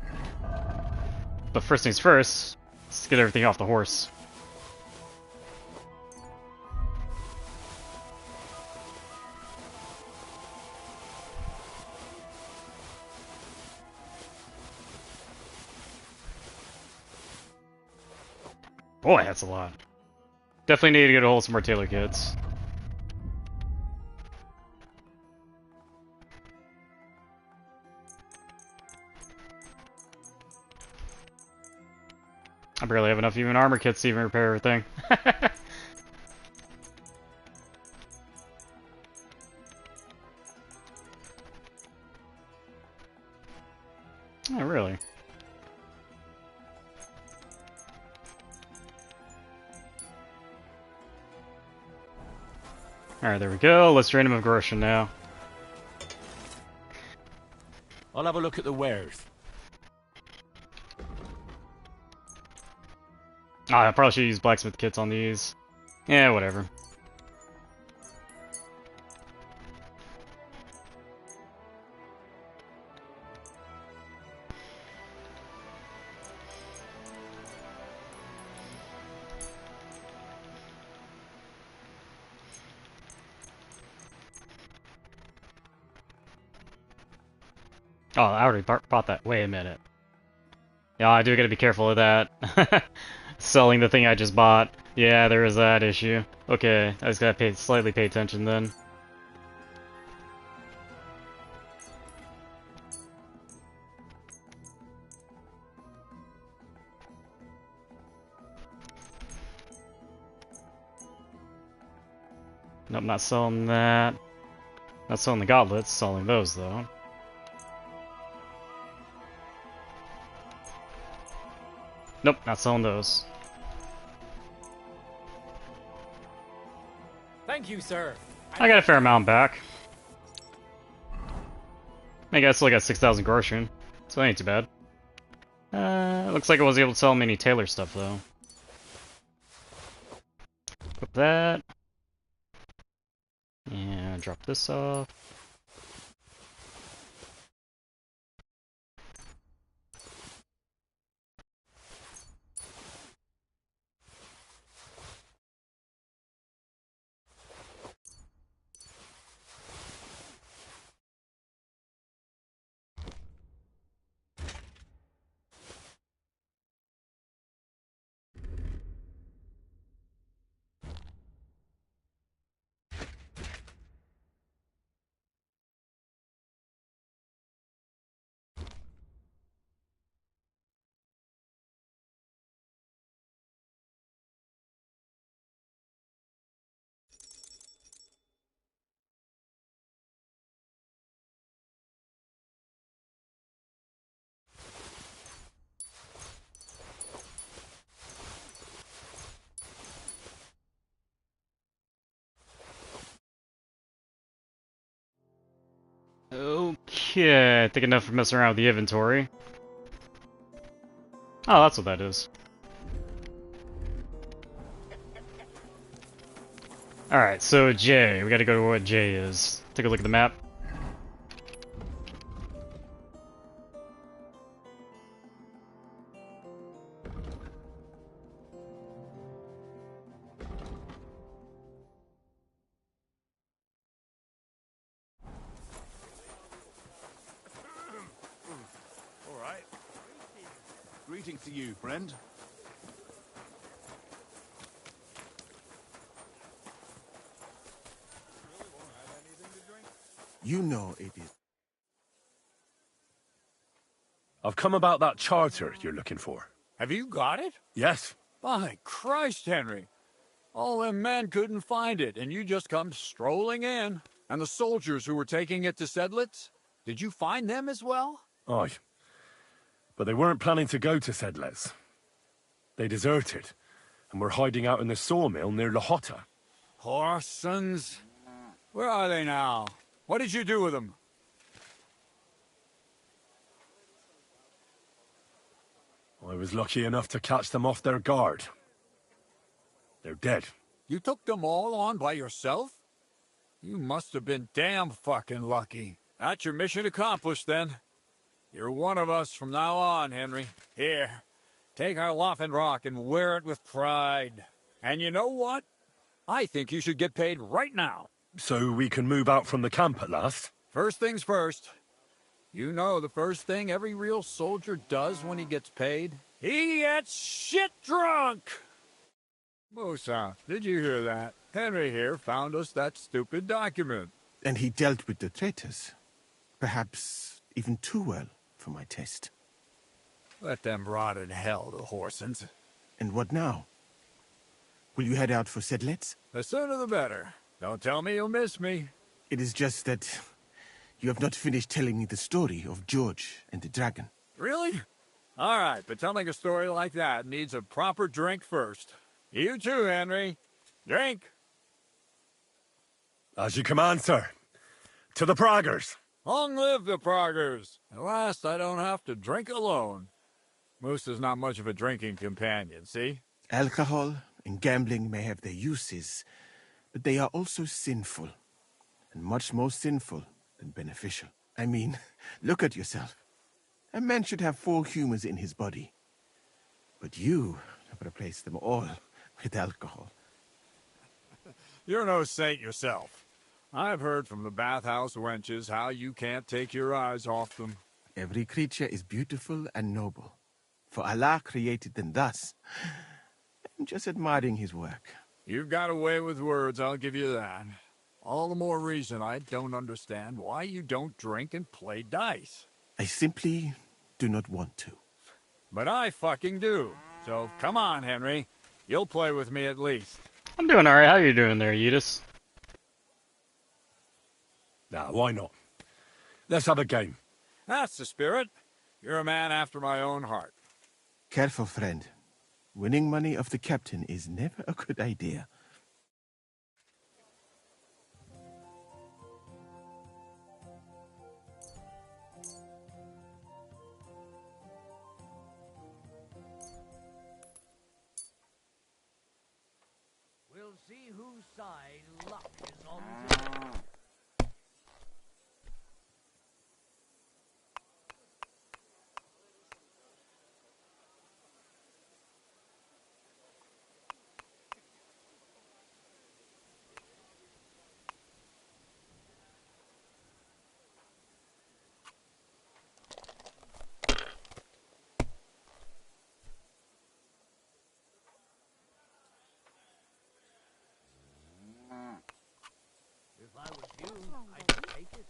But first things first, let's get everything off the horse. Boy, that's a lot. Definitely need to get a hold of some more tailor kits. I barely have enough even armor kits to even repair everything. Oh, really? Alright, there we go. Let's drain him of Gorshin now. I'll have a look at the wares. I probably should use blacksmith kits on these. Yeah, whatever. Oh, I already bought that. Wait a minute. Yeah, I do gotta be careful of that. Selling the thing I just bought. Yeah, there is that issue. Okay, I just gotta slightly pay attention then. Nope, not selling that. Not selling the gauntlets, selling those though. Nope, not selling those. Thank you, sir. I got a fair amount back. I guess I still got 6,000 groschen, so that ain't too bad. Looks like I was able to sell many tailor stuff though. Put that. And drop this off. Okay, I think enough for messing around with the inventory. Oh, that's what that is. Alright, so J. We gotta go to what J is. Take a look at the map. All right. Greetings to you, friend. You know it is. I've come about that charter you're looking for. Have you got it? Yes. By Christ, Henry. All them men couldn't find it, and you just come strolling in. And the soldiers who were taking it to Sedlitz? Did you find them as well? Aye. But they weren't planning to go to Sedlitz. They deserted, and were hiding out in the sawmill near Lahota. Horsons? Where are they now? What did you do with them? I was lucky enough to catch them off their guard. They're dead. You took them all on by yourself? You must have been damn fucking lucky. That's your mission accomplished, then. You're one of us from now on, Henry. Here, take our Laughing Rock and wear it with pride. And you know what? I think you should get paid right now. So we can move out from the camp at last? First things first. You know the first thing every real soldier does when he gets paid? He gets shit drunk! Musa, did you hear that? Henry here found us that stupid document. And he dealt with the traitors. Perhaps even too well for my taste. Let them rot in hell, the Horsens. And what now? Will you head out for Sedlitz? The sooner the better. Don't tell me you'll miss me. It is just that you have not finished telling me the story of George and the dragon. Really? All right, but telling a story like that needs a proper drink first. You too, Henry. Drink. As you command, sir. To the Praggers. Long live the Praggers. At last, I don't have to drink alone. Moose is not much of a drinking companion, see? Alcohol and gambling may have their uses, but they are also sinful, and much more sinful than beneficial. I mean, look at yourself. A man should have 4 humors in his body. But you have replaced them all with alcohol. You're no saint yourself. I've heard from the bathhouse wenches how you can't take your eyes off them. Every creature is beautiful and noble, for Allah created them thus. I'm just admiring his work. You've got a way with words, I'll give you that. All the more reason I don't understand why you don't drink and play dice. I simply do not want to. But I fucking do. So come on, Henry. You'll play with me at least. I'm doing alright. How you doing there, Yudis? Nah, why not? Let's have a game. That's the spirit. You're a man after my own heart. Careful, friend. Winning money of the captain is never a good idea. We'll see whose side luck is on today. If I was you, I'd take it.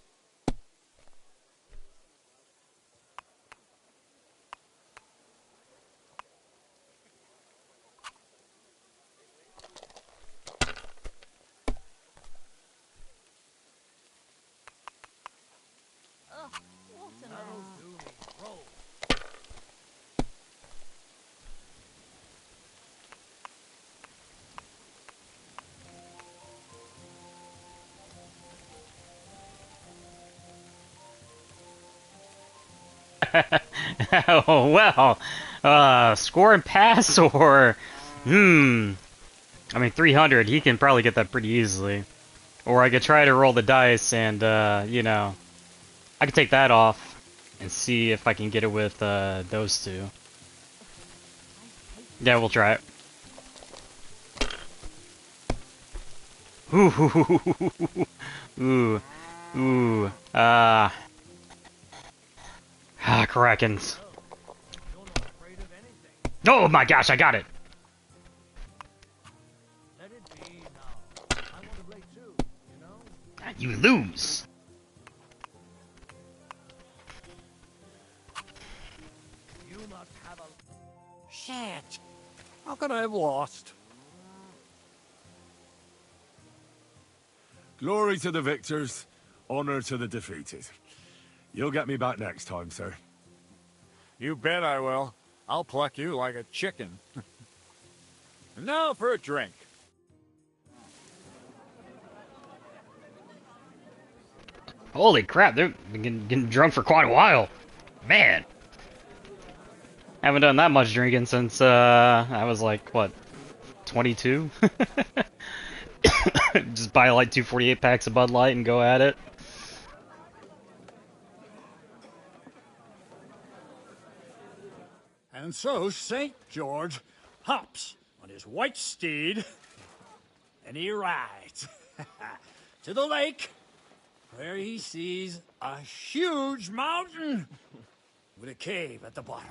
Oh, what a That'll mess. do me. Roll. Oh, well. Score and pass or... I mean, 300, he can probably get that pretty easily. Or I could try to roll the dice and, you know... I could take that off and see if I can get it with, those two. Yeah, we'll try it. Ooh. Ooh. Krakens. Oh my gosh, I got it! Let it be now. I want to play too, you know? You lose! You must have a... Shit! How could I have lost? Glory to the victors, honor to the defeated. You'll get me back next time, sir. You bet I will. I'll pluck you like a chicken. And now for a drink. Holy crap, they're getting drunk for quite a while. Man. Haven't done that much drinking since, I was like, what, 22? Just buy like 248 packs of Bud Light and go at it. And so St. George hops on his white steed, and he rides to the lake, where he sees a huge mountain with a cave at the bottom.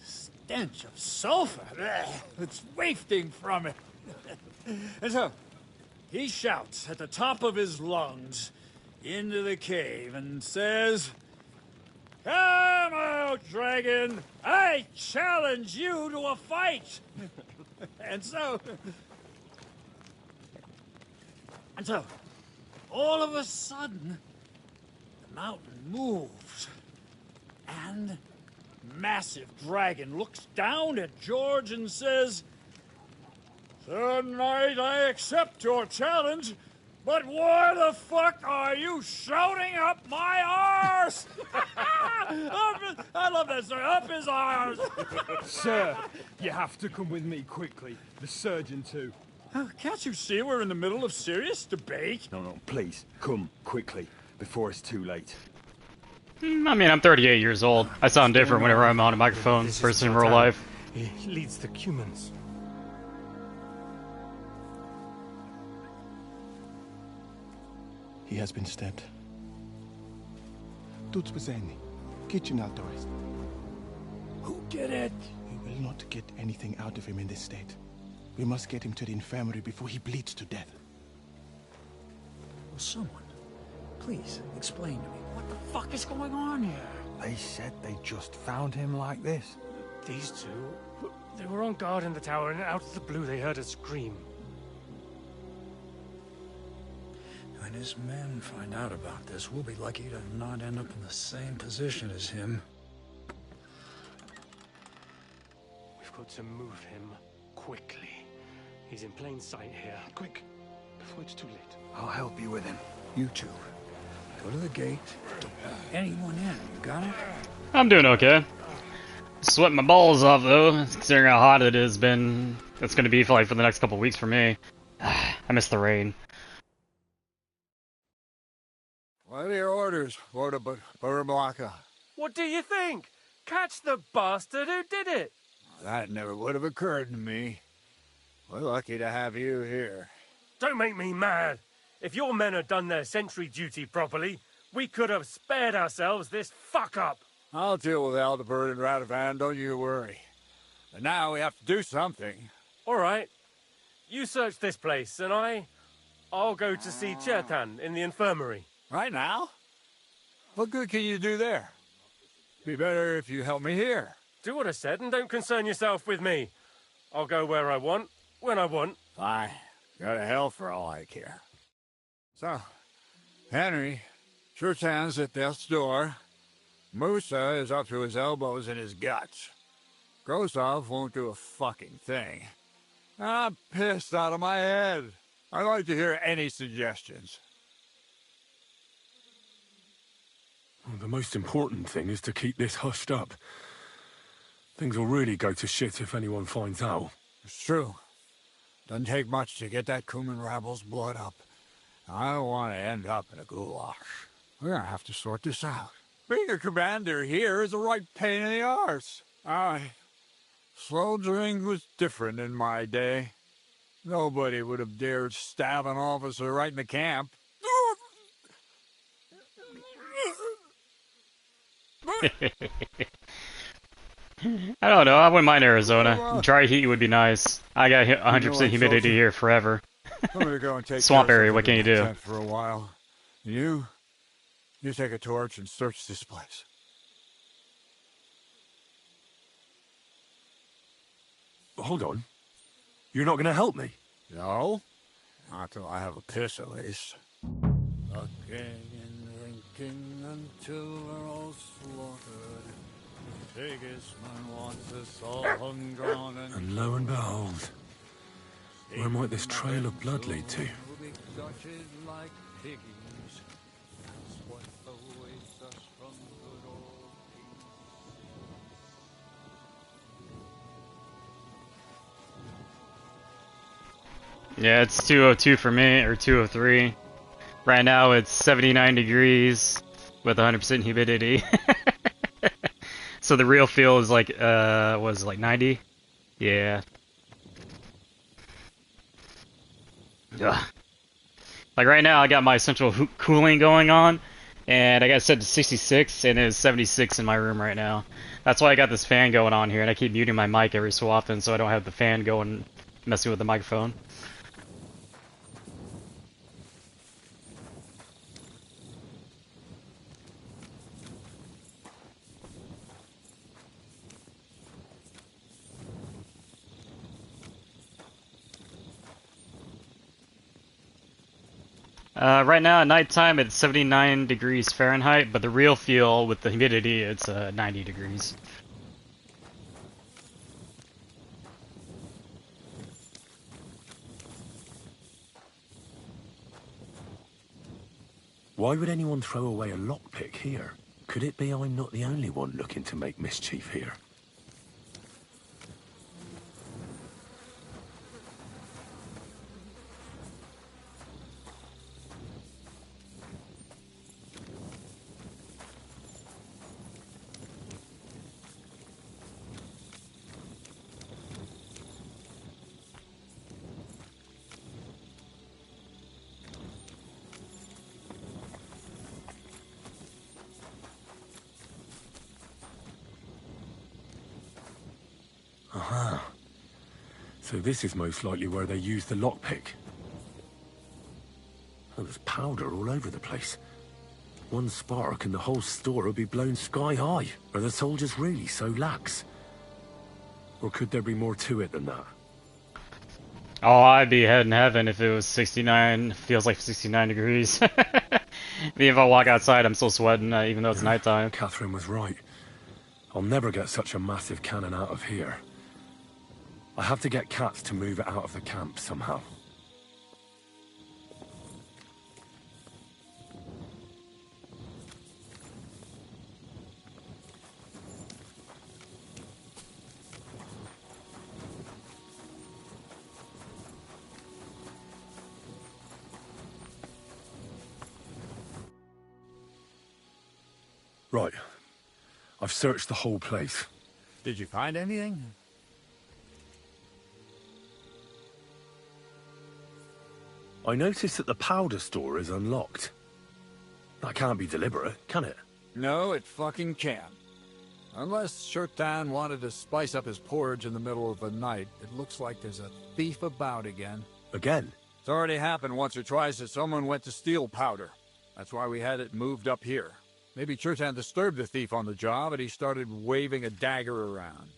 Stench of sulfur, it's wafting from it. And so he shouts at the top of his lungs into the cave and says, "Come out, dragon! I challenge you to a fight!" And so, all of a sudden, the mountain moves, and massive dragon looks down at George and says, "Sir Knight, I accept your challenge, but why the fuck are you shouting up my arse?" I love that, sir. Up his arse. Sir, you have to come with me quickly. The surgeon too. Can't you see we're in the middle of serious debate? No, please, come quickly, before it's too late. I mean, I'm 38 years old. I sound different whenever I'm on a microphone versus in real life. He leads the Cumans. He has been stabbed. Tudo bem. Kitchen outdoors. Who did it? We will not get anything out of him in this state. We must get him to the infirmary before he bleeds to death. Will someone, please, explain to me what the fuck is going on here? They said they just found him like this. These two, they were on guard in the tower, and out of the blue they heard a scream. When his men find out about this, we'll be lucky to not end up in the same position as him. We've got to move him quickly. He's in plain sight here. Quick, before it's too late. I'll help you with him. You two, go to the gate. Don't let anyone in. You got it? I'm doing okay. Sweating my balls off though, considering how hot it has been. It's gonna be for like for the next couple weeks for me. I miss the rain. What are your orders, Lord of Burblaka? What do you think? Catch the bastard who did it! That never would have occurred to me. We're lucky to have you here. Don't make me mad. If your men had done their sentry duty properly, we could have spared ourselves this fuck-up. I'll deal with Aldebert and Radovan, don't you worry. But now we have to do something. All right. You search this place, and I'll go to see Chertan in the infirmary. Right now? What good can you do there? Be better if you help me here. Do what I said and don't concern yourself with me. I'll go where I want, when I want. Fine. Go to hell for all I care. So, Henry, Chertan's at death's door. Musa is up to his elbows in his guts. Grosov won't do a fucking thing. I'm pissed out of my head. I'd like to hear any suggestions. Well, the most important thing is to keep this hushed up. Things will really go to shit if anyone finds out. It's true. Doesn't take much to get that Kuman rabble's blood up. I don't want to end up in a goulash. We're gonna have to sort this out. Being a commander here is a right pain in the arse. Soldiering was different in my day. Nobody would have dared stab an officer right in the camp. I don't know, I wouldn't mind Arizona. Dry heat would be nice. I got 100% humidity here forever. I'm gonna go and take Swamp care of area, what can you do? something for a while. You take a torch and search this place. Hold on. You're not gonna help me? No. Not till I have a piss, at least. Sucking and drinking until we're all slaughtered. Sigismund wants us all hung, drawn, And lo and behold, where might this trail of blood lead to? like piggies. That's what awaits us from good old Yeah, it's 202 for me, or 203. Right now it's 79 degrees with 100% humidity. So the real feel is like, was it like 90? Yeah. Ugh. Like right now I got my central cooling going on, and I got it set to 66, and it's 76 in my room right now. That's why I got this fan going on here, and I keep muting my mic every so often so I don't have the fan going messing with the microphone. Right now at nighttime it's 79 degrees Fahrenheit, but the real feel with the humidity it's 90 degrees. Why would anyone throw away a lockpick here? Could it be I'm not the only one looking to make mischief here? Aha. So this is most likely where they used the lockpick. Oh, there's powder all over the place. One spark and the whole store will be blown sky high. Are the soldiers really so lax? Or could there be more to it than that? Oh, I'd be head in heaven if it was 69, feels like 69 degrees. Even if I walk outside, I'm still sweating, even though it's nighttime. Catherine was right. I'll never get such a massive cannon out of here. I have to get Cats to move it out of the camp somehow. Right. I've searched the whole place. Did you find anything? I noticed that the powder store is unlocked. That can't be deliberate, can it? No, it fucking can't. Unless Shurtan wanted to spice up his porridge in the middle of the night, it looks like there's a thief about again. Again? It's already happened once or twice that someone went to steal powder. That's why we had it moved up here. Maybe Shurtan disturbed the thief on the job and he started waving a dagger around.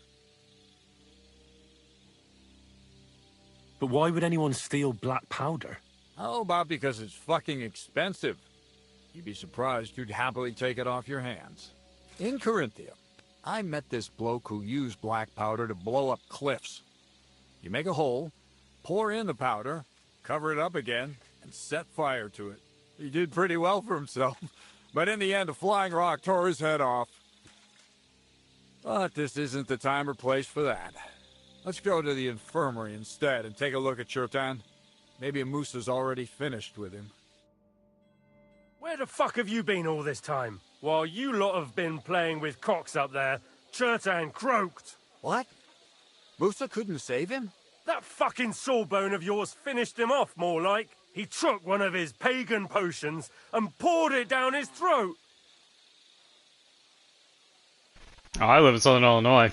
But why would anyone steal black powder? How about because it's fucking expensive? You'd be surprised you'd happily take it off your hands. In Corinthia, I met this bloke who used black powder to blow up cliffs. You make a hole, pour in the powder, cover it up again, and set fire to it. He did pretty well for himself, but in the end, a flying rock tore his head off. But this isn't the time or place for that. Let's go to the infirmary instead and take a look at Shurtan. Maybe Musa's already finished with him. Where the fuck have you been all this time? While you lot have been playing with cocks up there, Shurtan croaked. What? Musa couldn't save him? That fucking sawbone of yours finished him off, more like. He took one of his pagan potions and poured it down his throat. Oh, I live in Southern Illinois.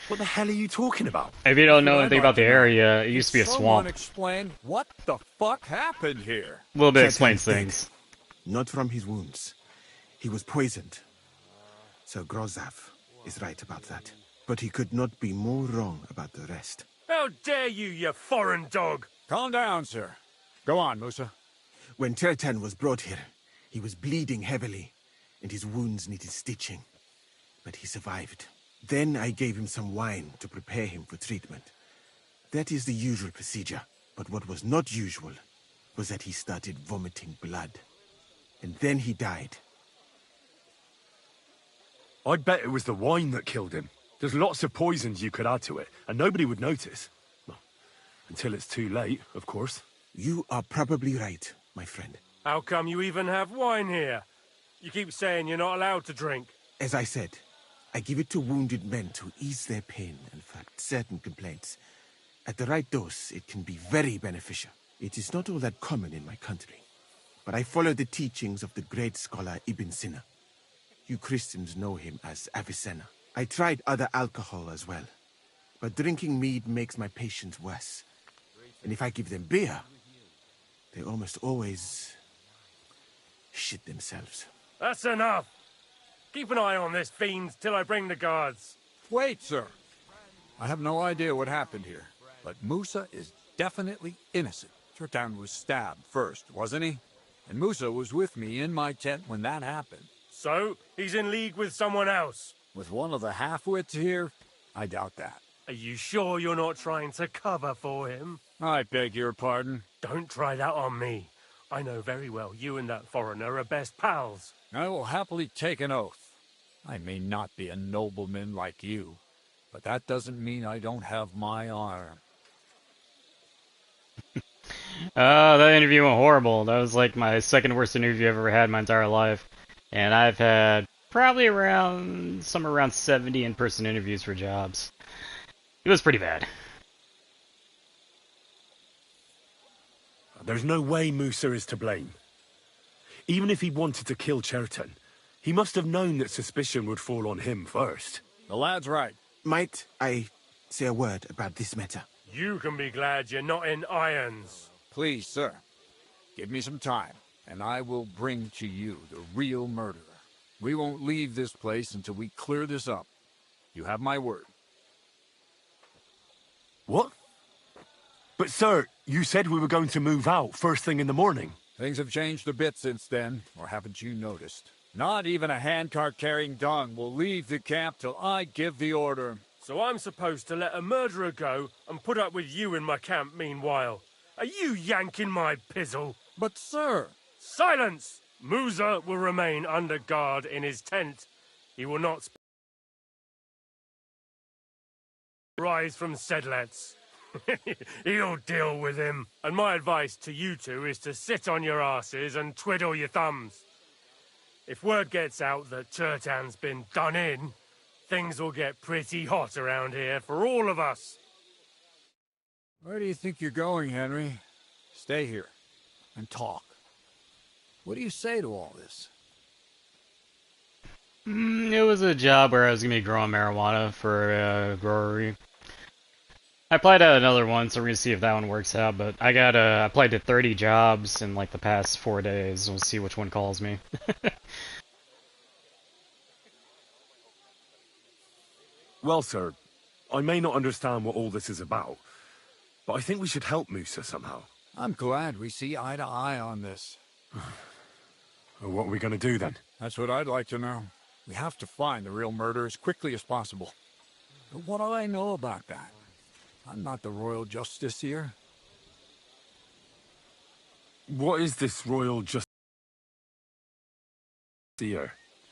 What the hell are you talking about? If you don't know anything about the area, it used to be a Someone swamp. explain what the fuck happened here. A little bit explains things. Not from his wounds. He was poisoned. So Grozav is right about that. But he could not be more wrong about the rest. How dare you, you foreign dog! Calm down, sir. Go on, Musa. When Shurtan was brought here, he was bleeding heavily, and his wounds needed stitching. But he survived. Then I gave him some wine to prepare him for treatment. That is the usual procedure. But what was not usual was that he started vomiting blood. And then he died. I bet it was the wine that killed him. There's lots of poisons you could add to it, and nobody would notice. Well, until it's too late, of course. You are probably right, my friend. How come you even have wine here? You keep saying you're not allowed to drink. As I said, I give it to wounded men to ease their pain and fight certain complaints. At the right dose, it can be very beneficial. It is not all that common in my country. But I follow the teachings of the great scholar Ibn Sina. You Christians know him as Avicenna. I tried other alcohol as well. But drinking mead makes my patients worse. And if I give them beer, they almost always shit themselves. That's enough. Keep an eye on this fiend till I bring the guards. Wait, sir. I have no idea what happened here, but Musa is definitely innocent. Shurtan was stabbed first, wasn't he? And Musa was with me in my tent when that happened. So, he's in league with someone else? With one of the half-wits here? I doubt that. Are you sure you're not trying to cover for him? I beg your pardon. Don't try that on me. I know very well you and that foreigner are best pals. I will happily take an oath. I may not be a nobleman like you, but that doesn't mean I don't have my honor. That interview went horrible. That was like my second worst interview I've ever had in my entire life. And I've had probably somewhere around 70 in-person interviews for jobs. It was pretty bad. There's no way Musa is to blame. Even if he wanted to kill Shurtan, he must have known that suspicion would fall on him first. The lad's right. Might I say a word about this matter? You can be glad you're not in irons. Please, sir. Give me some time, and I will bring to you the real murderer. We won't leave this place until we clear this up. You have my word. What? But sir, you said we were going to move out first thing in the morning. Things have changed a bit since then, or haven't you noticed? Not even a handcart carrying dung will leave the camp till I give the order. So I'm supposed to let a murderer go and put up with you in my camp meanwhile. Are you yanking my pizzle? But sir... Silence! Musa will remain under guard in his tent. He will not rise from Sedlets. He'll deal with him. And my advice to you two is to sit on your asses and twiddle your thumbs. If word gets out that Turtan's been done in, things will get pretty hot around here for all of us. Where do you think you're going, Henry? Stay here and talk. What do you say to all this? It was a job where I was going to be growing marijuana for a growery. I applied to another one, so we're going to see if that one works out, but I applied to 30 jobs in like the past 4 days. We'll see which one calls me. Well, sir, I may not understand what all this is about, but I think we should help Musa somehow. I'm glad we see eye to eye on this. Well, what are we going to do then? That's what I'd like to know. We have to find the real murderer as quickly as possible. But what do I know about that? I'm not the royal justice here. What is this royal justice here?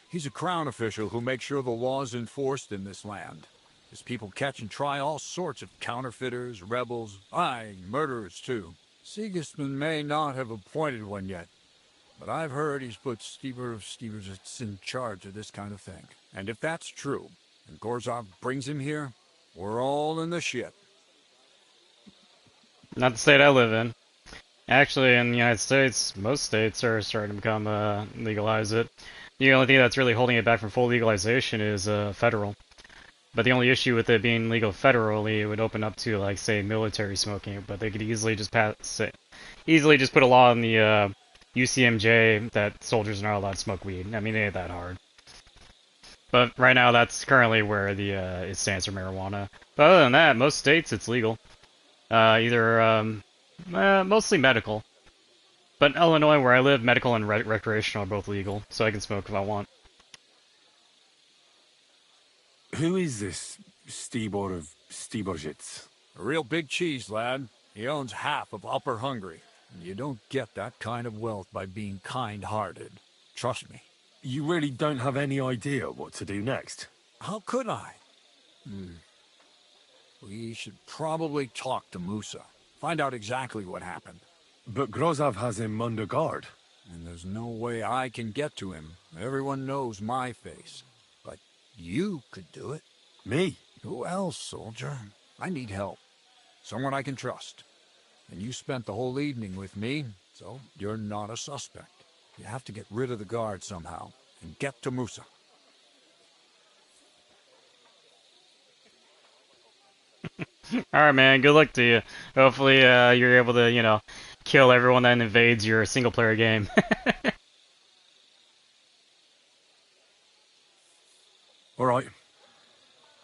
He's a crown official who makes sure the law's enforced in this land. His people catch and try all sorts of counterfeiters, rebels, murderers too. Sigismund may not have appointed one yet, but I've heard he's put Stever of Steversitz in charge of this kind of thing. And if that's true, and Gorzov brings him here, we're all in the shit. Not the state I live in. Actually, in the United States, most states are starting to become legalize it. The only thing that's really holding it back from full legalization is federal. But the only issue with it being legal federally, it would open up to, like, say, military smoking. But they could easily just put a law in the UCMJ that soldiers are not allowed to smoke weed. I mean, it ain't that hard. But right now, that's currently where it stands for marijuana. But other than that, most states it's legal. Mostly medical. But in Illinois, where I live, medical and recreational are both legal, so I can smoke if I want. Who is this Stibor of Stiborzitz? A real big cheese, lad. He owns half of Upper Hungary. And you don't get that kind of wealth by being kind-hearted. Trust me. You really don't have any idea what to do next? How could I? We should probably talk to Musa. Find out exactly what happened. But Grozov has him under guard. And there's no way I can get to him. Everyone knows my face. But you could do it. Me? Who else, soldier? I need help. Someone I can trust. And you spent the whole evening with me, so you're not a suspect. You have to get rid of the guard somehow, and get to Musa. Alright, man, good luck to you. Hopefully, you're able to, kill everyone that invades your single-player game. Alright.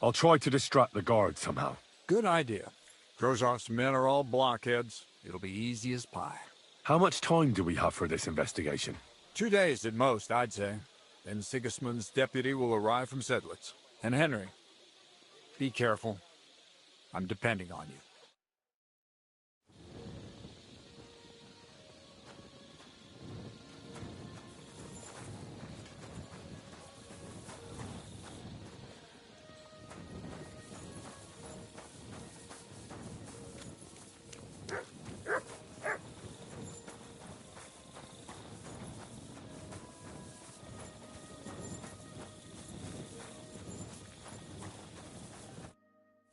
I'll try to distract the guard somehow. Good idea. Grozov's men are all blockheads. It'll be easy as pie. How much time do we have for this investigation? 2 days at most, I'd say. Then Sigismund's deputy will arrive from Sedlitz. And Henry, be careful. I'm depending on you.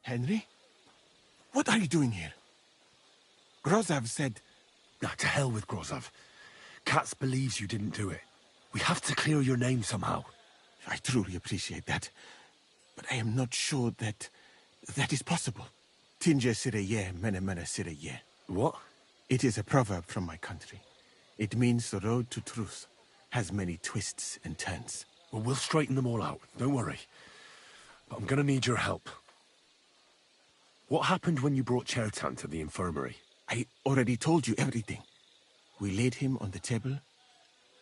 Henry? What are you doing here? Grozov said... To hell with Grozov. Katz believes you didn't do it. We have to clear your name somehow. I truly appreciate that. But I am not sure that is possible. Tinge sireye, mene mene sireye. What? It is a proverb from my country. It means the road to truth has many twists and turns. Well, we'll straighten them all out. Don't worry. But I'm gonna need your help. What happened when you brought Chertan to the infirmary? I already told you everything. We laid him on the table.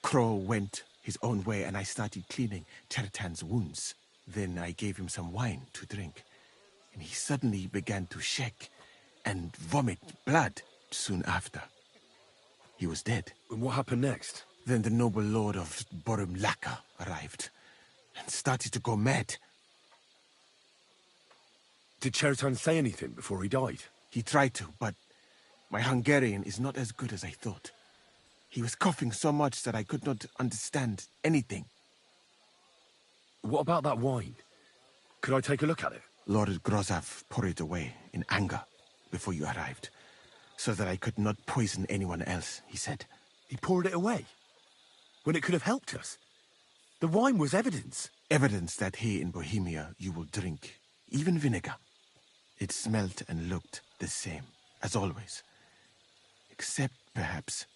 Crow went his own way, and I started cleaning Chertan's wounds. Then I gave him some wine to drink, and he suddenly began to shake and vomit blood soon after. He was dead. And what happened next? Then the noble lord of Borumlaka arrived and started to go mad. Did Chertan say anything before he died? He tried to, but my Hungarian is not as good as I thought. He was coughing so much that I could not understand anything. What about that wine? Could I take a look at it? Lord Grozav poured it away in anger before you arrived, so that I could not poison anyone else, he said. He poured it away? When it could have helped us? The wine was evidence. Evidence that here in Bohemia you will drink, even vinegar. It smelt and looked the same, as always. Except perhaps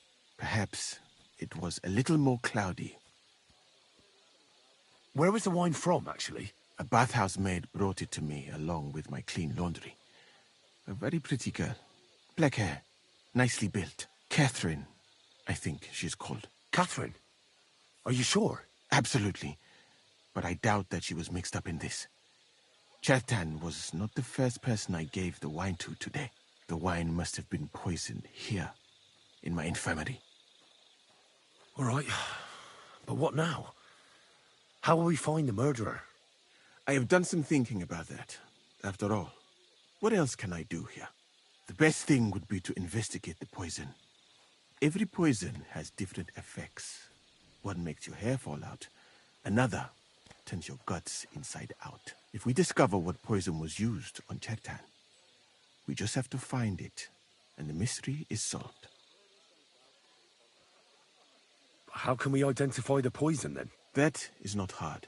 it was a little more cloudy. Where was the wine from, actually? A bathhouse maid brought it to me along with my clean laundry. A very pretty girl. Black hair, nicely built. Catherine, I think she's called. Catherine? Are you sure? Absolutely. But I doubt that she was mixed up in this. Chertan was not the first person I gave the wine to today. The wine must have been poisoned here, in my infirmary. All right. But what now? How will we find the murderer? I have done some thinking about that. After all, what else can I do here? The best thing would be to investigate the poison. Every poison has different effects. One makes your hair fall out. Another turns your guts inside out. If we discover what poison was used on Chertan, we just have to find it, and the mystery is solved. How can we identify the poison, then? That is not hard.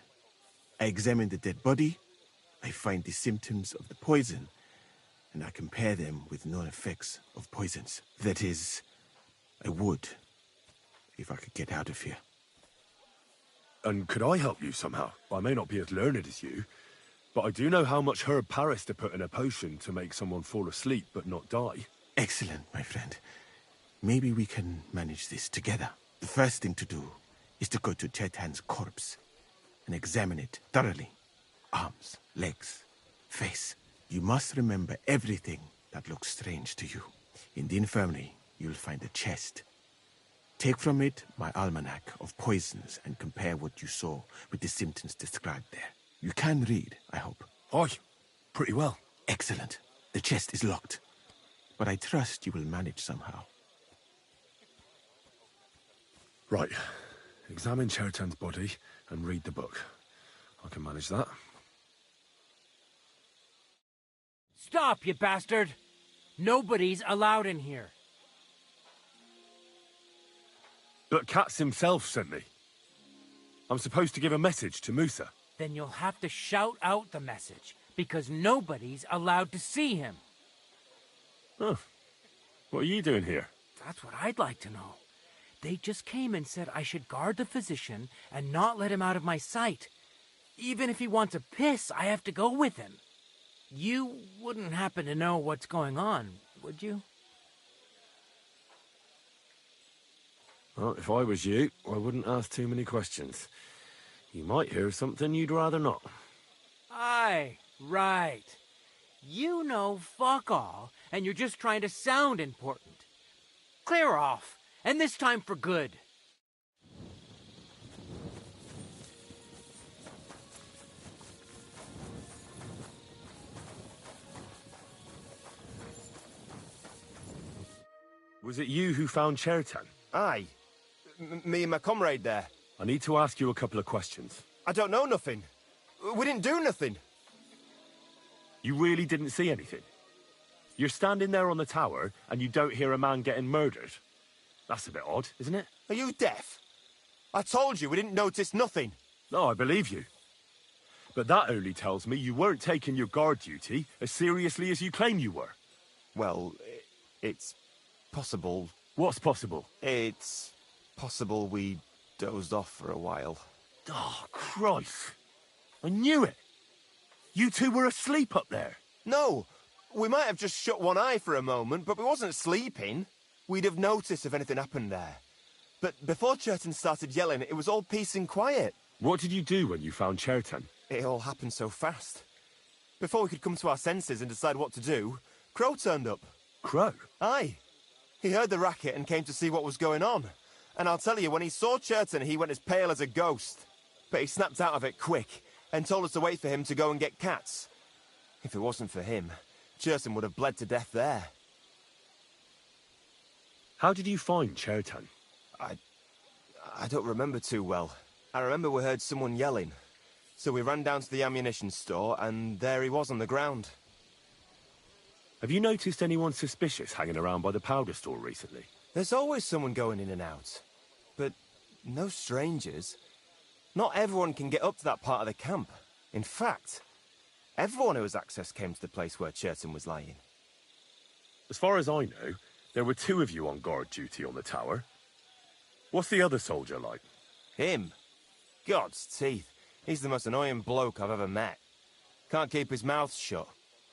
I examine the dead body, I find the symptoms of the poison, and I compare them with known effects of poisons. That is, I would, if I could get out of here. And could I help you somehow? I may not be as learned as you, but I do know how much herb Paris to put in a potion to make someone fall asleep but not die. Excellent, my friend. Maybe we can manage this together. The first thing to do is to go to Chertan's corpse and examine it thoroughly. Arms, legs, face. You must remember everything that looks strange to you. In the infirmary, you'll find a chest. Take from it my almanac of poisons and compare what you saw with the symptoms described there. You can read, I hope. Aye, pretty well. Excellent. The chest is locked, but I trust you will manage somehow. Right. Examine Chertan's body and read the book. I can manage that. Stop, you bastard! Nobody's allowed in here. But Katz himself sent me. I'm supposed to give a message to Musa. Then you'll have to shout out the message, because nobody's allowed to see him. Oh. What are you doing here? That's what I'd like to know. They just came and said I should guard the physician and not let him out of my sight. Even if he wants a piss, I have to go with him. You wouldn't happen to know what's going on, would you? Well, if I was you, I wouldn't ask too many questions. You might hear something you'd rather not. Aye, right. You know fuck all, and you're just trying to sound important. Clear off, and this time for good. Was it you who found Chertan? Aye. Me and my comrade there. I need to ask you a couple of questions. I don't know nothing. We didn't do nothing. You really didn't see anything? You're standing there on the tower, and you don't hear a man getting murdered? That's a bit odd, isn't it? Are you deaf? I told you we didn't notice nothing. No, I believe you. But that only tells me you weren't taking your guard duty as seriously as you claim you were. Well, it's possible. What's possible? It's possible we dozed off for a while. Oh, Christ. I knew it. You two were asleep up there. No, We might have just shut one eye for a moment, but we wasn't sleeping. We'd have noticed if anything happened there. But before Churton started yelling, it was all peace and quiet. What did you do when you found Churton? It all happened so fast. Before we could come to our senses and decide what to do, Crow turned up. Crow? Aye. He heard the racket and came to see what was going on. And I'll tell you, when he saw Churton, he went as pale as a ghost. But he snapped out of it quick and told us to wait for him to go and get cats. If it wasn't for him, Churton would have bled to death there. How did you find Churton? I don't remember too well. I remember we heard someone yelling. So we ran down to the ammunition store, and there he was on the ground. Have you noticed anyone suspicious hanging around by the powder store recently? There's always someone going in and out. But no strangers. Not everyone can get up to that part of the camp. In fact, everyone who has access came to the place where Churton was lying. As far as I know, there were 2 of you on guard duty on the tower. What's the other soldier like? Him? God's teeth. He's the most annoying bloke I've ever met. Can't keep his mouth shut.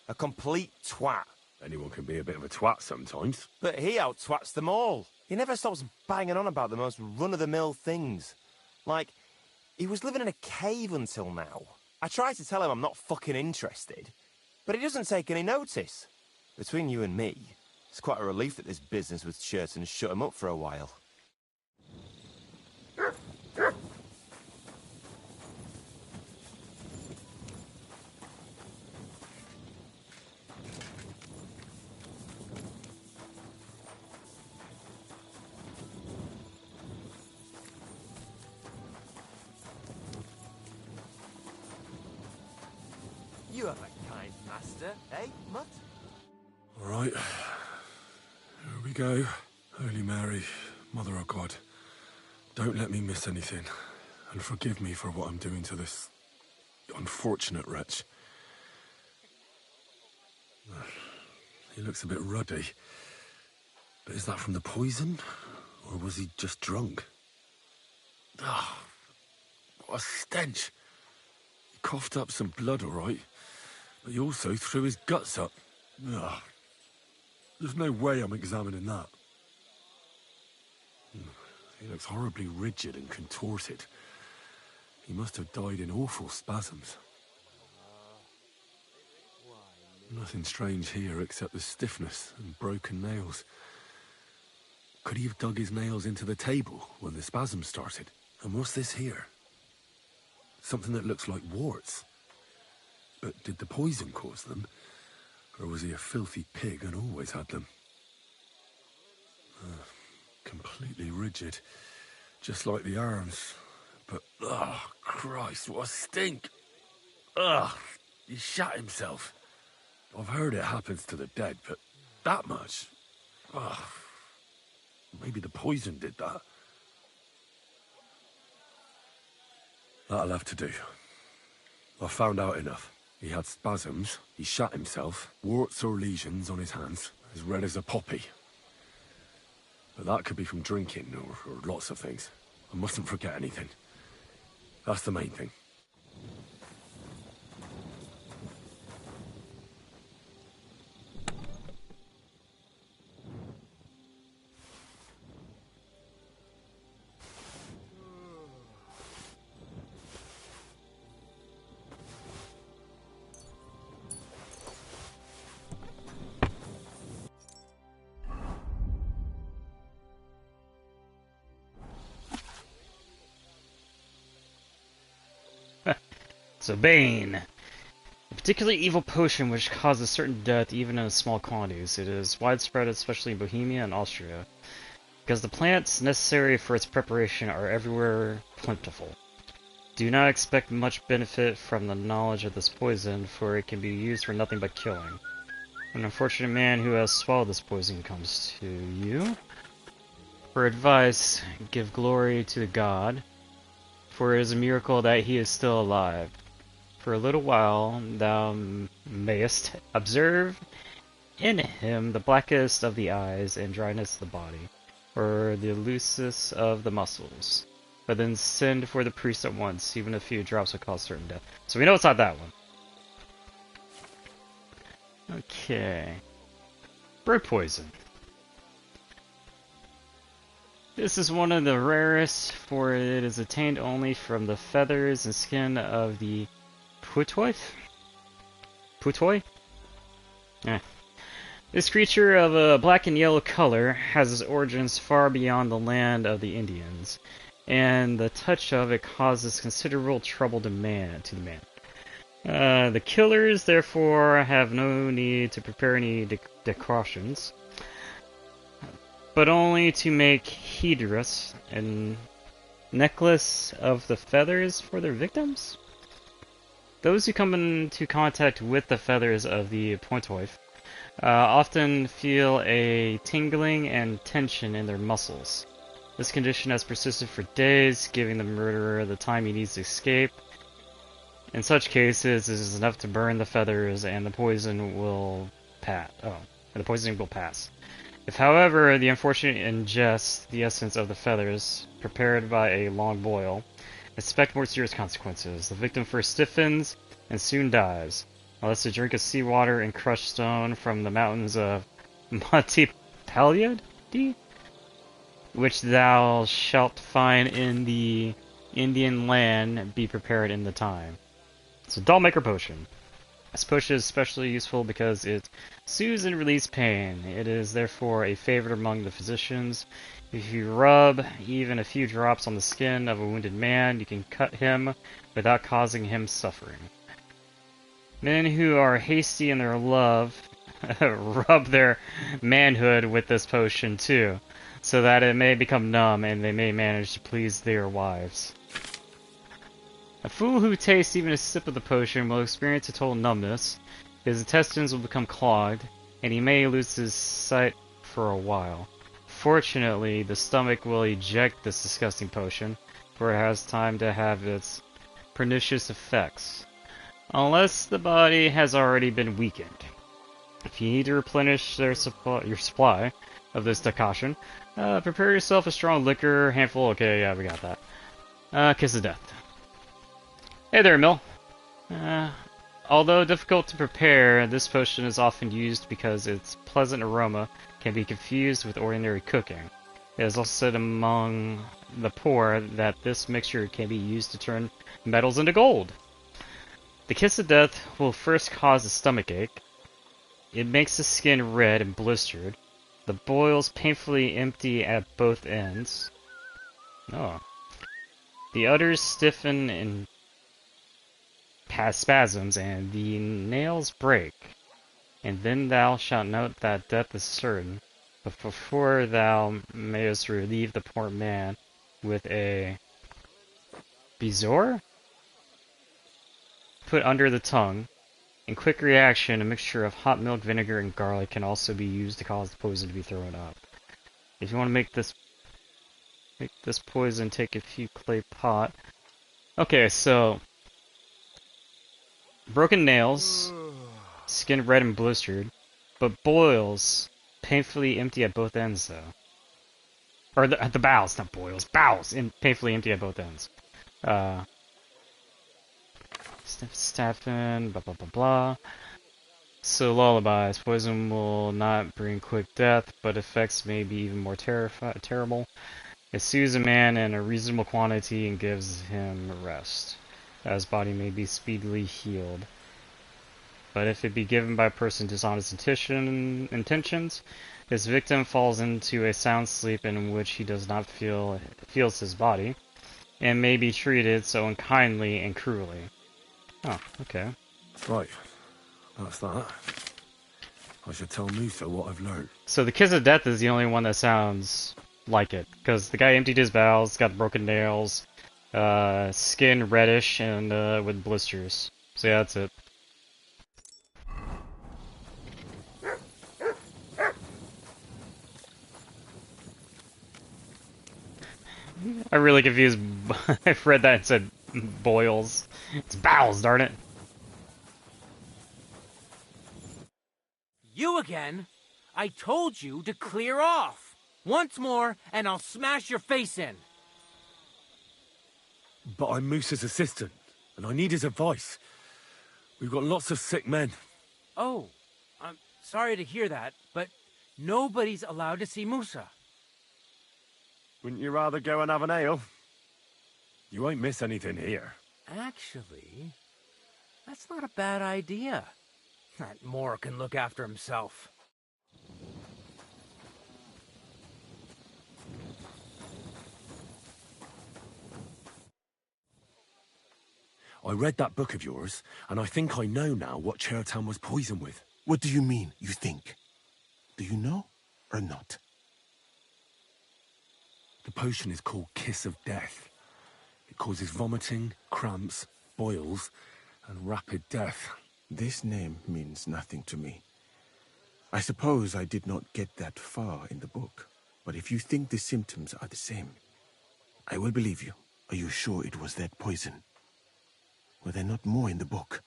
A complete twat. Anyone can be a bit of a twat sometimes. But he out-twats them all. He never stops banging on about the most run-of-the-mill things. Like, he was living in a cave until now. I tried to tell him I'm not fucking interested, but he doesn't take any notice. Between you and me, it's quite a relief that this business with Churton shut him up for a while. You have a kind master, eh, Mutt? All right. Here we go. Holy Mary, Mother of God, don't let me miss anything. And forgive me for what I'm doing to this unfortunate wretch. He looks a bit ruddy. But is that from the poison? Or was he just drunk? Ah, what a stench. He coughed up some blood, all right. But he also threw his guts up. Ugh. There's no way I'm examining that. He looks horribly rigid and contorted. He must have died in awful spasms. Nothing strange here except the stiffness and broken nails. Could he have dug his nails into the table when the spasms started? And what's this here? Something that looks like warts. But did the poison cause them? Or was he a filthy pig and always had them? Completely rigid. Just like the arms. But, oh, Christ, what a stink! Ugh, he shat himself. I've heard it happens to the dead, but that much? Ugh. Maybe the poison did that. That'll have to do. I've found out enough. He had spasms, he shat himself, warts or lesions on his hands, as red as a poppy. But that could be from drinking, or lots of things. I mustn't forget anything. That's the main thing. So Bane. A particularly evil potion which causes certain death even in small quantities. It is widespread, especially in Bohemia and Austria, because the plants necessary for its preparation are everywhere plentiful. Do not expect much benefit from the knowledge of this poison, for it can be used for nothing but killing. An unfortunate man who has swallowed this poison comes to you. For advice, give glory to the god, for it is a miracle that he is still alive. For a little while thou mayest observe in him the blackest of the eyes and dryness of the body, or the loosest of the muscles. But then send for the priest at once, even a few drops will cause certain death. So we know it's not that one. Okay. Bird poison. This is one of the rarest, for it is obtained only from the feathers and skin of the Putoi? Putoi? Eh. This creature of a black and yellow color has its origins far beyond the land of the Indians, and the touch of it causes considerable trouble to the man. The killers, therefore, have no need to prepare any decoctions, but only to make headdress and necklace of the feathers for their victims. Those who come into contact with the feathers of the Pointoif often feel a tingling and tension in their muscles. This condition has persisted for days, giving the murderer the time he needs to escape. In such cases, it is enough to burn the feathers, and the poison will pass. If, however, the unfortunate ingests the essence of the feathers, prepared by a long boil, expect more serious consequences. The victim first stiffens and soon dies, unless they drink of seawater and crushed stone from the mountains of Monte Paliade, which thou shalt find in the Indian land, be prepared in the time. So, Dollmaker Potion. This potion is especially useful because it soothes and relieves pain. It is therefore a favorite among the physicians. If you rub even a few drops on the skin of a wounded man, you can cut him without causing him suffering. Men who are hasty in their love rub their manhood with this potion too, so that it may become numb and they may manage to please their wives. A fool who tastes even a sip of the potion will experience a total numbness, his intestines will become clogged, and he may lose his sight for a while. Fortunately, the stomach will eject this disgusting potion, for it has time to have its pernicious effects, unless the body has already been weakened. If you need to replenish your supply of this decoction, prepare yourself a strong liquor, handful. Okay, yeah, we got that. Kiss of Death. Hey there, Mill. Although difficult to prepare, this potion is often used because its pleasant aroma can be confused with ordinary cooking. It is also said among the poor that this mixture can be used to turn metals into gold. The Kiss of Death will first cause a stomach ache. It makes the skin red and blistered. The boils painfully empty at both ends. Oh. The udders stiffen in spasms, and the nails break. And then thou shalt note that death is certain, but before thou mayest relieve the poor man with a bezoar put under the tongue. In quick reaction, a mixture of hot milk, vinegar, and garlic can also be used to cause the poison to be thrown up. If you want to make this poison, take a few clay pot. Okay, so broken nails, skin red and blistered, but boils painfully empty at both ends, though. Or at the bowels, not boils, bowels, painfully empty at both ends. Staffin, blah blah blah blah. So lullabies. Poison will not bring quick death, but effects may be even more terrible. It soothes a man in a reasonable quantity and gives him rest. His body may be speedily healed. But if it be given by a person dishonest intentions, his victim falls into a sound sleep in which he does not feels his body, and may be treated so unkindly and cruelly. Oh, okay. Right. That's that. I should tell Musa what I've learned. So the Kiss of Death is the only one that sounds like it, because the guy emptied his bowels, got broken nails, skin reddish, and with blisters. So yeah, that's it. I'm really confused. I read that and said boils. It's bowels, darn it. You again? I told you to clear off. Once more, and I'll smash your face in. But I'm Musa's assistant, and I need his advice. We've got lots of sick men. Oh, I'm sorry to hear that, but nobody's allowed to see Musa. Wouldn't you rather go and have an ale? You won't miss anything here. Actually, that's not a bad idea. That Moor can look after himself. I read that book of yours, and I think I know now what Chertan was poisoned with. What do you mean, you think? Do you know or not? The potion is called Kiss of Death. It causes vomiting, cramps, boils, and rapid death. This name means nothing to me. I suppose I did not get that far in the book, but if you think the symptoms are the same, I will believe you. Are you sure it was that poison? Were there not more in the book?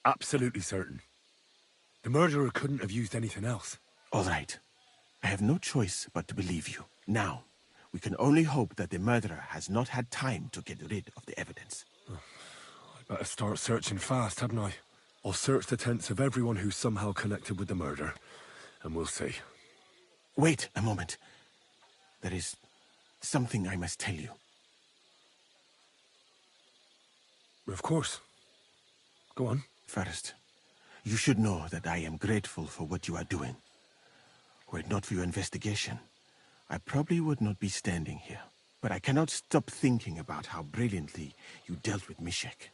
Absolutely certain. The murderer couldn't have used anything else. All right. I have no choice but to believe you. Now, we can only hope that the murderer has not had time to get rid of the evidence. I better start searching fast, hadn't I? I'll search the tents of everyone who's somehow connected with the murder, and we'll see. Wait a moment. There is something I must tell you. Of course. Go on. First, you should know that I am grateful for what you are doing. Were it not for your investigation, I probably would not be standing here. But I cannot stop thinking about how brilliantly you dealt with Mishek.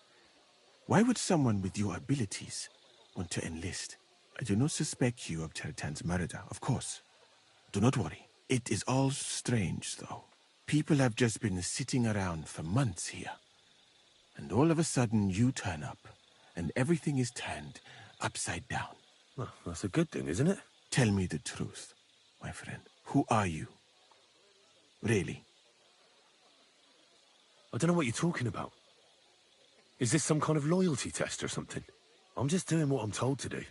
Why would someone with your abilities want to enlist? I do not suspect you of Chertan's murder, of course. Do not worry. It is all strange, though. People have just been sitting around for months here. And all of a sudden you turn up, and everything is turned upside down. Well, that's a good thing, isn't it? Tell me the truth, my friend. Who are you? Really? I don't know what you're talking about. Is this some kind of loyalty test or something? I'm just doing what I'm told to do.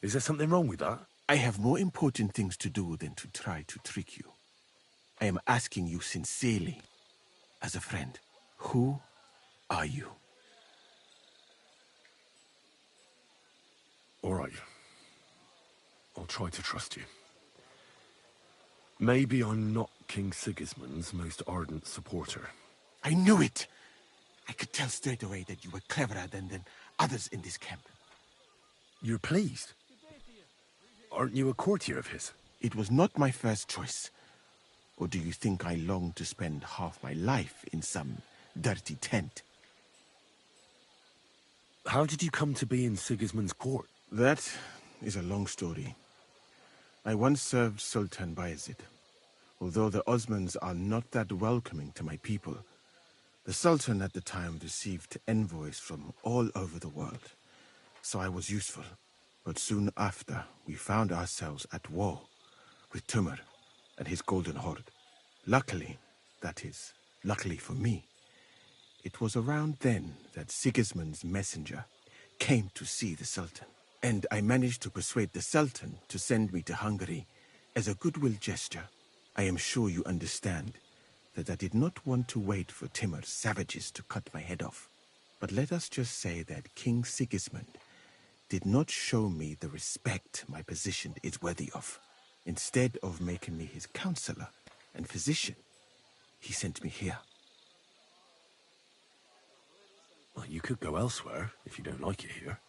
Is there something wrong with that? I have more important things to do than to try to trick you. I am asking you sincerely, as a friend. Who are you? All right. I'll try to trust you. Maybe I'm not King Sigismund's most ardent supporter. I knew it! I could tell straight away that you were cleverer than others in this camp. You're pleased? Aren't you a courtier of his? It was not my first choice. Or do you think I long to spend half my life in some dirty tent? How did you come to be in Sigismund's court? That is a long story. I once served Sultan Bayezid. Although the Osmans are not that welcoming to my people, the Sultan at the time received envoys from all over the world, so I was useful. But soon after, we found ourselves at war with Timur and his Golden Horde. Luckily, that is, luckily for me, it was around then that Sigismund's messenger came to see the Sultan. And I managed to persuade the Sultan to send me to Hungary as a goodwill gesture. I am sure you understand that I did not want to wait for Timur's savages to cut my head off. But let us just say that King Sigismund did not show me the respect my position is worthy of. Instead of making me his counselor and physician, he sent me here. Well, you could go elsewhere if you don't like it here.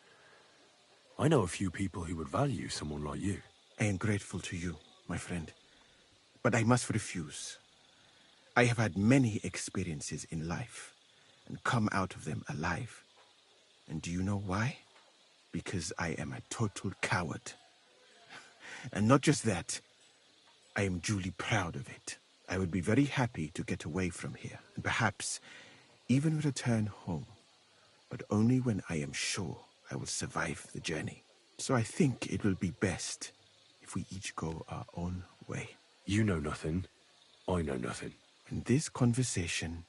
I know a few people who would value someone like you. I am grateful to you, my friend. But I must refuse. I have had many experiences in life and come out of them alive. And do you know why? Because I am a total coward. And not just that, I am duly proud of it. I would be very happy to get away from here and perhaps even return home, but only when I am sure I will survive the journey. So I think it will be best if we each go our own way. You know nothing. I know nothing. And this conversation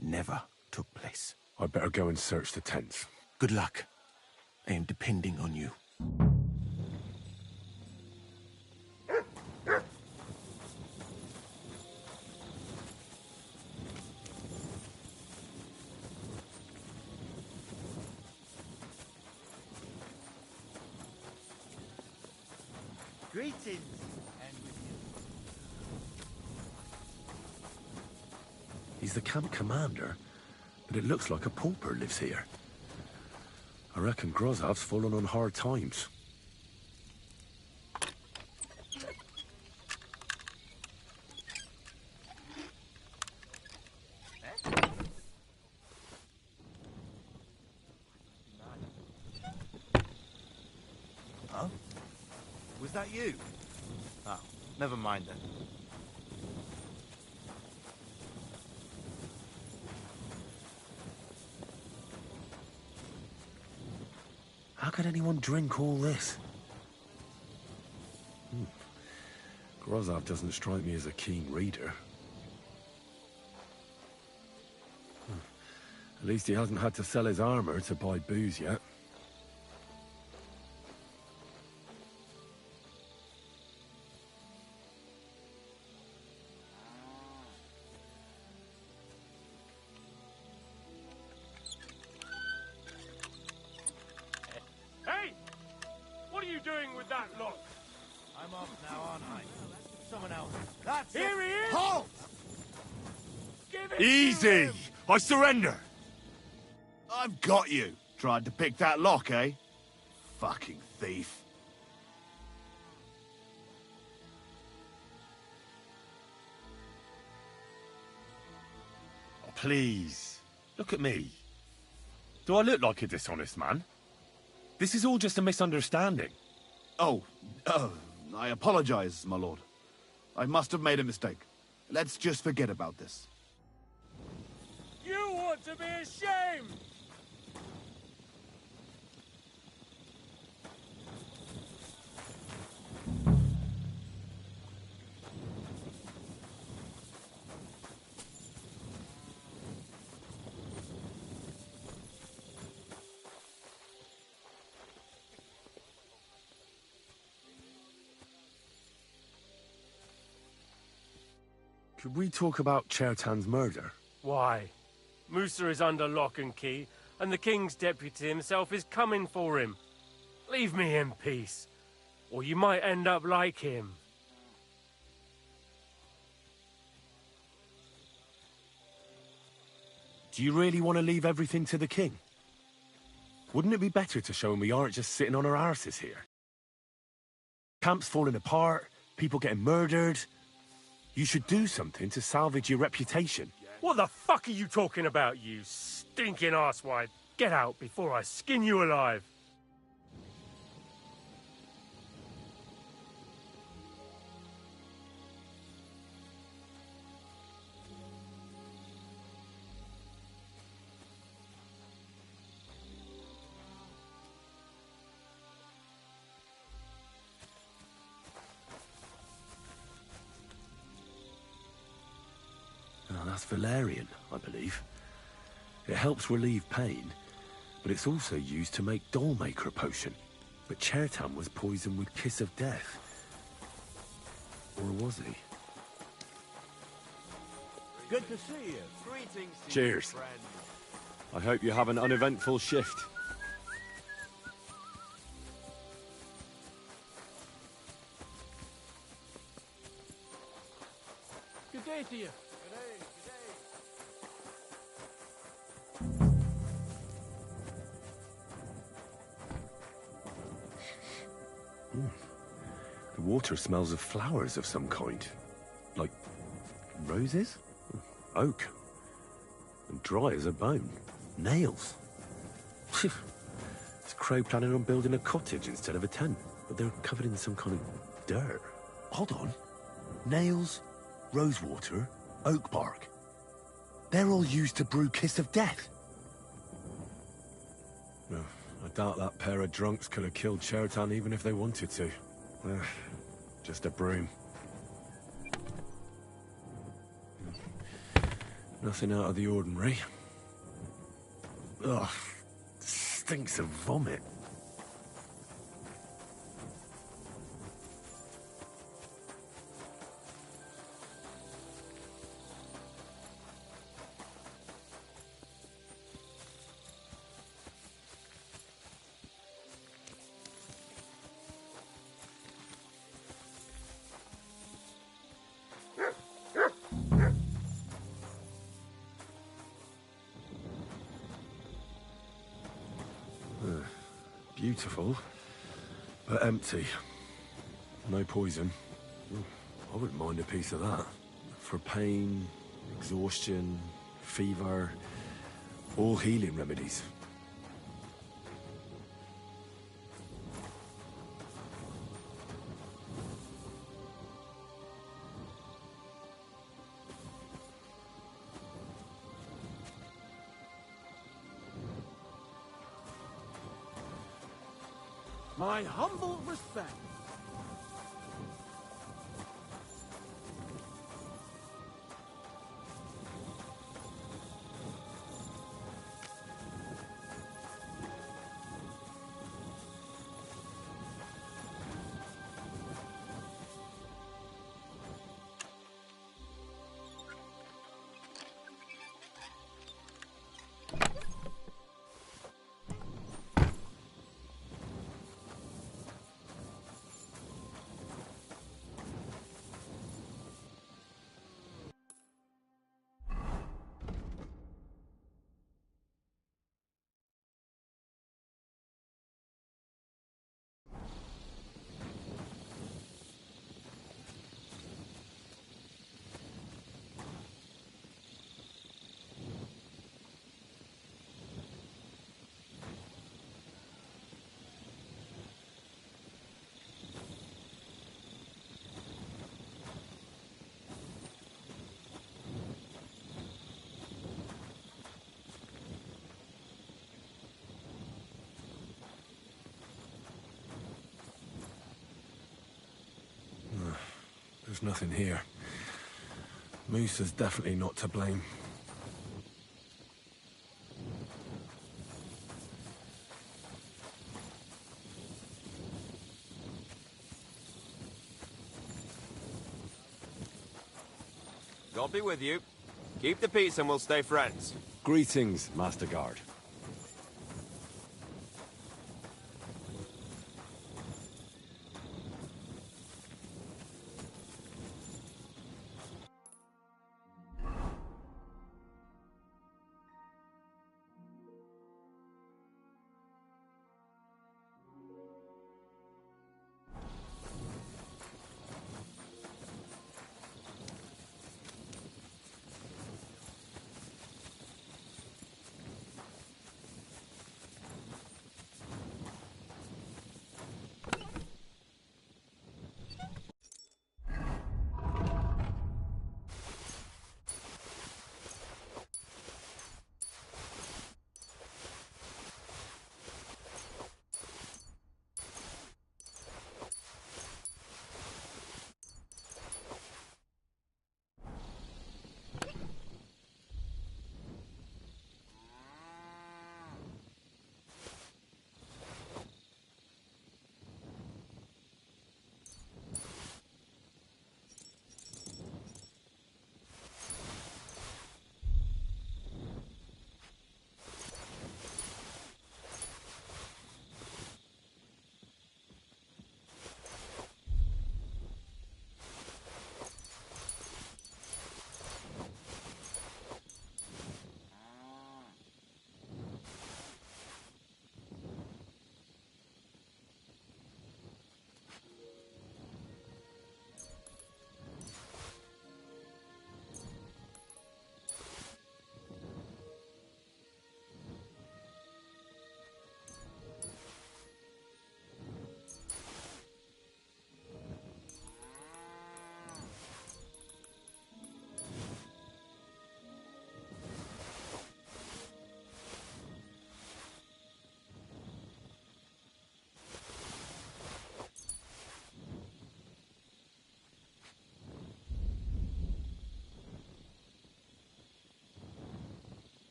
never took place. I'd better go and search the tents. Good luck. I am depending on you. Greetings. And with He's the camp commander, but it looks like a pauper lives here. I reckon Grozov's fallen on hard times. Huh? Was that you? Oh, never mind then. How could anyone drink all this? Grozov doesn't strike me as a keen reader. At least he hasn't had to sell his armor to buy booze yet. Hey! What are you doing with that lot? I'm off now, aren't I? Someone else. That's Here it. he is! Halt! Give it Easy! to him! I surrender! I've got you. Tried to pick that lock, eh? Fucking thief. Oh, please, look at me. Do I look like a dishonest man? This is all just a misunderstanding. Oh, I apologize, my lord. I must have made a mistake. Let's just forget about this. You ought to be ashamed! Could we talk about Chertan's murder? Why? Musa is under lock and key, and the king's deputy himself is coming for him. Leave me in peace, or you might end up like him. Do you really want to leave everything to the king? Wouldn't it be better to show him we aren't just sitting on our arses here? Camp's falling apart, people getting murdered. You should do something to salvage your reputation. What the fuck are you talking about, you stinking arsewide? Get out before I skin you alive. Oh, that's valerian, I believe. It helps relieve pain, but it's also used to make Dollmaker potion. But Chertan was poisoned with Kiss of Death. Or was he? Good to see you. Greetings to Cheers. you, friend. I hope you have an uneventful shift. Good day to you. The water smells of flowers of some kind. Like roses? Oak. And dry as a bone. Nails. Is Crow planning on building a cottage instead of a tent? But they're covered in some kind of dirt. Hold on. Nails, rosewater, oak bark. They're all used to brew Kiss of Death. No, I doubt that pair of drunks could have killed Chertan even if they wanted to. Just a broom. Nothing out of the ordinary. Ugh, stinks of vomit. Beautiful, but empty. No poison. Ooh, I wouldn't mind a piece of that. For pain, exhaustion, fever, all healing remedies. My humble respect. There's nothing here. Moose is definitely not to blame. God be with you. Keep the peace and we'll stay friends. Greetings, Master Guard.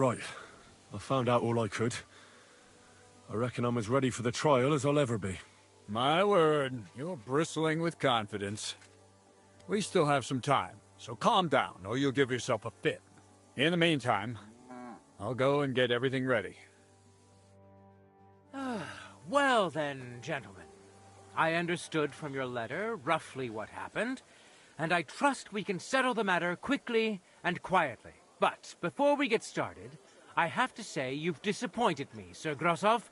Right. I found out all I could. I reckon I'm as ready for the trial as I'll ever be. My word, you're bristling with confidence. We still have some time, so calm down, or you'll give yourself a fit. In the meantime, I'll go and get everything ready. Well then, gentlemen. I understood from your letter roughly what happened, and I trust we can settle the matter quickly and quietly. But before we get started, I have to say you've disappointed me, Sir Grosov.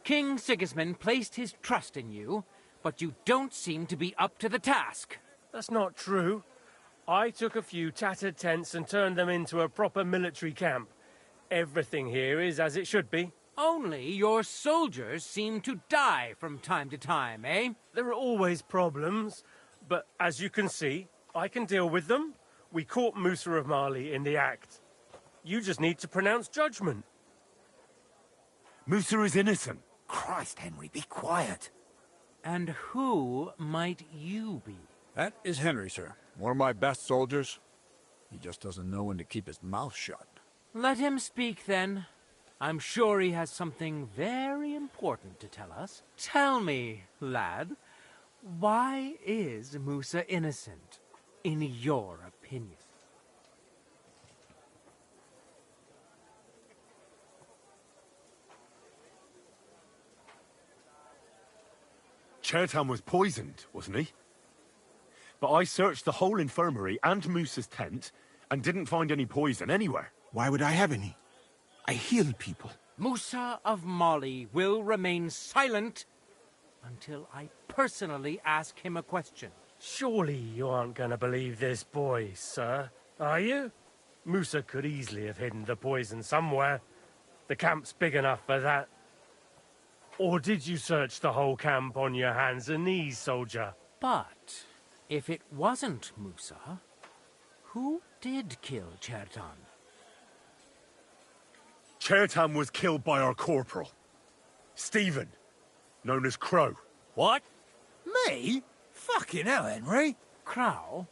King Sigismund placed his trust in you, but you don't seem to be up to the task. That's not true. I took a few tattered tents and turned them into a proper military camp. Everything here is as it should be. Only your soldiers seem to die from time to time, eh? There are always problems, but as you can see, I can deal with them. We caught Musa of Mali in the act. You just need to pronounce judgment. Musa is innocent. Christ, Henry, be quiet. And who might you be? That is Henry, sir. One of my best soldiers. He just doesn't know when to keep his mouth shut. Let him speak, then. I'm sure he has something very important to tell us. Tell me, lad, why is Musa innocent, in your opinion? Chertan was poisoned, wasn't he? But I searched the whole infirmary and Musa's tent and didn't find any poison anywhere. Why would I have any? I heal people. Musa of Mali will remain silent until I personally ask him a question. Surely you aren't going to believe this boy, sir, are you? Musa could easily have hidden the poison somewhere. The camp's big enough for that. Or did you search the whole camp on your hands and knees, soldier? But if it wasn't Musa, who did kill Chertan? Chertan was killed by our corporal, Stephen, known as Crow. What? Me? Fucking hell, Henry. Crow?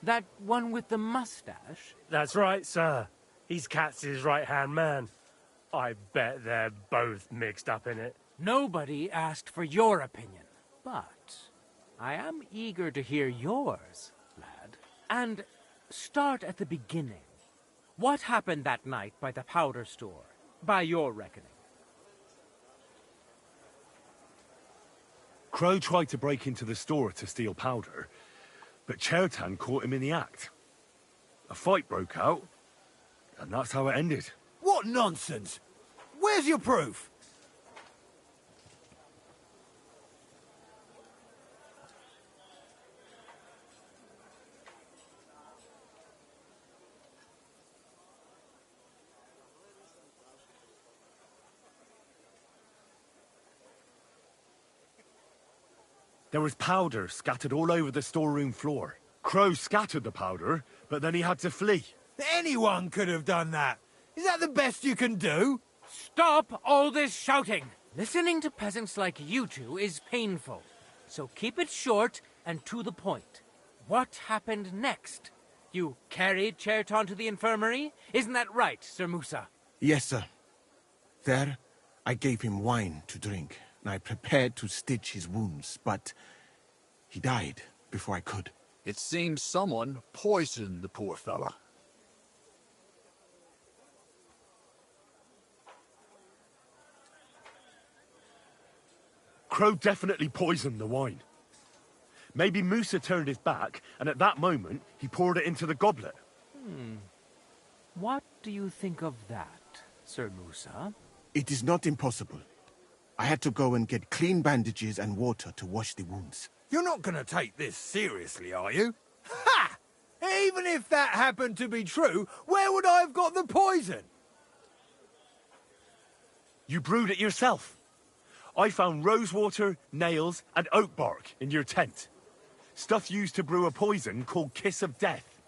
That one with the mustache? That's right, sir. He's Katz's right-hand man. I bet they're both mixed up in it. Nobody asked for your opinion, but I am eager to hear yours, lad. And start at the beginning. What happened that night by the powder store, by your reckoning? Crow tried to break into the store to steal powder, but Chertan caught him in the act. A fight broke out, and that's how it ended. What nonsense! Where's your proof? There was powder scattered all over the storeroom floor. Crow scattered the powder, but then he had to flee. Anyone could have done that. Is that the best you can do? Stop all this shouting! Listening to peasants like you two is painful, so keep it short and to the point. What happened next? You carried Chertan to the infirmary? Isn't that right, Sir Musa? Yes, sir. There, I gave him wine to drink, and I prepared to stitch his wounds, but he died before I could. It seems someone poisoned the poor fella. Crow definitely poisoned the wine. Maybe Musa turned his back, and at that moment, he poured it into the goblet. What do you think of that, Sir Musa? It is not impossible. I had to go and get clean bandages and water to wash the wounds. You're not going to take this seriously, are you? Ha! Even if that happened to be true, where would I have got the poison? You brewed it yourself. I found rosewater, nails, and oak bark in your tent. Stuff used to brew a poison called Kiss of Death.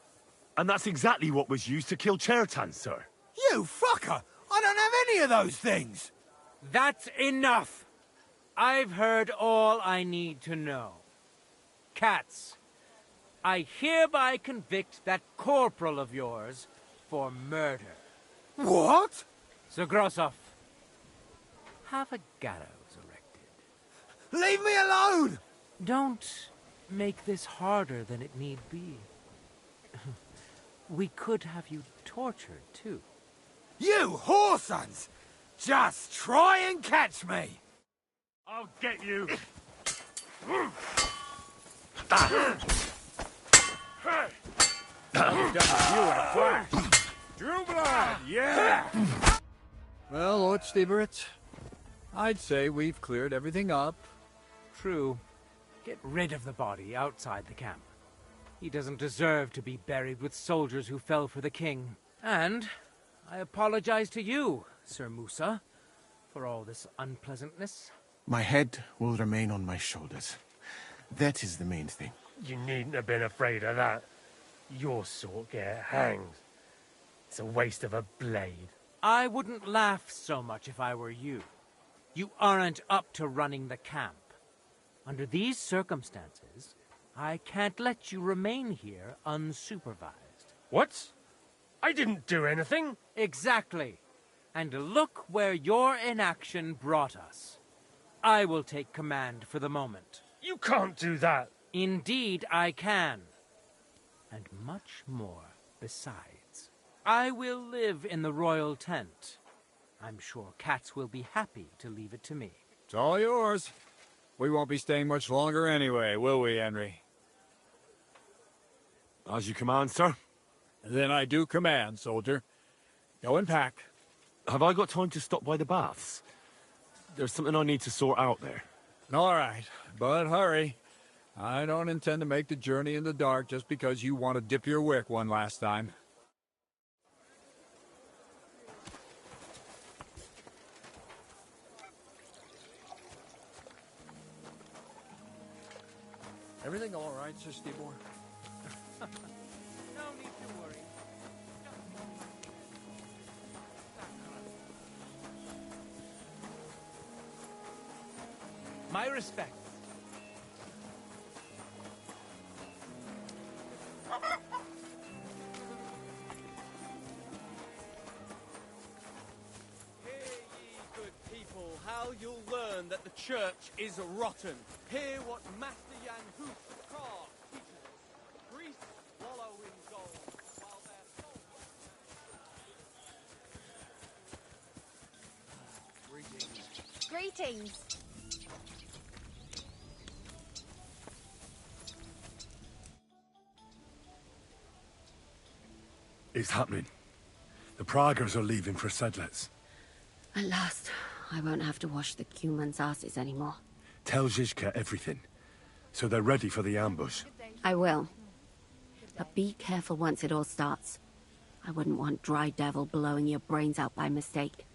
And that's exactly what was used to kill Chertan, sir. You fucker! I don't have any of those things! That's enough! I've heard all I need to know. Katz, I hereby convict that corporal of yours for murder. What? Sir Grossoff, have a gallows erected. Leave me alone! Don't make this harder than it need be. We could have you tortured, too. You whoresons! Just try and catch me! I'll get you! I've done with you in a flash. Drew blood, yeah! Well, Lord Stieberitz, I'd say we've cleared everything up. True. Get rid of the body outside the camp. He doesn't deserve to be buried with soldiers who fell for the king. And I apologize to you, Sir Musa, for all this unpleasantness. My head will remain on my shoulders. That is the main thing. You needn't have been afraid of that. Your sort get hanged. It's a waste of a blade. I wouldn't laugh so much if I were you. You aren't up to running the camp. Under these circumstances, I can't let you remain here unsupervised. What? I didn't do anything. Exactly. And look where your inaction brought us. I will take command for the moment. You can't do that. Indeed, I can. And much more besides. I will live in the royal tent. I'm sure cats will be happy to leave it to me. It's all yours. We won't be staying much longer anyway, will we, Henry? As you command, sir. Then I do command, soldier. Go and pack. Have I got time to stop by the baths? There's something I need to sort out there. All right, but hurry. I don't intend to make the journey in the dark just because you want to dip your wick one last time. Everything all right, Sir Stibor? No need to worry. My respects. Hear ye, good people, how you'll learn that the church is rotten. Hear what Master Jan Hoof the Car teaches us. Priests wallow in gold, while their souls... Greetings. It's happening. The Praggers are leaving for Sedlitz. At last, I won't have to wash the Cumans' asses anymore. Tell Zizka everything, so they're ready for the ambush. I will. But be careful once it all starts. I wouldn't want Dry Devil blowing your brains out by mistake.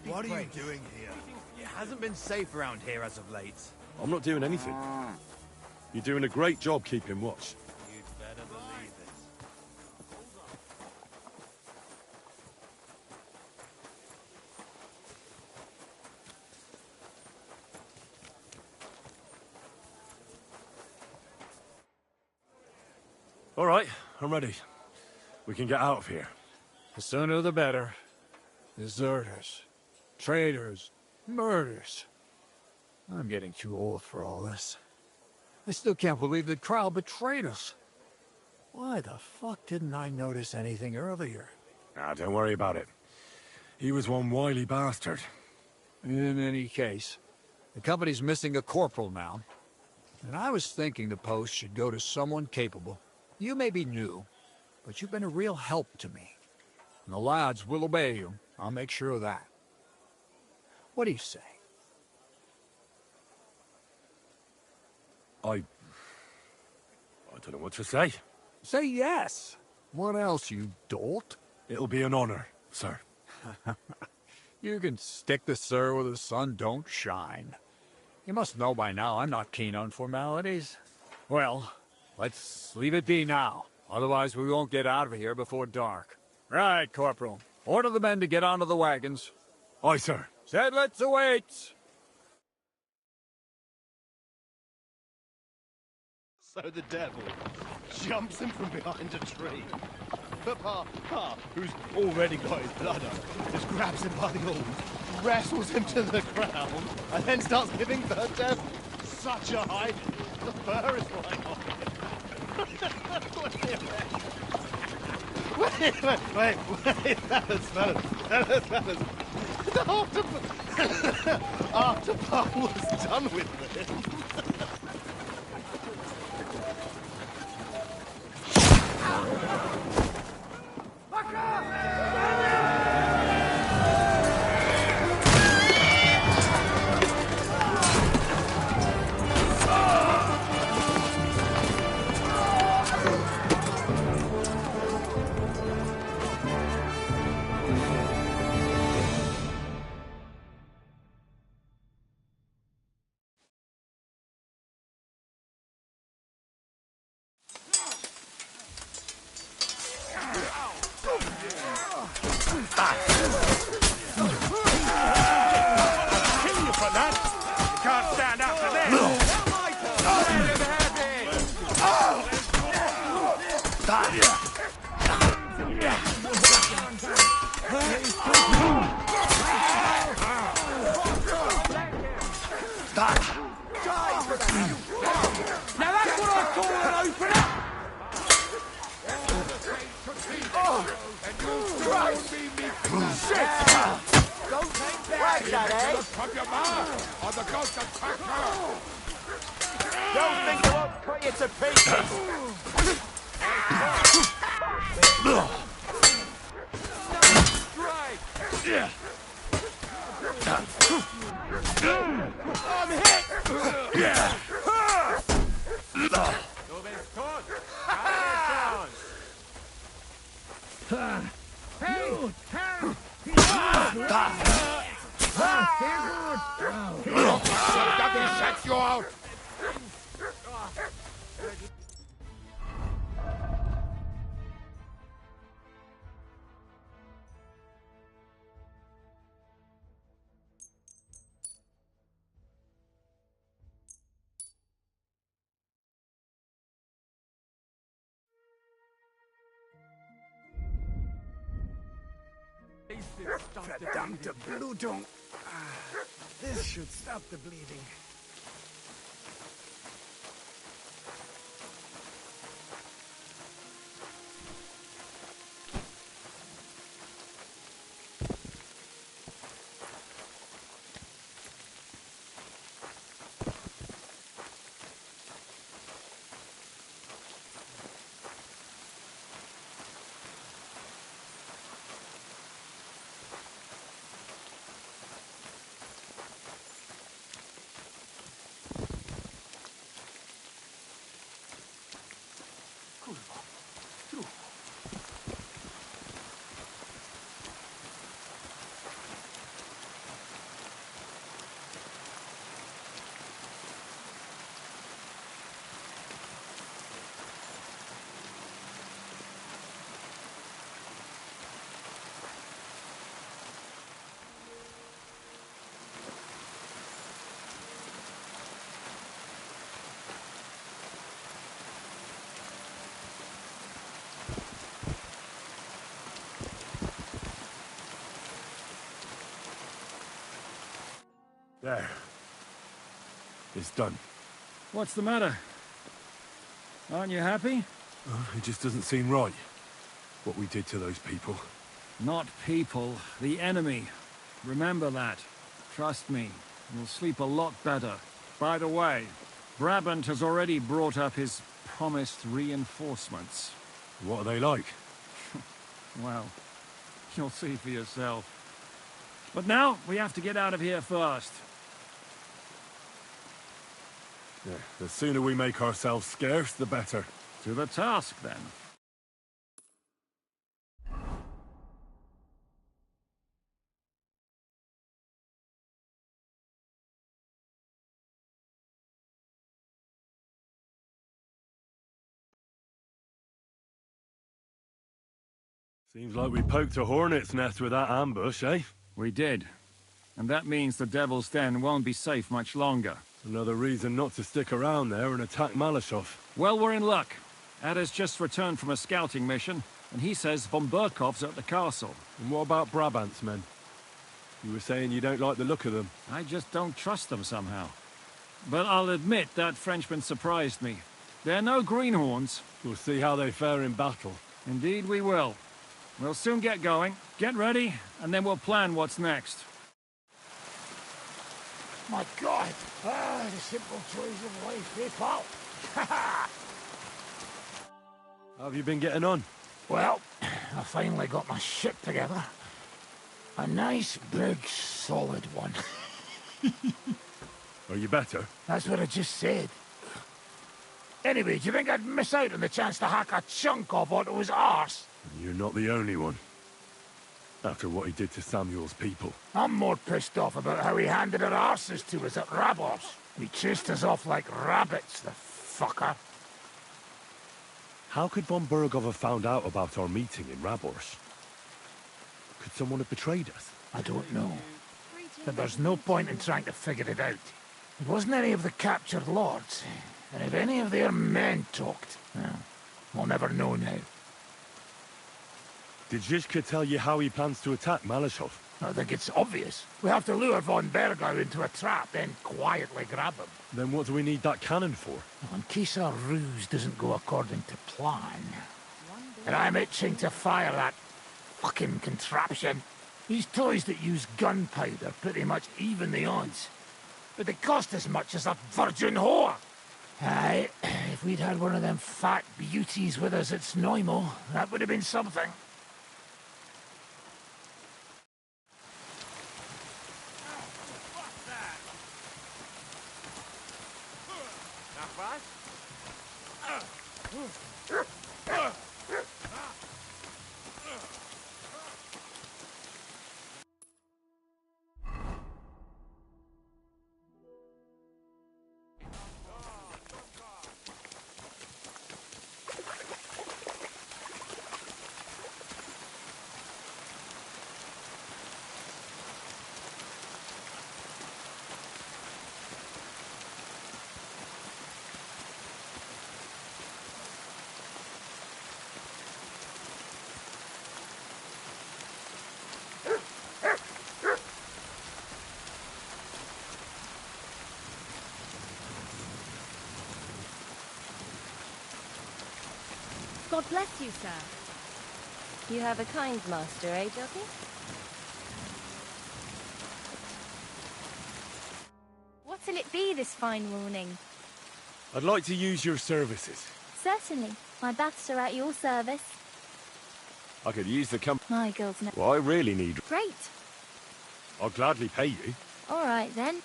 What are you doing here? It hasn't been safe around here as of late. I'm not doing anything. You're doing a great job keeping watch. You'd better believe it. All right, I'm ready. We can get out of here. The sooner the better. Deserters, traitors, murders. I'm getting too old for all this. I still can't believe that Kryle betrayed us. Why the fuck didn't I notice anything earlier? Ah, don't worry about it. He was one wily bastard. In any case, the company's missing a corporal now. And I was thinking the post should go to someone capable. You may be new, but you've been a real help to me. And the lads will obey you. I'll make sure of that. What do you say? I don't know what to say. Say yes. What else, you dolt? It'll be an honor, sir. You can stick the sir where the sun don't shine. You must know by now I'm not keen on formalities. Well, let's leave it be now. Otherwise we won't get out of here before dark. Right, Corporal. Order the men to get onto the wagons. Aye, sir. Sedlitz awaits! So the devil jumps him from behind a tree. But Pa, who's already got his blood up, just grabs him by the horns, wrestles him to the ground, and then starts giving the devil such a hiding. The fur is flying off him. Wait, fellas. After Pa was done with this. Verdammte Blutung. This should stop the bleeding. There. It's done. What's the matter? Aren't you happy? It just doesn't seem right, what we did to those people. Not people, the enemy. Remember that. Trust me, you'll sleep a lot better. By the way, Brabant has already brought up his promised reinforcements. What are they like? Well, you'll see for yourself. But now, we have to get out of here first. Yeah, the sooner we make ourselves scarce, the better. To the task, then. Seems like we poked a hornet's nest with that ambush, eh? We did. And that means the Devil's Den won't be safe much longer. Another reason not to stick around there and attack Malashov. Well, we're in luck. Ada's just returned from a scouting mission, and he says von Burkov's at the castle. And what about Brabant's men? You were saying you don't like the look of them. I just don't trust them somehow. But I'll admit that Frenchman surprised me. They're no greenhorns. We'll see how they fare in battle. Indeed we will. We'll soon get going. Get ready, and then we'll plan what's next. My God! Ah, the simple joys of life, eh, pal? How have you been getting on? Well, I finally got my shit together. A nice, big, solid one. Are you better? That's what I just said. Anyway, do you think I'd miss out on the chance to hack a chunk off onto his arse? You're not the only one. After what he did to Samuel's people. I'm more pissed off about how he handed our arses to us at Rabos. He chased us off like rabbits, the fucker. How could von Burgov have found out about our meeting in Rabors? Could someone have betrayed us? I don't know. But there's no point in trying to figure it out. It wasn't any of the captured lords. And if any of their men talked, well, we'll never know now. Did Zizka tell you how he plans to attack Malashov? I think it's obvious. We have to lure von Bergau into a trap, then quietly grab him. Then what do we need that cannon for? Well, in case our ruse doesn't go according to plan. And I'm itching to fire that fucking contraption. These toys that use gunpowder pretty much even the odds. But they cost as much as a virgin whore. Aye, if we'd had one of them fat beauties with us at Snoimo, that would have been something. God bless you, sir. You have a kind master, eh, Jockey? What'll it be this fine morning? I'd like to use your services. Certainly. My baths are at your service. I could use the My girl's no... Well, I really need... Great. I'll gladly pay you. All right, then.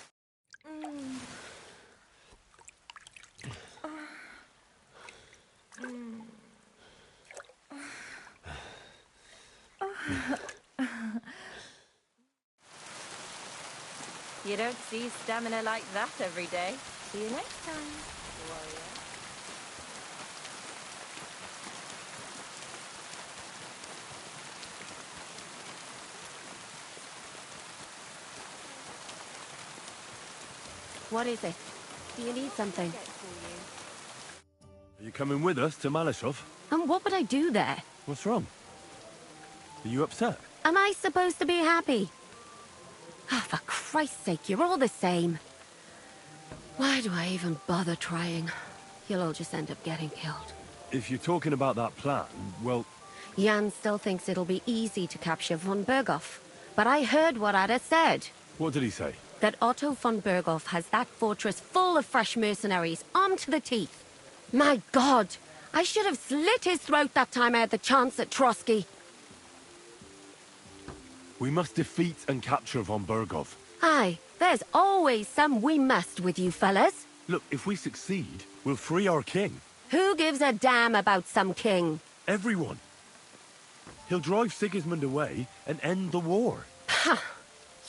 You don't see stamina like that every day. See you next time, warrior. What is it? Do you need something? Are you coming with us to Malashov? And what would I do there? What's wrong? Are you upset? Am I supposed to be happy? Ah, for Christ's sake, you're all the same. Why do I even bother trying? You'll all just end up getting killed. If you're talking about that plan, well... Jan still thinks it'll be easy to capture von Berghoff. But I heard what Ada said. What did he say? That Otto von Berghoff has that fortress full of fresh mercenaries, armed to the teeth. My God! I should have slit his throat that time I had the chance at Trotsky. We must defeat and capture von Berghoff. Aye, there's always some we must with you fellas. Look, if we succeed, we'll free our king. Who gives a damn about some king? Everyone. He'll drive Sigismund away and end the war. Ha!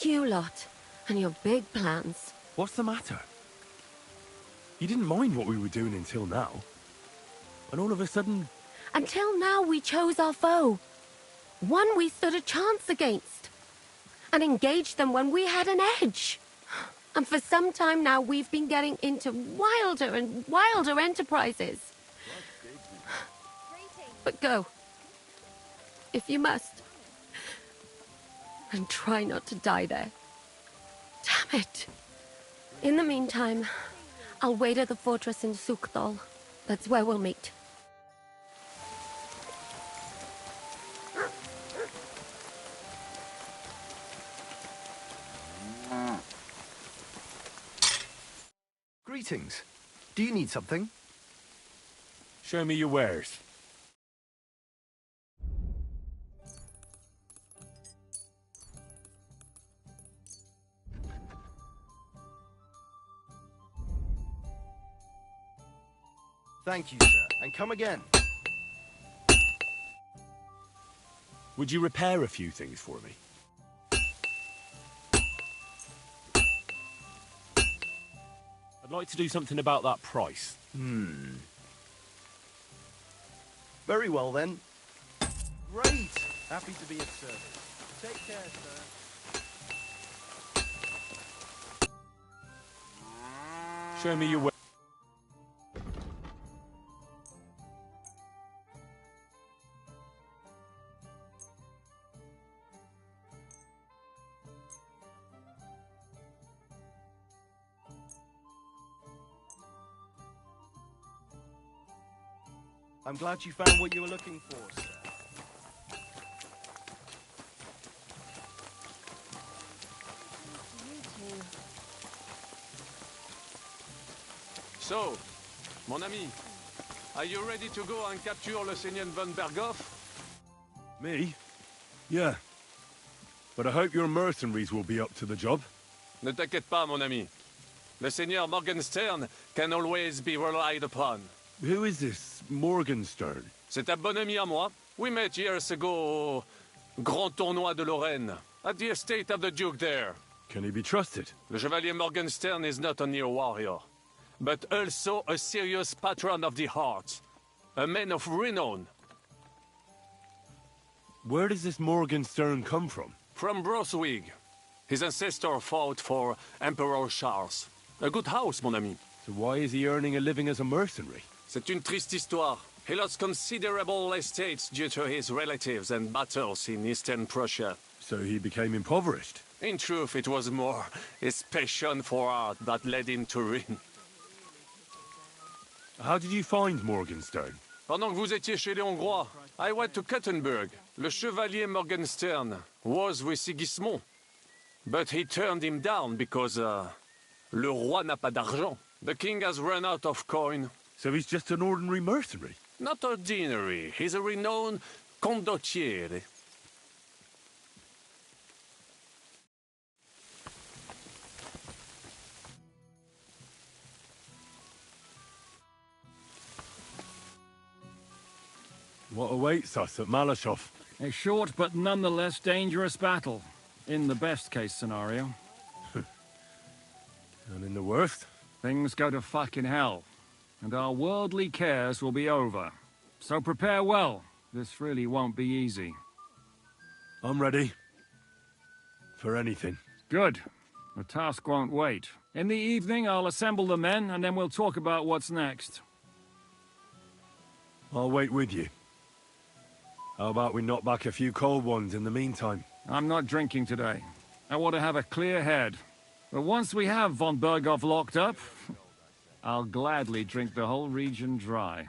You lot, and your big plans. What's the matter? You didn't mind what we were doing until now. And all of a sudden... Until now we chose our foe. One we stood a chance against. And engaged them when we had an edge. And for some time now, we've been getting into wilder and wilder enterprises. But go. If you must. And try not to die there. Damn it. In the meantime, I'll wait at the fortress in Sukdal. That's where we'll meet. Greetings. Do you need something? Show me your wares. Thank you, sir. And come again. Would you repair a few things for me? I'd like to do something about that price. Very well, then. Great! Happy to be of service. Take care, sir. Show me your wares. I'm glad you found what you were looking for, sir. So, mon ami, are you ready to go and capture le Seigneur von Berghoff? Me? Yeah. But I hope your mercenaries will be up to the job. Ne t'inquiète pas, mon ami. Le Seigneur Morgenstern can always be relied upon. Who is this Morgenstern? C'est un bon ami à moi. We met years ago au Grand Tournoi de Lorraine, at the estate of the Duke there. Can he be trusted? Le Chevalier Morgenstern is not only a warrior, but also a serious patron of the heart. A man of renown. Where does this Morgenstern come from? From Broswig. His ancestor fought for Emperor Charles. A good house, mon ami. So why is he earning a living as a mercenary? C'est une triste histoire. He lost considerable estates due to his relatives and battles in Eastern Prussia. So he became impoverished? In truth, it was more his passion for art that led him to ruin. How did you find Morgenstern? Pendant que vous étiez chez les Hongrois, I went to Kuttenberg. Le Chevalier Morgenstern was with Sigismund. But he turned him down because, le roi n'a pas d'argent. The king has run out of coin. So he's just an ordinary mercenary? Not ordinary. He's a renowned condottiere. What awaits us at Malashov? A short but nonetheless dangerous battle, in the best-case scenario. And in the worst? Things go to fucking hell, and our worldly cares will be over. So prepare well. This really won't be easy. I'm ready. For anything. Good. The task won't wait. In the evening, I'll assemble the men, and then we'll talk about what's next. I'll wait with you. How about we knock back a few cold ones in the meantime? I'm not drinking today. I want to have a clear head. But once we have von Berghoff locked up, I'll gladly drink the whole region dry.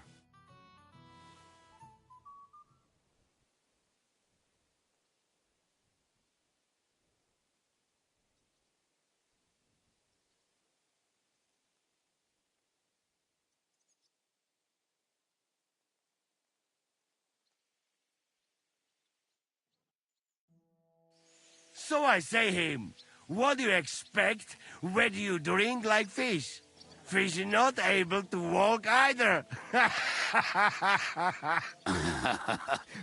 So I say him, what do you expect when you drink like fish? Fish is not able to walk either.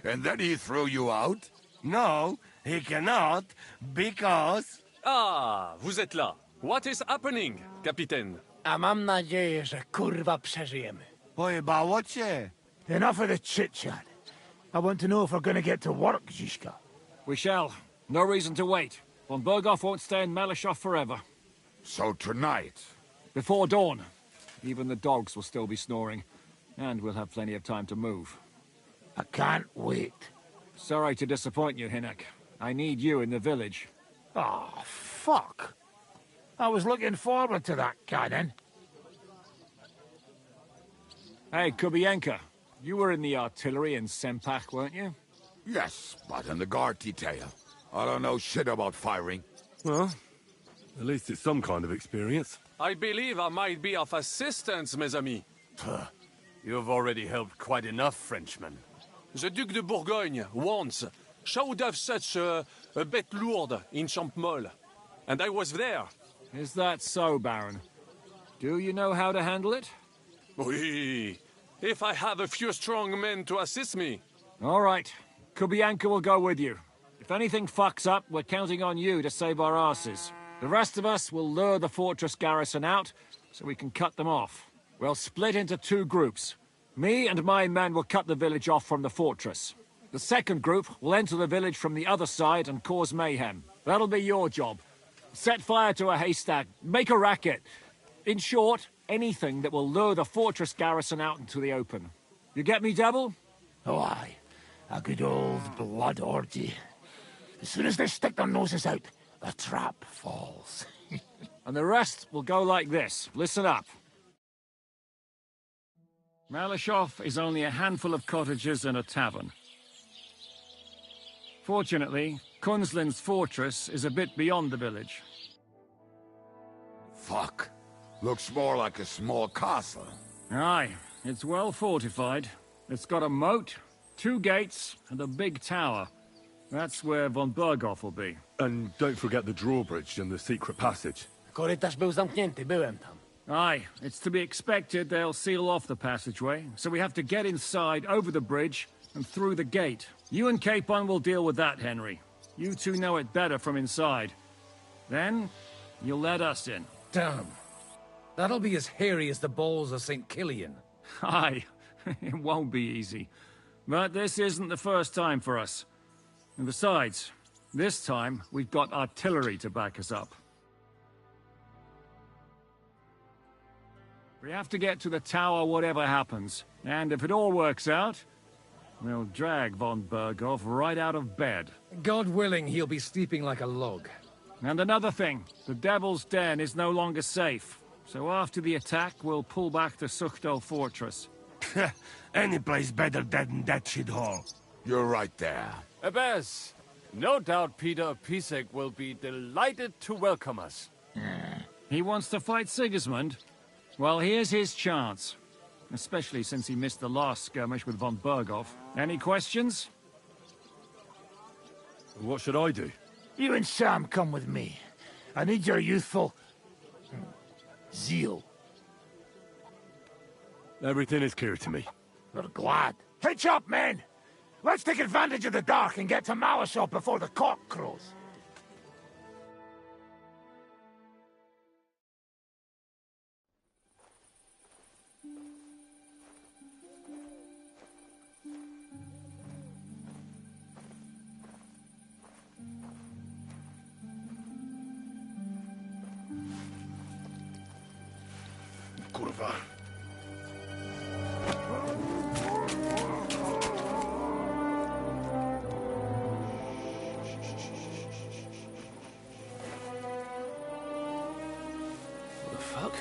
And then he threw you out? No, he cannot, because... Ah, vous êtes là. What is happening, Capitaine? A mam nadzieję, że kurwa przeżyjemy. Pojebało cię. Enough of the chit-chat. I want to know if we're going to get to work, Zizka. We shall. No reason to wait. Von Berghoff won't stay in Malishov forever. So tonight? Before dawn. Even the dogs will still be snoring. And we'll have plenty of time to move. I can't wait. Sorry to disappoint you, Hinnock. I need you in the village. Oh, fuck. I was looking forward to that, Cannon. Hey, Kubienka. You were in the artillery in Sempach, weren't you? Yes, but in the guard detail. I don't know shit about firing. Well, at least it's some kind of experience. I believe I might be of assistance, mes amis. You've already helped quite enough, Frenchmen. The Duc de Bourgogne, once, showed off such a bête lourde in Champmol. And I was there. Is that so, Baron? Do you know how to handle it? Oui. If I have a few strong men to assist me. All right. Kubienka will go with you. If anything fucks up, we're counting on you to save our asses. The rest of us will lure the fortress garrison out, so we can cut them off. We'll split into 2 groups. Me and my men will cut the village off from the fortress. The second group will enter the village from the other side and cause mayhem. That'll be your job. Set fire to a haystack, make a racket. In short, anything that will lure the fortress garrison out into the open. You get me, Devil? Oh, aye. A good old blood orgy. As soon as they stick their noses out, the trap falls. And the rest will go like this. Listen up. Malishov is only a handful of cottages and a tavern. Fortunately, Kunzlin's fortress is a bit beyond the village. Fuck. Looks more like a small castle. Aye, it's well fortified. It's got a moat, 2 gates, and a big tower. That's where von Berghoff will be. And don't forget the drawbridge and the secret passage. Korytarz był zamknięty, byłem tam. Aye, it's to be expected they'll seal off the passageway, so we have to get inside, over the bridge, and through the gate. You and Capon will deal with that, Henry. You 2 know it better from inside. Then, you'll let us in. Damn. That'll be as hairy as the balls of St. Killian. Aye, it won't be easy. But this isn't the first time for us. And besides, this time we've got artillery to back us up. We have to get to the tower whatever happens. And if it all works out, we'll drag von Berghoff right out of bed. God willing, he'll be sleeping like a log. And another thing, the Devil's Den is no longer safe. So after the attack, we'll pull back to Suchto Fortress. Any place better than that shithole. You're right there. Abbas, no doubt Peter Pisek will be delighted to welcome us. He wants to fight Sigismund? Well, here's his chance. Especially since he missed the last skirmish with von Berghoff. Any questions? What should I do? You and Sam come with me. I need your youthful... zeal. Everything is clear to me. We're glad. Hitch up, men! Let's take advantage of the dark and get to Malishov before the cock crows. Kurwa. What the fuck?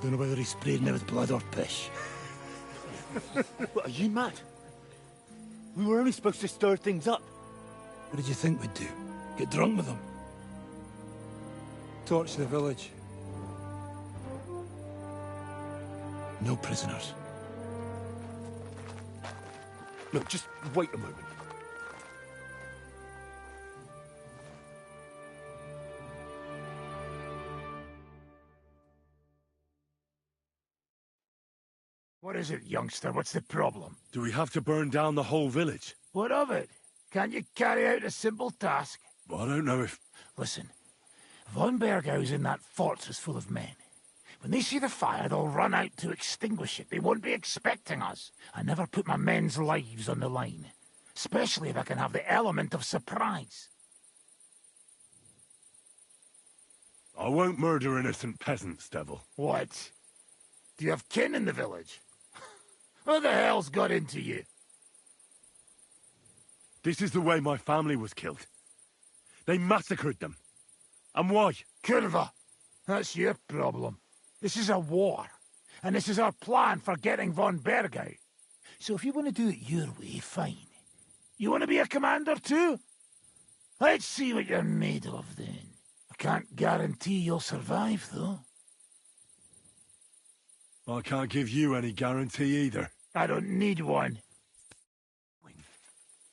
Don't know whether he sprayed me with blood or piss. What, are you mad? We were only supposed to stir things up. What did you think we'd do? Get drunk with them? Torch the village. No prisoners. Look, just wait a moment. What is it, youngster? What's the problem? Do we have to burn down the whole village? What of it? Can't you carry out a simple task? I don't know if... Listen, Von Bergau's in that fortress full of men. When they see the fire, they'll run out to extinguish it. They won't be expecting us. I never put my men's lives on the line. Especially if I can have the element of surprise. I won't murder innocent peasants, Devil. What? Do you have kin in the village? Who the hell's got into you? This is the way my family was killed. They massacred them. And why? Curva, that's your problem. This is a war, and this is our plan for getting von Bergau. So if you want to do it your way, fine. You want to be a commander too? Let's see what you're made of then. I can't guarantee you'll survive, though. I can't give you any guarantee either. I don't need one.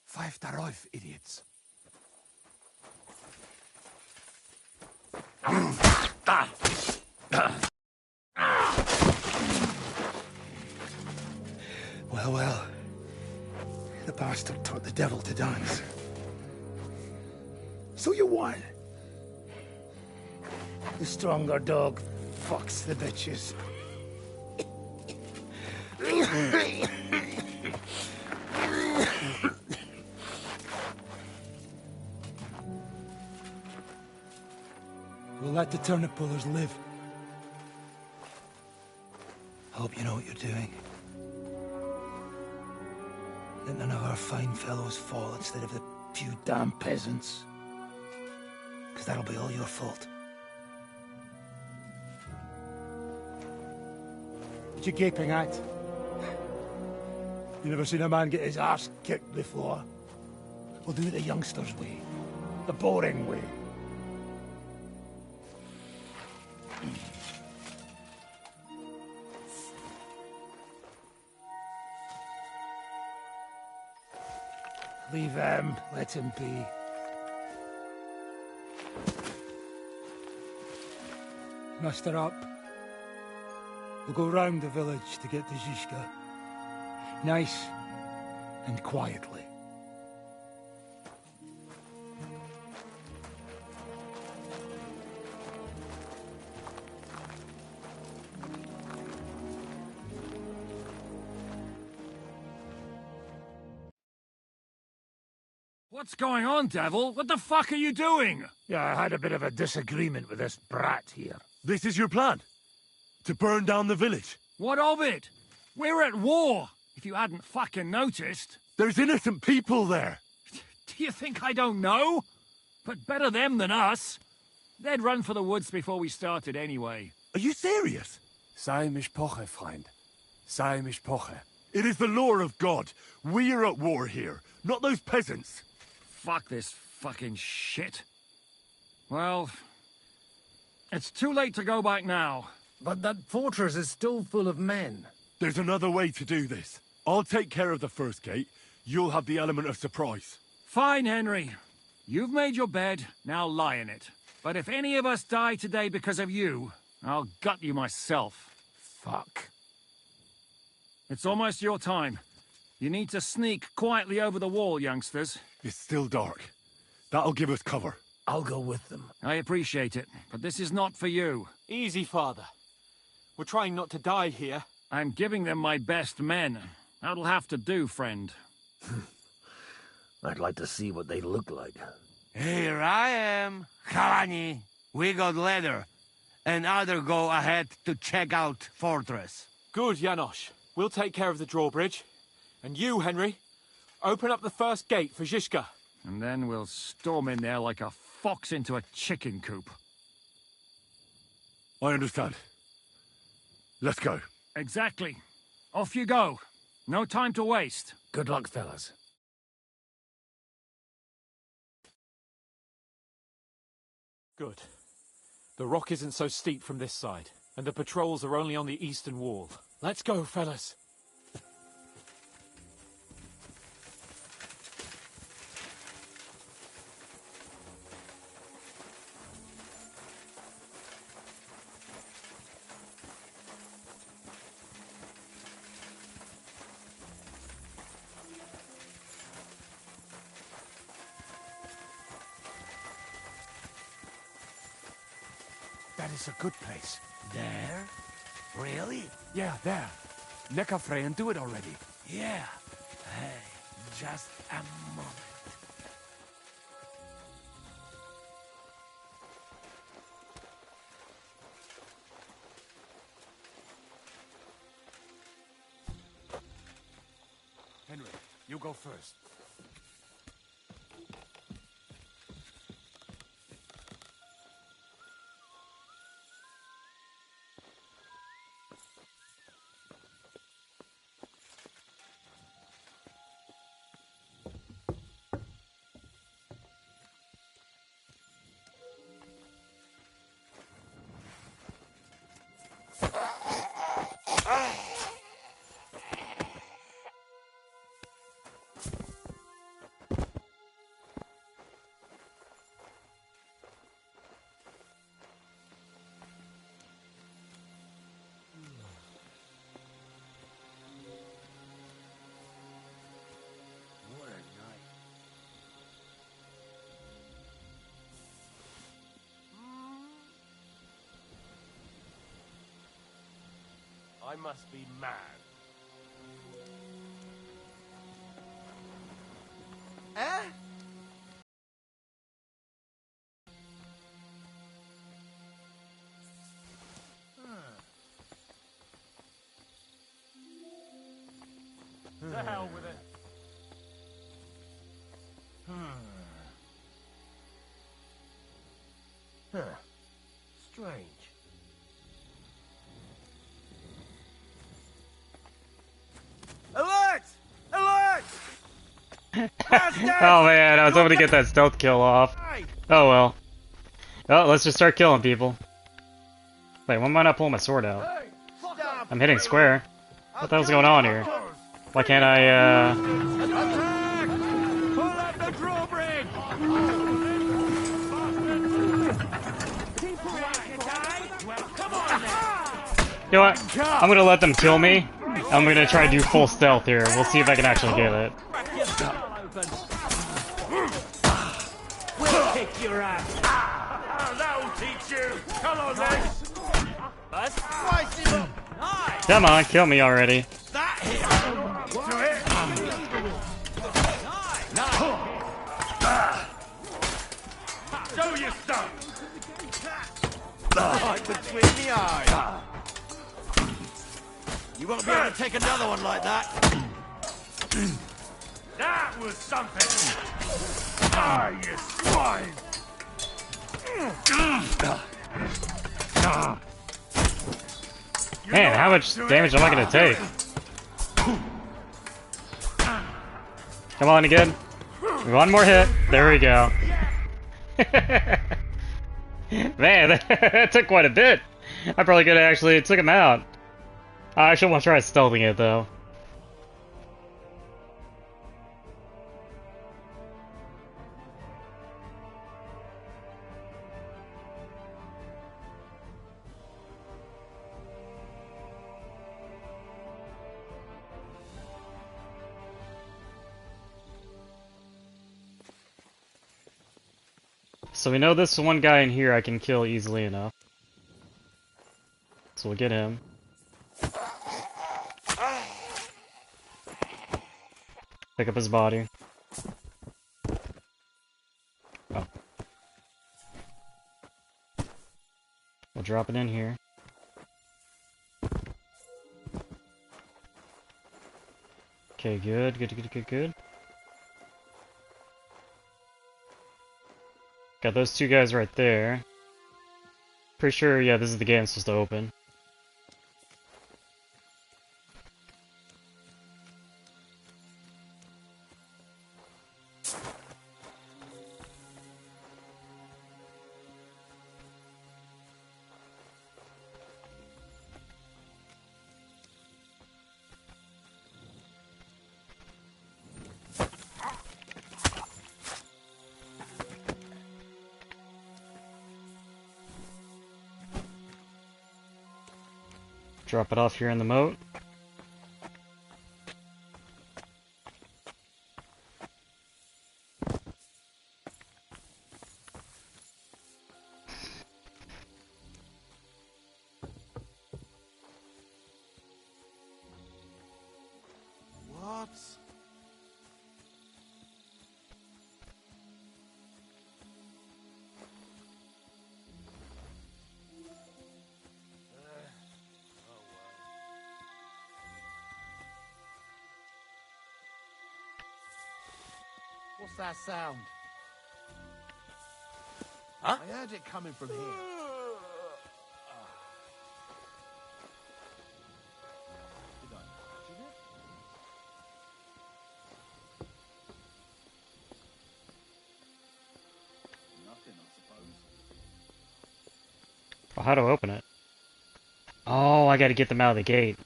Five darauf, idiots. Well, well. The bastard taught the devil to dance. So you won. The stronger dog fucks the bitches. We'll let the turnip pullers live. Hope you know what you're doing. That none of our fine fellows fall instead of the few damn peasants. Because that'll be all your fault. What you gaping at? You never seen a man get his arse kicked before? We'll do it the youngsters' way. The boring way. Leave him. Let him be. Muster up. We'll go round the village to get to Zizka. Nice and quietly. What's going on, Devil? What the fuck are you doing? Yeah, I had a bit of a disagreement with this brat here. This is your plan? To burn down the village? What of it? We're at war, if you hadn't fucking noticed. There's innocent people there. Do you think I don't know? But better them than us. They'd run for the woods before we started anyway. Are you serious? Sei mishpoche, friend. Sei mishpoche. It is the law of God. We are at war here, not those peasants. Fuck this fucking shit. Well, it's too late to go back now. But that fortress is still full of men. There's another way to do this. I'll take care of the first gate. You'll have the element of surprise. Fine, Henry. You've made your bed, now lie in it. But if any of us die today because of you, I'll gut you myself. Fuck. It's almost your time. You need to sneak quietly over the wall, youngsters. It's still dark. That'll give us cover. I'll go with them. I appreciate it, but this is not for you. Easy, Father. We're trying not to die here. I'm giving them my best men. That'll have to do, friend. I'd like to see what they look like. Here I am, Kalani. We got leather, and other go ahead to check out fortress. Good, Janosch. We'll take care of the drawbridge. And you, Henry, open up the first gate for Zizka. And then we'll storm in there like a fox into a chicken coop. I understand. Let's go. Exactly. Off you go. No time to waste. Good luck, fellas. Good. The rock isn't so steep from this side, and the patrols are only on the eastern wall. Let's go, fellas. That is a good place. There? Really? Yeah, there. Neck of Frey and do it already. Yeah. Hey, just a moment. Henry, you go first. I must be mad. Eh? To hell with it. Huh. Strange. Alert! Alert! Oh man, I was hoping to get that stealth kill off. Oh well. Oh, let's just start killing people. Wait, why am I not pulling my sword out? I'm hitting square. What the hell's going on here? Why can't I, Attack! Pull up the drawbridge! You know what? I'm gonna let them kill me. I'm gonna try to do full stealth here. We'll see if I can actually get it. We'll kick your ass. That'll teach you. Come on, then. Come on, kill me already. That hit. To it. Show your stuff. Right between the eyes. You won't be able to take another one like that. That was something. Ah, you swine. Man, how much damage am I gonna take? Come on again. One more hit. There we go. Man, that took quite a bit. I probably could have actually took him out. I actually want to try stealthing it though. So we know this one guy in here I can kill easily enough. So we'll get him. Pick up his body. Oh. We'll drop it in here. Okay, good, good, good, good, good. Got those two guys right there. Pretty sure, yeah, this is the gate I'm supposed to open. Drop it off here in the moat. once. What's that sound? Huh? I heard it coming from here. Did I imagine it? Nothing, I suppose. Oh, how do I open it? Oh, I gotta get them out of the gate.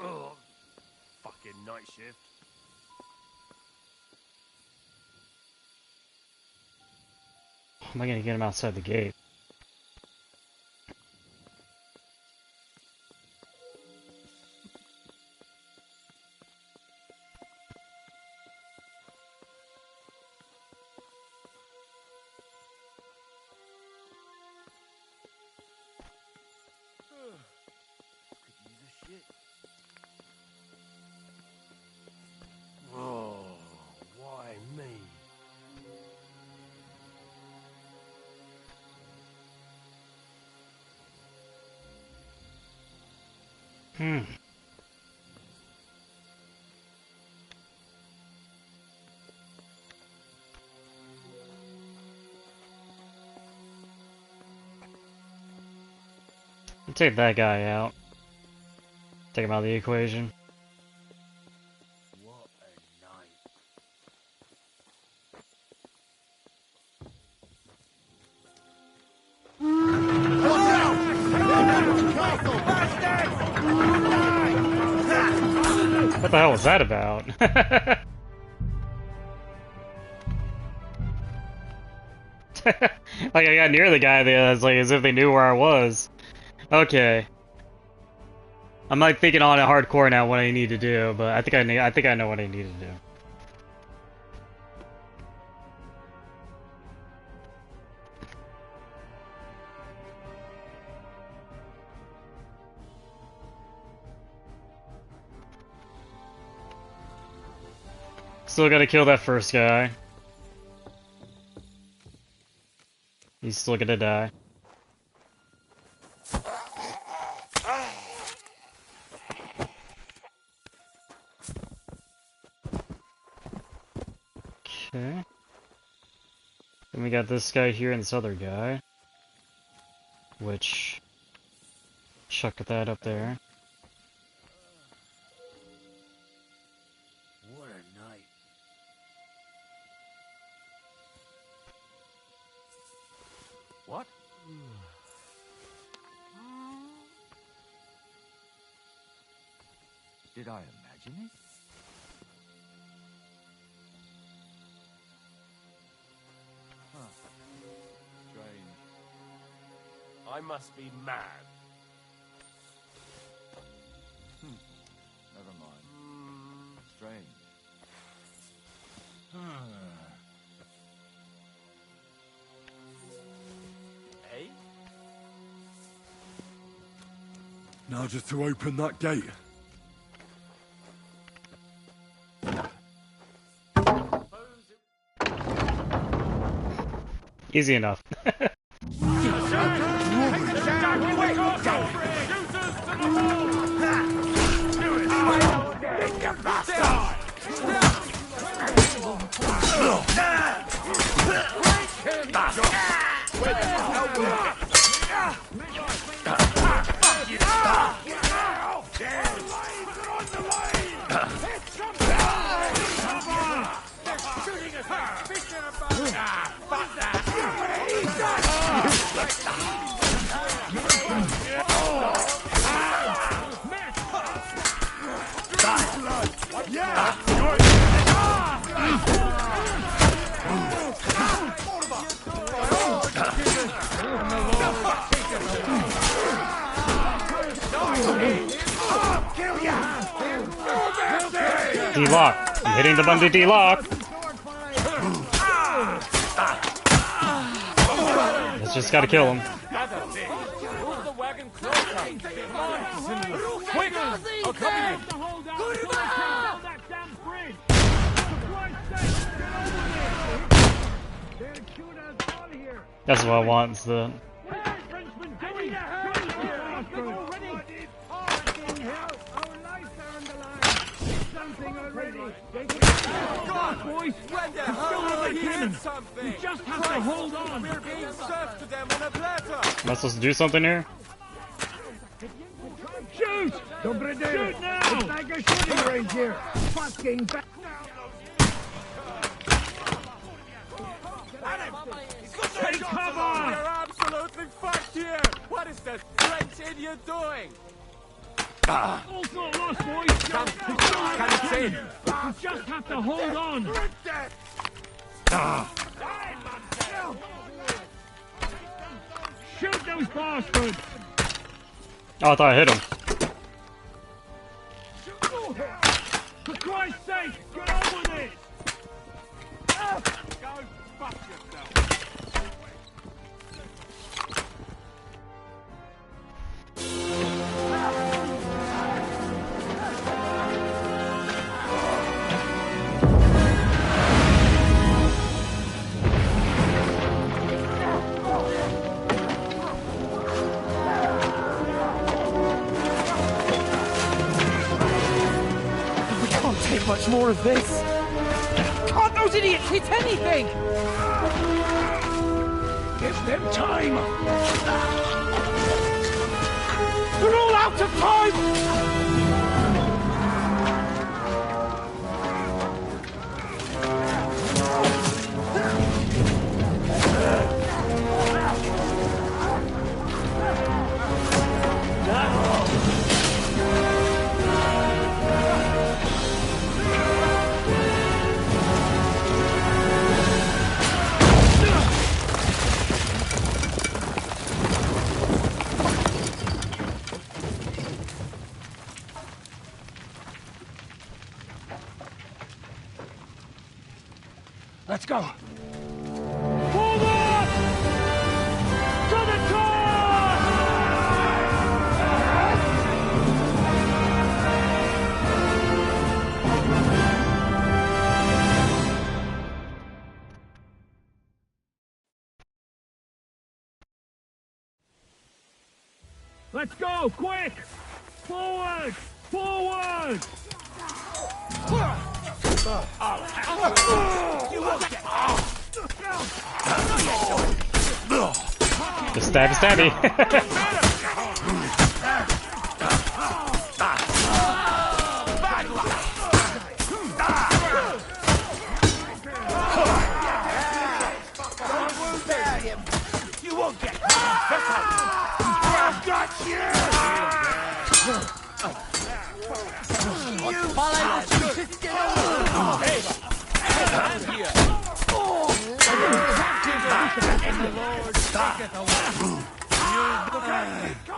Oh, fucking night shift. How am I gonna get them outside the gate? Oh, why me? Hmm. I'll take that guy out. Take him out of the equation. What a night. What the hell was that about? Like I got near the guy there, it's like as if they knew where I was. Okay. I'm like thinking on it hardcore now what I need to do, but I think I know what I need to do. Still gotta kill that first guy. He's still gonna die. Okay. Then we got this guy here and this other guy. Which... chuck that up there. What a night. What? Did I imagine it? Huh. Strange. I must be mad. Never mind. Strange. Eh? Now just to open that gate. Easy enough. D-lock. I'm hitting the button to D-lock. Let's just gotta kill him. Move the wagon closer. into them. Quick! I'll cover you. That's what I want. Is the Boys, when the hell are you something? We just have to hold on. We're being served to them on a platter. Am I supposed to do something here? Shoot! Shoot now! It's like a shooting range here. Fucking back. Take cover! We're absolutely fucked here. What is that French idiot doing? All's not lost, boys. Can in. We just have to hold on. Shoot those bastards! Oh, I thought I hit him. For Christ's sake, get on with it! Go fuck yourself. Take much more of this. Can't those idiots hit anything? Give them time! They're all out of time! Let's go. Forward! To the top! Let's go, quick! Forward! Forward! Just stabby stabby. You won't get I've got you!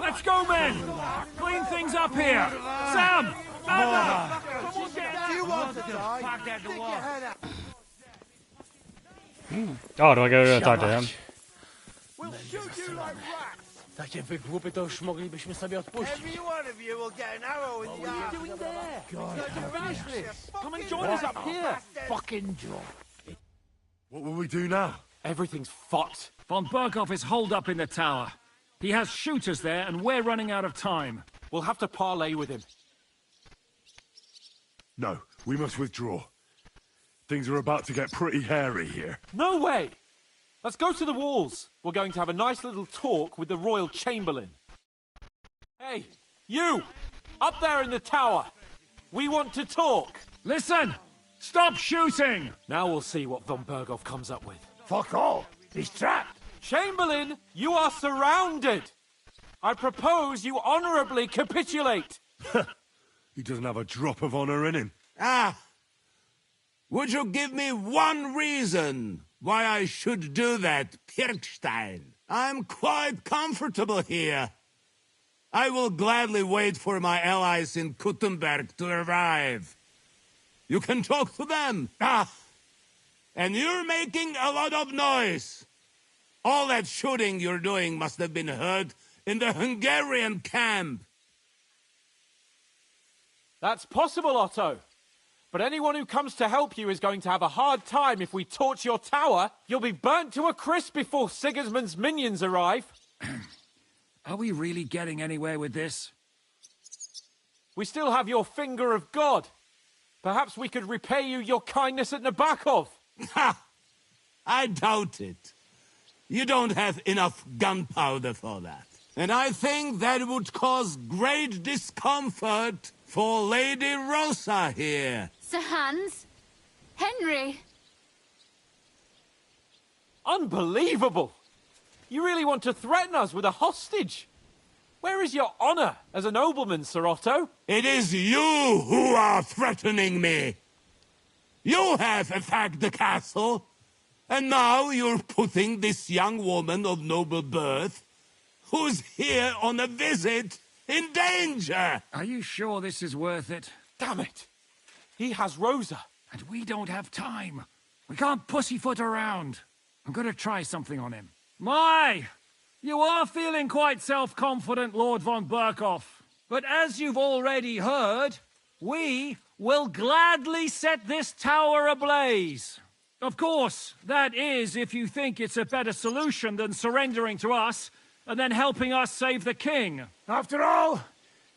Let's go, men! Clean things up here! Sam! Anna! You want to die? Stick your head out. Oh, do I go talk to him? We'll shoot you like rats! Takie wygłupy to już moglibyśmy sobie odpuścić. Every one of you will get an arrow in the arm. What are you doing there? God, Finish this. Come and join us up here. Fucking job. What will we do now? Everything's fucked. Von Berghoff is holed up in the tower. He has shooters there, and we're running out of time. We'll have to parley with him. No, we must withdraw. Things are about to get pretty hairy here. No way! Let's go to the walls. We're going to have a nice little talk with the Royal Chamberlain. Hey, you! Up there in the tower! We want to talk! Listen! Stop shooting! Now we'll see what Von Berghoff comes up with. Fuck all! He's trapped! Chamberlain, you are surrounded! I propose you honorably capitulate! He doesn't have a drop of honor in him. Ah! Would you give me one reason why I should do that, Pirkstein? I'm quite comfortable here. I will gladly wait for my allies in Kuttenberg to arrive. You can talk to them. Ah! And you're making a lot of noise. All that shooting you're doing must have been heard in the Hungarian camp. That's possible, Otto. But anyone who comes to help you is going to have a hard time if we torch your tower. You'll be burnt to a crisp before Sigismund's minions arrive. Are we really getting anywhere with this? We still have your finger of God. Perhaps we could repay you your kindness at Nabokov. Ha! I doubt it. You don't have enough gunpowder for that. And I think that would cause great discomfort for Lady Rosa here. Sir Hans? Henry? Unbelievable! You really want to threaten us with a hostage? Where is your honor as a nobleman, Sir Otto? It is you who are threatening me. You have attacked the castle, and now you're putting this young woman of noble birth, who's here on a visit, in danger. Are you sure this is worth it? Damn it! He has Rosa. And we don't have time. We can't pussyfoot around. I'm going to try something on him. My! You are feeling quite self-confident, Lord von Berkoff. But as you've already heard, we will gladly set this tower ablaze. Of course, that is if you think it's a better solution than surrendering to us and then helping us save the king. After all,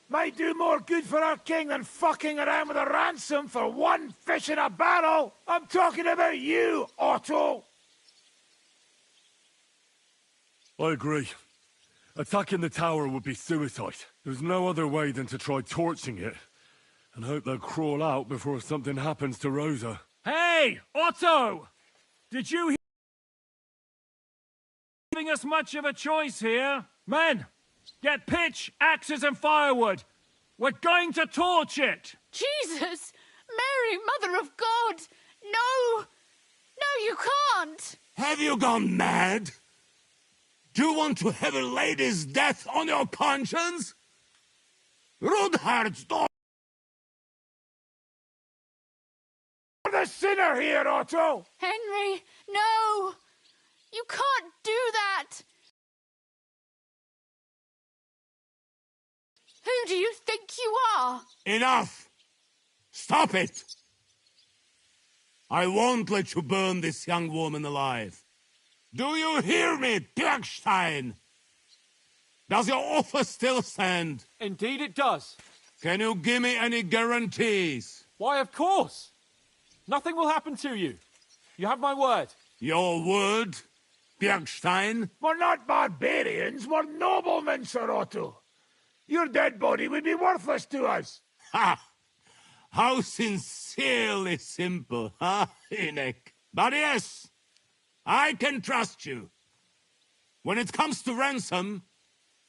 might do more good for our king than fucking around with a ransom for one fish in a barrel. I'm talking about you, Otto. I agree. Attacking the tower would be suicide. There's no other way than to try torching it, and hope they'll crawl out before something happens to Rosa. Hey, Otto! Did you hear? Giving us much of a choice here. Men, get pitch, axes and firewood. We're going to torch it! Jesus! Mary, Mother of God! No! No, you can't! Have you gone mad? Do you want to have a lady's death on your conscience? Rudhard's daughter. You're the sinner here, Otto! Henry, no! You can't do that! Who do you think you are? Enough! Stop it! I won't let you burn this young woman alive. Do you hear me, Bjergstein? Does your offer still stand? Indeed it does. Can you give me any guarantees? Why, of course. Nothing will happen to you. You have my word. Your word, Bjergstein? We're not barbarians, we're noblemen, Sir Otto. Your dead body would be worthless to us. Ha! How sincerely simple, huh, Enoch? But yes, I can trust you. When it comes to ransom,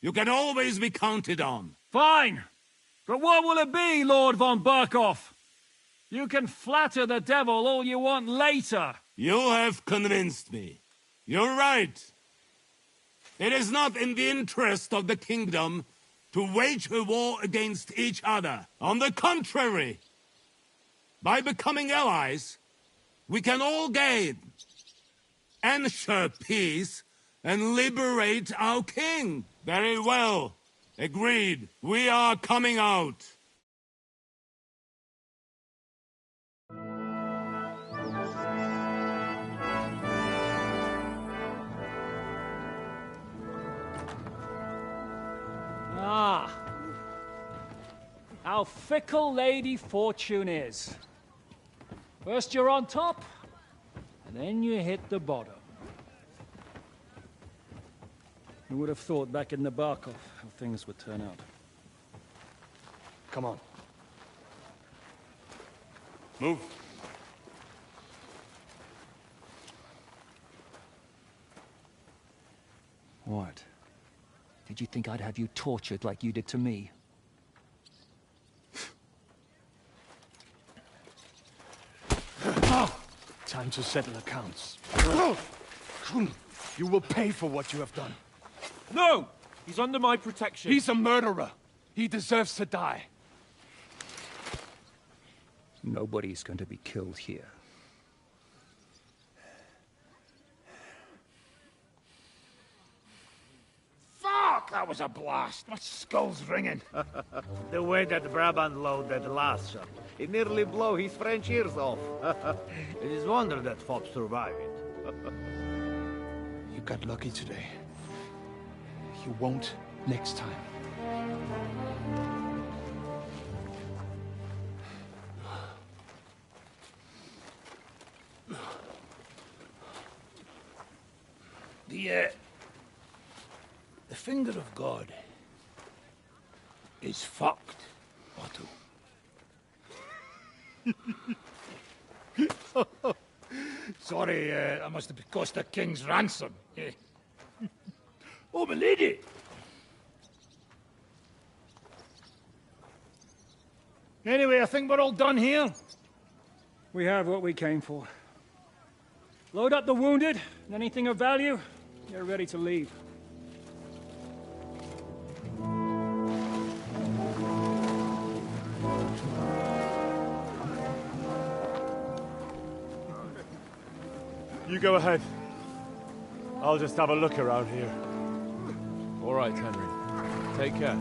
you can always be counted on. Fine. But what will it be, Lord von Berkoff? You can flatter the devil all you want later. You have convinced me. You're right. It is not in the interest of the kingdom to wage a war against each other. On the contrary, by becoming allies, we can all gain, ensure peace, and liberate our king. Very well. Agreed. We are coming out. Ah. How fickle Lady Fortune is. First you're on top, and then you hit the bottom. Who would have thought back in Nabokov how things would turn out? Come on. Move. What? Did you think I'd have you tortured like you did to me? Time to settle accounts. You will pay for what you have done. No! He's under my protection. He's a murderer. He deserves to die. Nobody's going to be killed here. Fuck! That That was a blast. My skull's ringing. The way that Brabant loaded last shot, it nearly blew his French ears off. It is wonder that fop survived it. You got lucky today. You won't next time. The finger of God is fucked, Otto. Sorry, I must have cost a king's ransom. Oh, my lady! Anyway, I think we're all done here. We have what we came for. Load up the wounded, and anything of value, you're ready to leave. You go ahead. I'll just have a look around here. All right, Henry. Take care.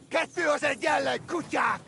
Kettyösen jälleen, kutjak!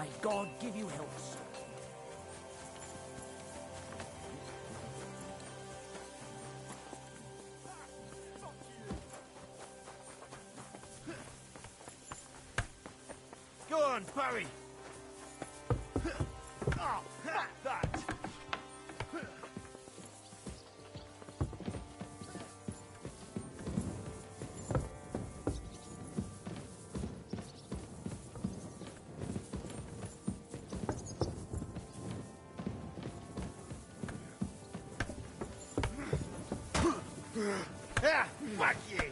May God give you health, sir. Go on, parry! Oh, that! Ah, fuck you!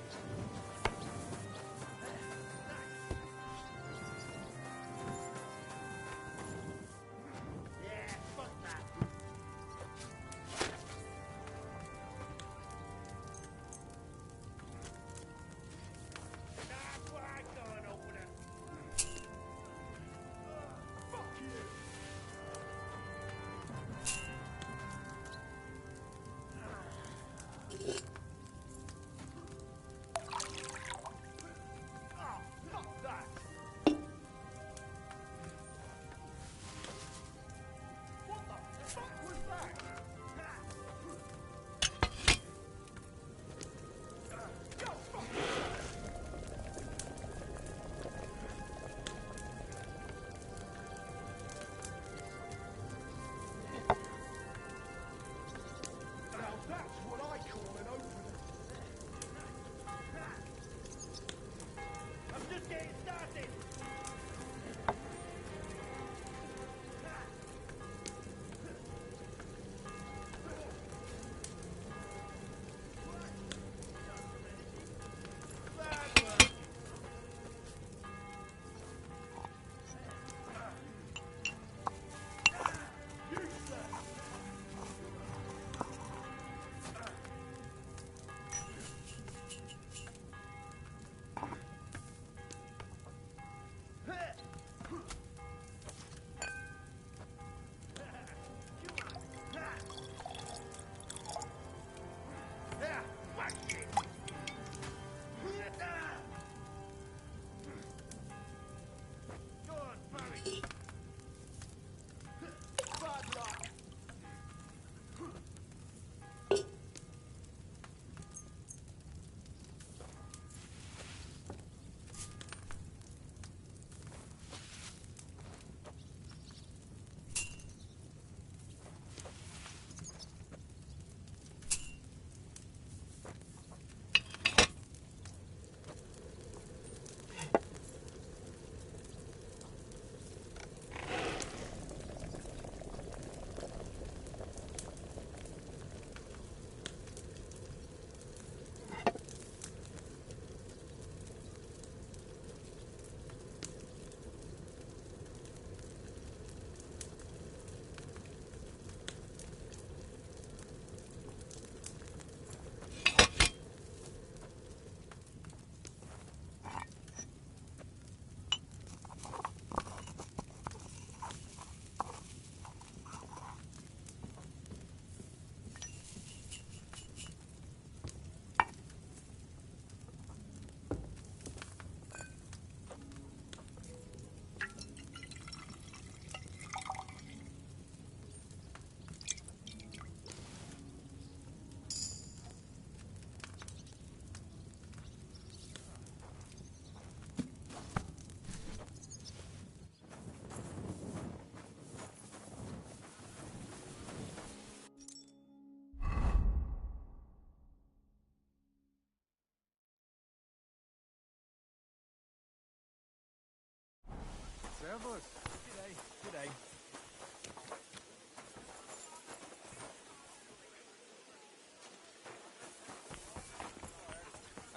Servus. G'day, g'day.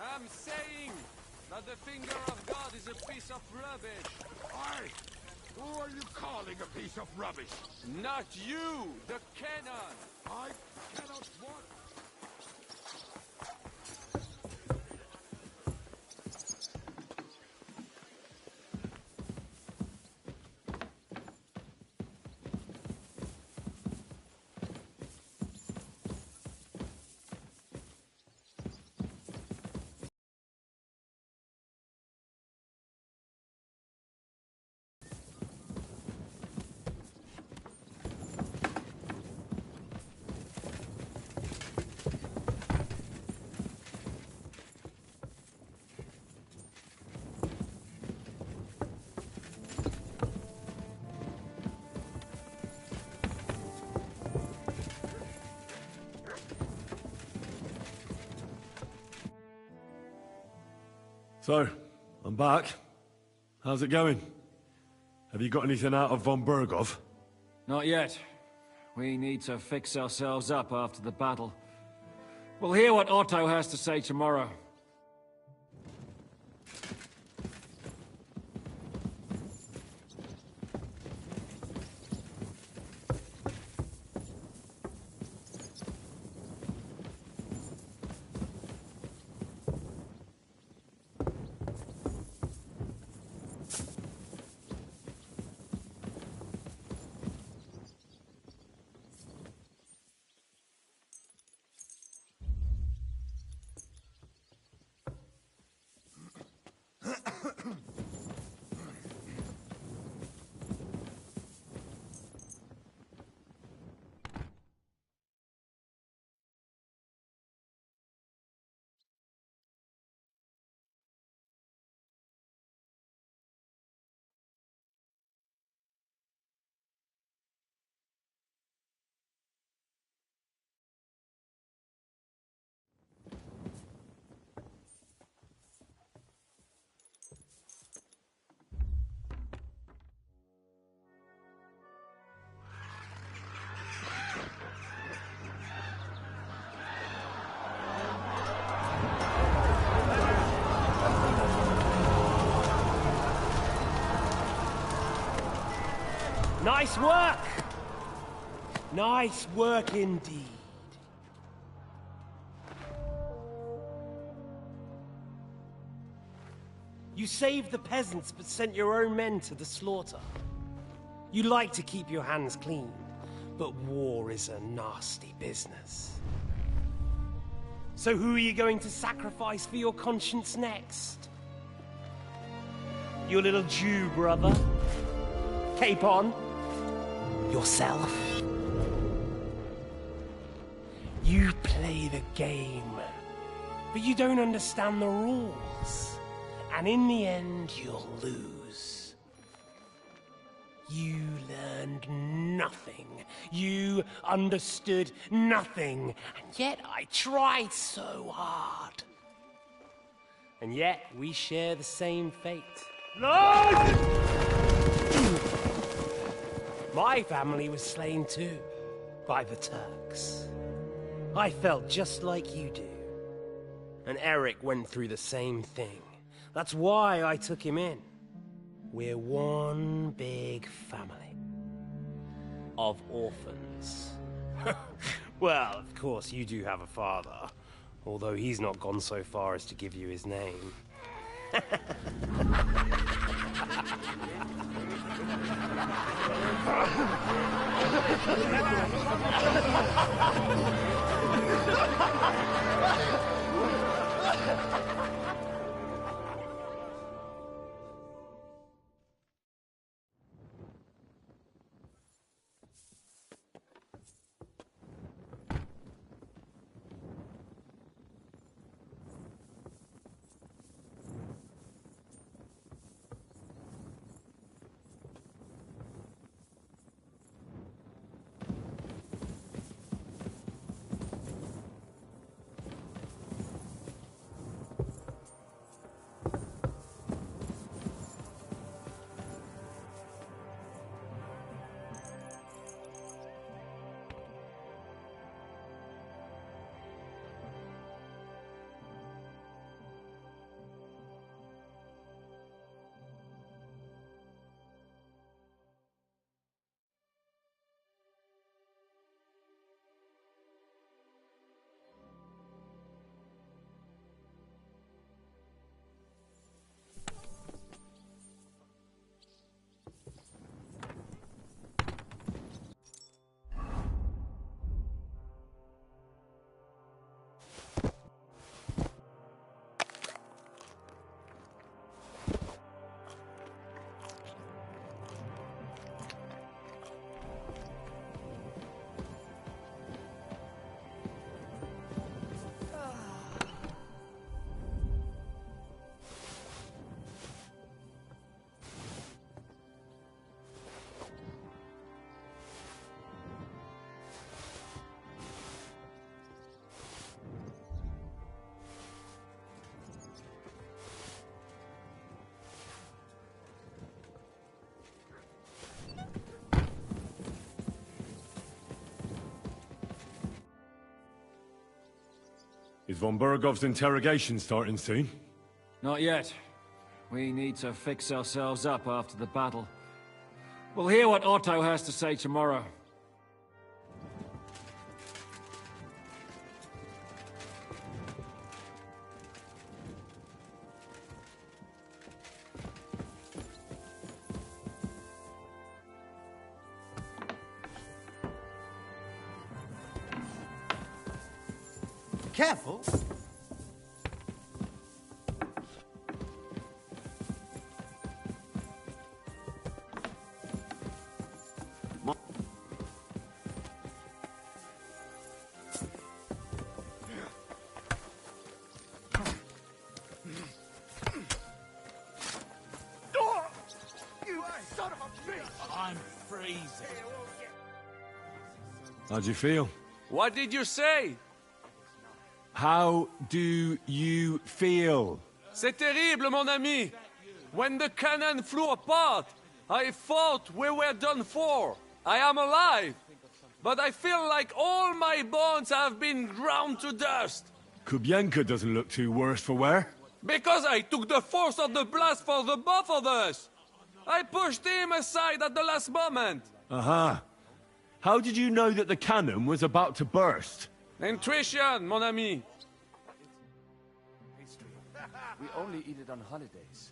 I'm saying that the finger of God is a piece of rubbish. Aye! Who are you calling a piece of rubbish? Not you, the cannon. I cannot what? So, I'm back. How's it going? Have you got anything out of von Bergov? Not yet. We need to fix ourselves up after the battle. We'll hear what Otto has to say tomorrow. Nice work! Nice work indeed. You saved the peasants but sent your own men to the slaughter. You like to keep your hands clean, but war is a nasty business. So who are you going to sacrifice for your conscience next? Your little Jew brother? Capon? Yourself? You play the game, but you don't understand the rules. And in the end, you'll lose. You learned nothing. You understood nothing. And yet I tried so hard. And yet we share the same fate. No! My family was slain too, by the Turks. I felt just like you do. And Eric went through the same thing. That's why I took him in. We're one big family. Of orphans. Well, of course, you do have a father. Although he's not gone so far as to give you his name. von Bergov's interrogation starting soon? Not yet. We need to fix ourselves up after the battle. We'll hear what Otto has to say tomorrow. Careful. You son of a bitch! I'm freezing. How'd you feel? What did you say? How do you feel? C'est terrible, mon ami. When the cannon flew apart, I thought we were done for. I am alive. But I feel like all my bones have been ground to dust. Kubienka doesn't look too worse for wear. Because I took the force of the blast for the both of us. I pushed him aside at the last moment. Aha. How did you know that the cannon was about to burst? Intuition, mon ami. We only eat it on holidays.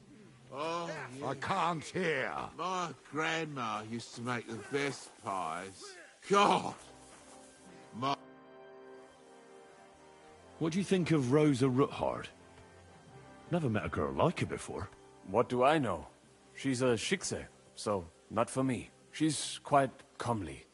Oh, I can't hear. My grandma used to make the best pies. God! What do you think of Rosa Ruthard? Never met a girl like her before. What do I know? She's a Schickse, so not for me. She's quite comely,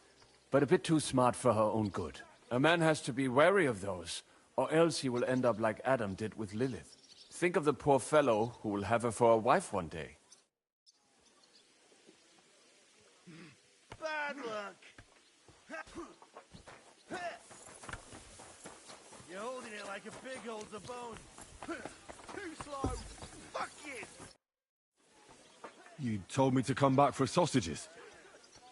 but a bit too smart for her own good. A man has to be wary of those, or else he will end up like Adam did with Lilith. Think of the poor fellow who will have her for a wife one day. Bad luck. You're holding it like a pig holds a bone. Too slow. Fuck you. You told me to come back for sausages.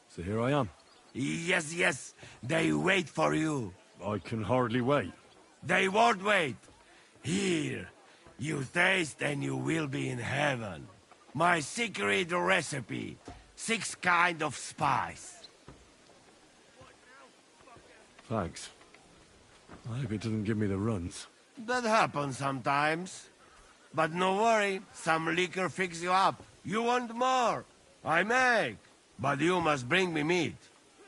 So here I am. Yes, yes. They wait for you. I can hardly wait. They won't wait. Here. You taste and you will be in heaven. My secret recipe. 6 kind of spice. Thanks. I hope it doesn't give me the runs. That happens sometimes. But no worry, some liquor fix you up. You want more? I make. But you must bring me meat.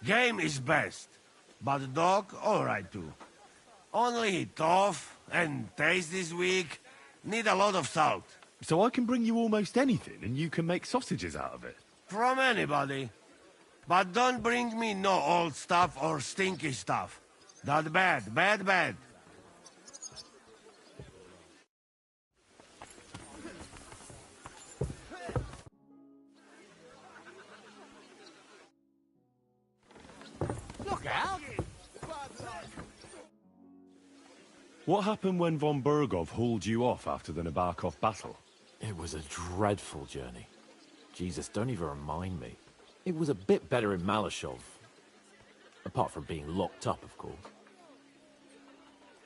Game is best. But dog, alright too. Only tough and taste this weak. Need a lot of salt. So I can bring you almost anything and you can make sausages out of it? From anybody. But don't bring me no old stuff or stinky stuff. That bad, bad, bad. Look out! What happened when von Bergov hauled you off after the Nabokov battle? It was a dreadful journey. Jesus, don't even remind me. It was a bit better in Malashov. Apart from being locked up, of course.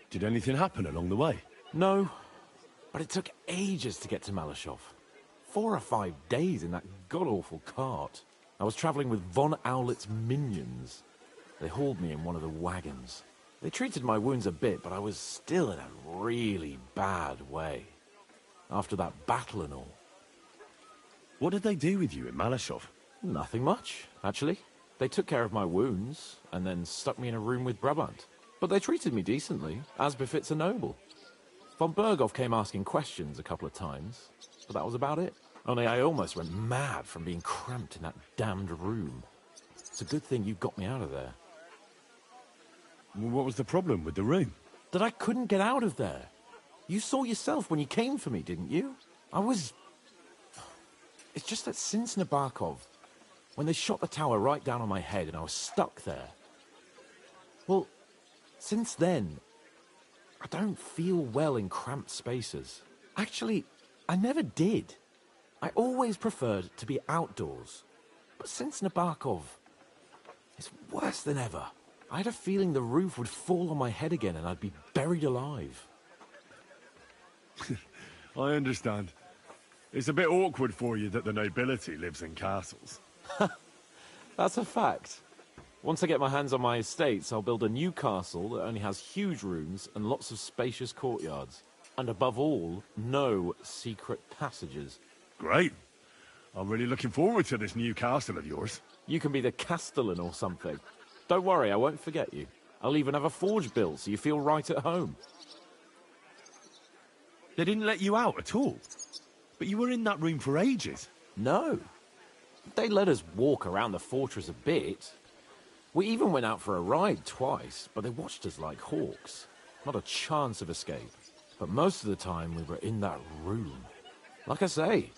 Did anything happen along the way? No, but it took ages to get to Malashov. 4 or 5 days in that god-awful cart. I was traveling with von Owlet's minions. They hauled me in one of the wagons. They treated my wounds a bit, but I was still in a really bad way. After that battle and all. What did they do with you in Malashov? Nothing much, actually. They took care of my wounds, and then stuck me in a room with Brabant. But they treated me decently, as befits a noble. Von Bergov came asking questions a couple of times, but that was about it. Only I almost went mad from being cramped in that damned room. It's a good thing you got me out of there. What was the problem with the room? That I couldn't get out of there. You saw yourself when you came for me, didn't you? It's just that since Nabokov, when they shot the tower right down on my head and I was stuck there. Well, since then, I don't feel well in cramped spaces. Actually, I never did. I always preferred to be outdoors. But since Nabokov, it's worse than ever. I had a feeling the roof would fall on my head again and I'd be buried alive. I understand. It's a bit awkward for you that the nobility lives in castles. That's a fact. Once I get my hands on my estates, I'll build a new castle that only has huge rooms and lots of spacious courtyards. And above all, no secret passages. Great. I'm really looking forward to this new castle of yours. You can be the castellan or something. Don't worry, I won't forget you. I'll even have a forge built so you feel right at home. They didn't let you out at all? But you were in that room for ages. No. They let us walk around the fortress a bit. We even went out for a ride twice, but they watched us like hawks. Not a chance of escape. But most of the time we were in that room. Like I say,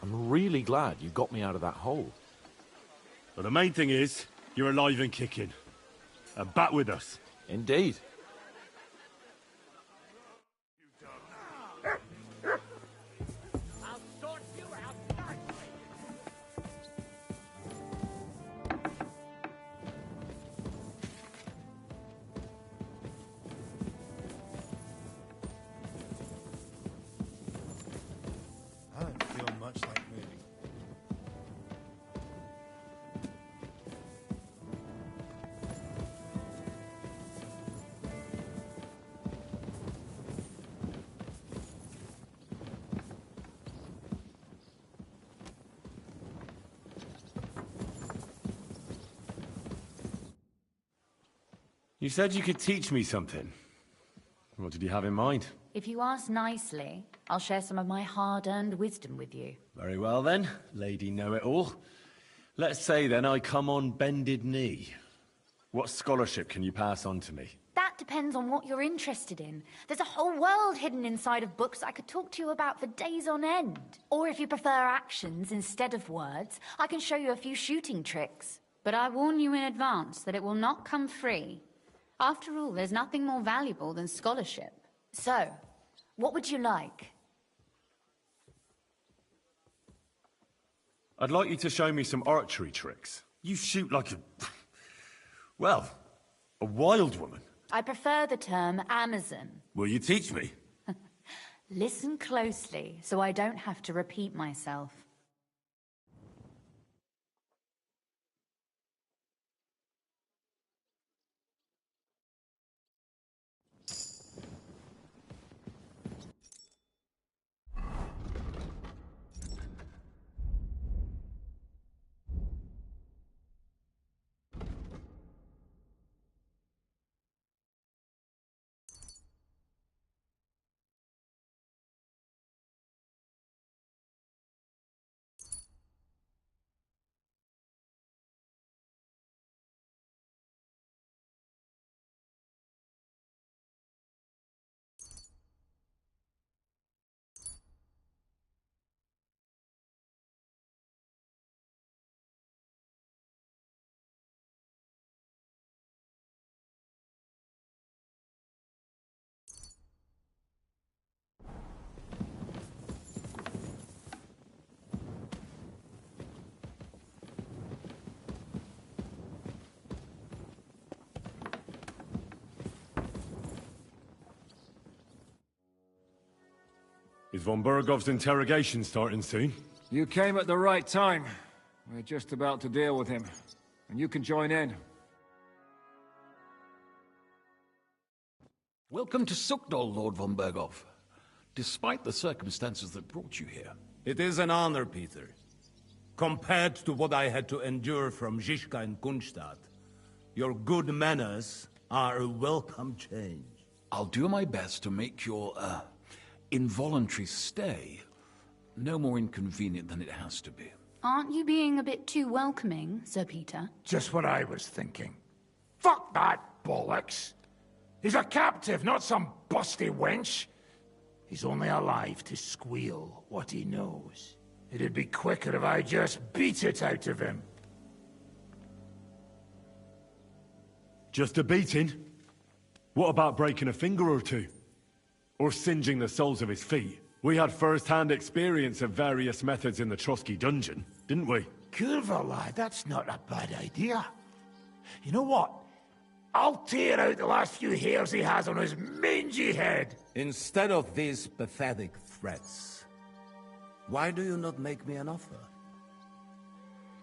I'm really glad you got me out of that hole. But the main thing is, you're alive and kicking. And back with us. Indeed. I don't feel much like moving. You said you could teach me something. What did you have in mind? If you ask nicely, I'll share some of my hard-earned wisdom with you. Very well then, Lady Know-It-All. Let's say then I come on bended knee. What scholarship can you pass on to me? That depends on what you're interested in. There's a whole world hidden inside of books I could talk to you about for days on end. Or if you prefer actions instead of words, I can show you a few shooting tricks. But I warn you in advance that it will not come free. After all, there's nothing more valuable than scholarship. So, what would you like? I'd like you to show me some archery tricks. You shoot like a... well, a wild woman. I prefer the term Amazon. Will you teach me? Listen closely, so I don't have to repeat myself. Is von Bergov's interrogation starting soon? You came at the right time. We're just about to deal with him. And you can join in. Welcome to Sukdol, Lord von Bergov. Despite the circumstances that brought you here. It is an honor, Peter. Compared to what I had to endure from Zizka and Kunstadt, your good manners are a welcome change. I'll do my best to make your, involuntary stay no more inconvenient than it has to be. Aren't you being a bit too welcoming, Sir Peter? Just what I was thinking. Fuck that bollocks! He's a captive, not some busty wench. He's only alive to squeal what he knows. It'd be quicker if I just beat it out of him. Just a beating? What about breaking a finger or two? Or singeing the soles of his feet? We had first-hand experience of various methods in the Trotsky dungeon, didn't we? Curva, lad, that's not a bad idea. You know what? I'll tear out the last few hairs he has on his mangy head. Instead of these pathetic threats, why do you not make me an offer?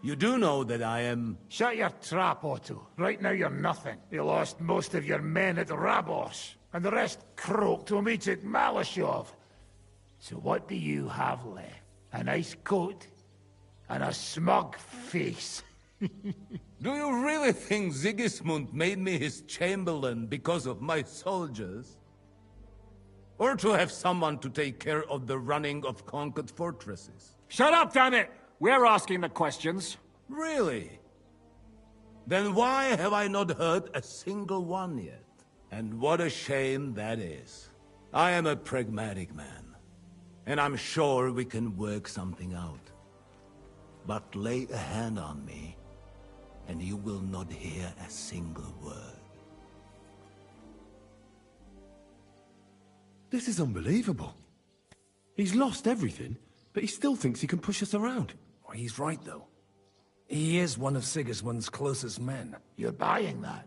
You do know that I am... Shut your trap, Otto. Right now you're nothing. You lost most of your men at Rabos, and the rest croaked when we took Malashov. So what do you have left? A nice coat and a smug face. Do you really think Sigismund made me his chamberlain because of my soldiers? Or to have someone to take care of the running of conquered fortresses? Shut up, damn it! We're asking the questions. Really? Then why have I not heard a single one yet? And what a shame that is. I am a pragmatic man, and I'm sure we can work something out. But lay a hand on me, and you will not hear a single word. This is unbelievable. He's lost everything, but he still thinks he can push us around. Well, he's right, though. He is one of Sigismund's closest men. You're buying that?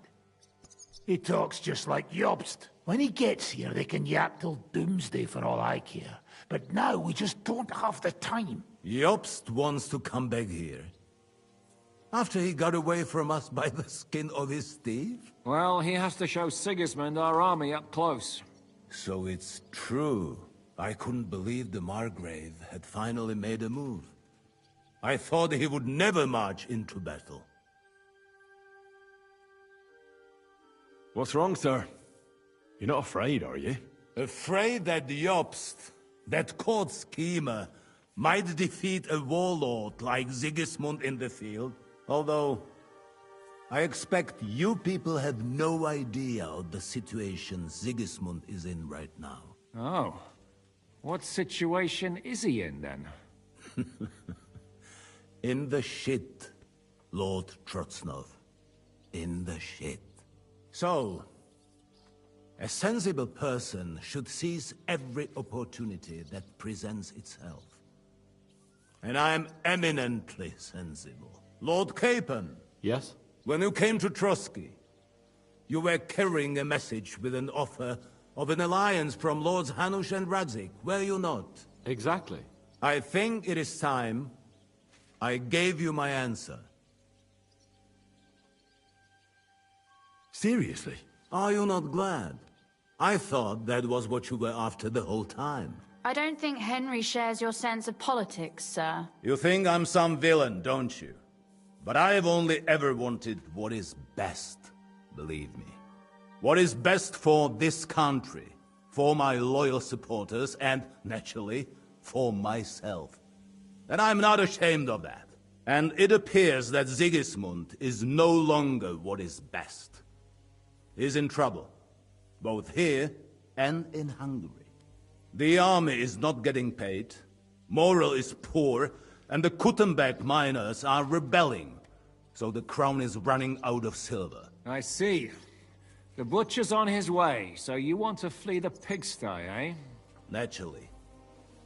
He talks just like Jobst. When he gets here, they can yap till doomsday for all I care. But now we just don't have the time. Jobst wants to come back here. After he got away from us by the skin of his teeth? Well, he has to show Sigismund our army up close. So it's true. I couldn't believe the Margrave had finally made a move. I thought he would never march into battle. What's wrong, sir? You're not afraid, are you? Afraid that Jobst, that court schemer, might defeat a warlord like Sigismund in the field? Although, I expect you people have no idea of the situation Sigismund is in right now. Oh. What situation is he in, then? In the shit, Lord Trotznov. In the shit. So, a sensible person should seize every opportunity that presents itself. And I am eminently sensible. Lord Capon. Yes? When you came to Trotsky, you were carrying a message with an offer of an alliance from Lords Hanush and Radzik, were you not? Exactly. I think it is time I gave you my answer. Seriously? Are you not glad? I thought that was what you were after the whole time. I don't think Henry shares your sense of politics, sir. You think I'm some villain, don't you? But I have only ever wanted what is best, believe me. What is best for this country, for my loyal supporters, and, naturally, for myself. And I'm not ashamed of that. And it appears that Sigismund is no longer what is best. He's in trouble, both here and in Hungary. The army is not getting paid, morale is poor, and the Kuttenberg miners are rebelling, so the crown is running out of silver. I see. The butcher's on his way, so you want to flee the pigsty, eh? Naturally.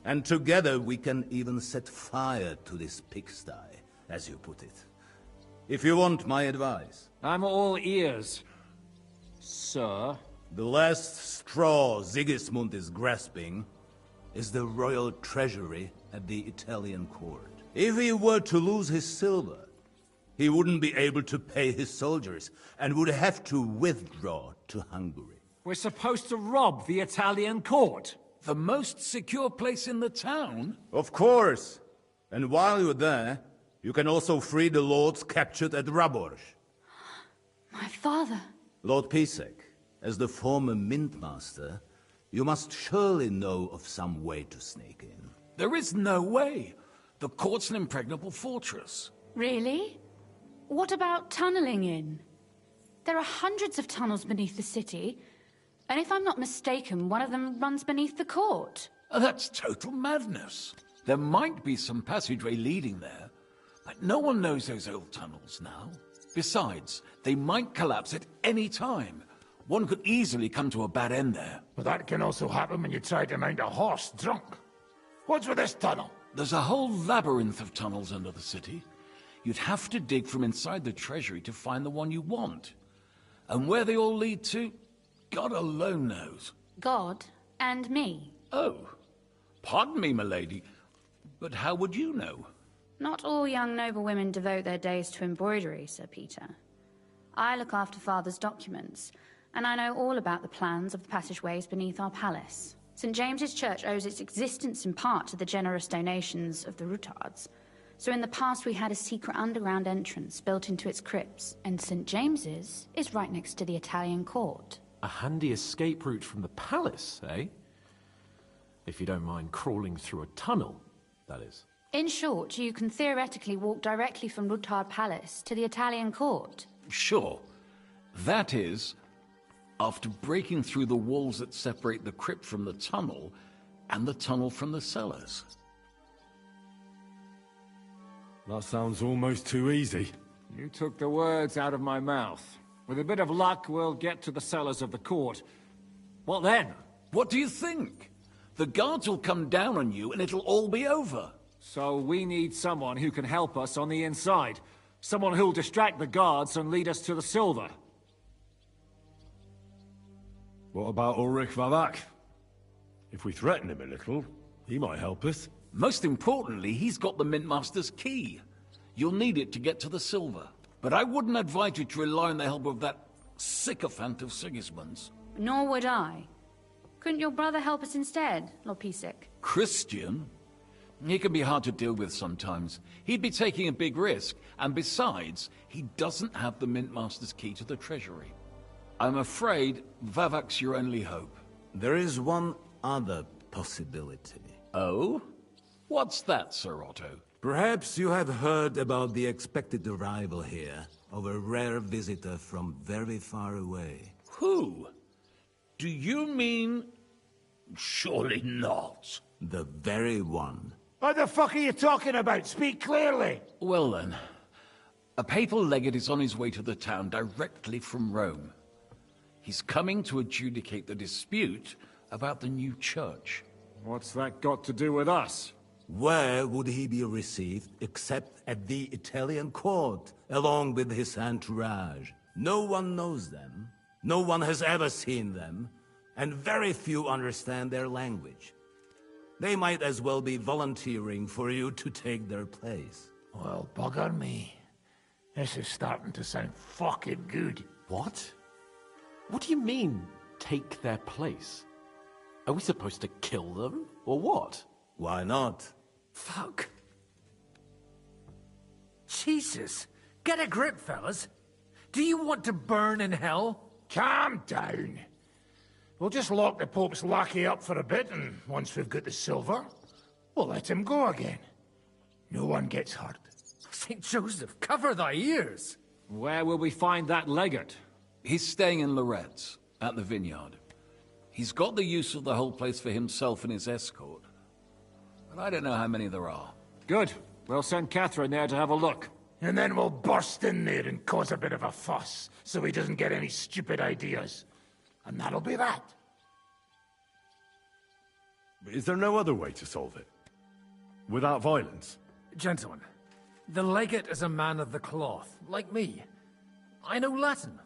And together we can even set fire to this pigsty, as you put it. If you want my advice. I'm all ears, sir. The last straw Sigismund is grasping is the royal treasury at the Italian court. If he were to lose his silver, he wouldn't be able to pay his soldiers and would have to withdraw to Hungary. We're supposed to rob the Italian court? The most secure place in the town? Of course. And while you're there, you can also free the lords captured at Raborj. My father. Lord Pisek, as the former Mintmaster, you must surely know of some way to sneak in. There is no way. The court's an impregnable fortress. Really? What about tunneling in? There are hundreds of tunnels beneath the city, and if I'm not mistaken, one of them runs beneath the court. That's total madness. There might be some passageway leading there, but no one knows those old tunnels now. Besides, they might collapse at any time. One could easily come to a bad end there. But that can also happen when you try to mount a horse drunk. What's with this tunnel? There's a whole labyrinth of tunnels under the city. You'd have to dig from inside the treasury to find the one you want. And where they all lead to, God alone knows. God and me. Oh, pardon me, milady, but how would you know? Not all young noble women devote their days to embroidery, Sir Peter. I look after Father's documents, and I know all about the plans of the passageways beneath our palace. St. James's Church owes its existence in part to the generous donations of the Routards. So in the past we had a secret underground entrance built into its crypts, and St. James's is right next to the Italian court. A handy escape route from the palace, eh? If you don't mind crawling through a tunnel, that is. In short, you can theoretically walk directly from Routard Palace to the Italian court. Sure. That is, after breaking through the walls that separate the crypt from the tunnel, and the tunnel from the cellars. That sounds almost too easy. You took the words out of my mouth. With a bit of luck, we'll get to the cellars of the court. What then? What do you think? The guards will come down on you and it'll all be over. So we need someone who can help us on the inside. Someone who'll distract the guards and lead us to the silver. What about Ulrich Vavak? If we threaten him a little, he might help us. Most importantly, he's got the Mintmaster's key. You'll need it to get to the silver. But I wouldn't advise you to rely on the help of that sycophant of Sigismund's. Nor would I. Couldn't your brother help us instead, Lord Pisek? Christian? He can be hard to deal with sometimes. He'd be taking a big risk, and besides, he doesn't have the Mintmaster's key to the treasury. I'm afraid Vavak's your only hope. There is one other possibility. Oh? What's that, Sir Otto? Perhaps you have heard about the expected arrival here of a rare visitor from very far away. Who? Do you mean... Surely not. The very one. What the fuck are you talking about? Speak clearly. Well then, a papal legate is on his way to the town directly from Rome. He's coming to adjudicate the dispute about the new church. What's that got to do with us? Where would he be received except at the Italian court, along with his entourage? No one knows them, no one has ever seen them, and very few understand their language. They might as well be volunteering for you to take their place. Well, bugger me. This is starting to sound fucking good. What? What do you mean, take their place? Are we supposed to kill them, or what? Why not? Fuck. Jesus. Get a grip, fellas. Do you want to burn in hell? Calm down. We'll just lock the Pope's lackey up for a bit, and once we've got the silver, we'll let him go again. No one gets hurt. St. Joseph, cover thy ears! Where will we find that legate? He's staying in Loretz, at the vineyard. He's got the use of the whole place for himself and his escort. But I don't know how many there are. Good. We'll send Catherine there to have a look. And then we'll burst in there and cause a bit of a fuss, so he doesn't get any stupid ideas. And that'll be that. Is there no other way to solve it? Without violence? Gentlemen, the legate is a man of the cloth, like me. I know Latin,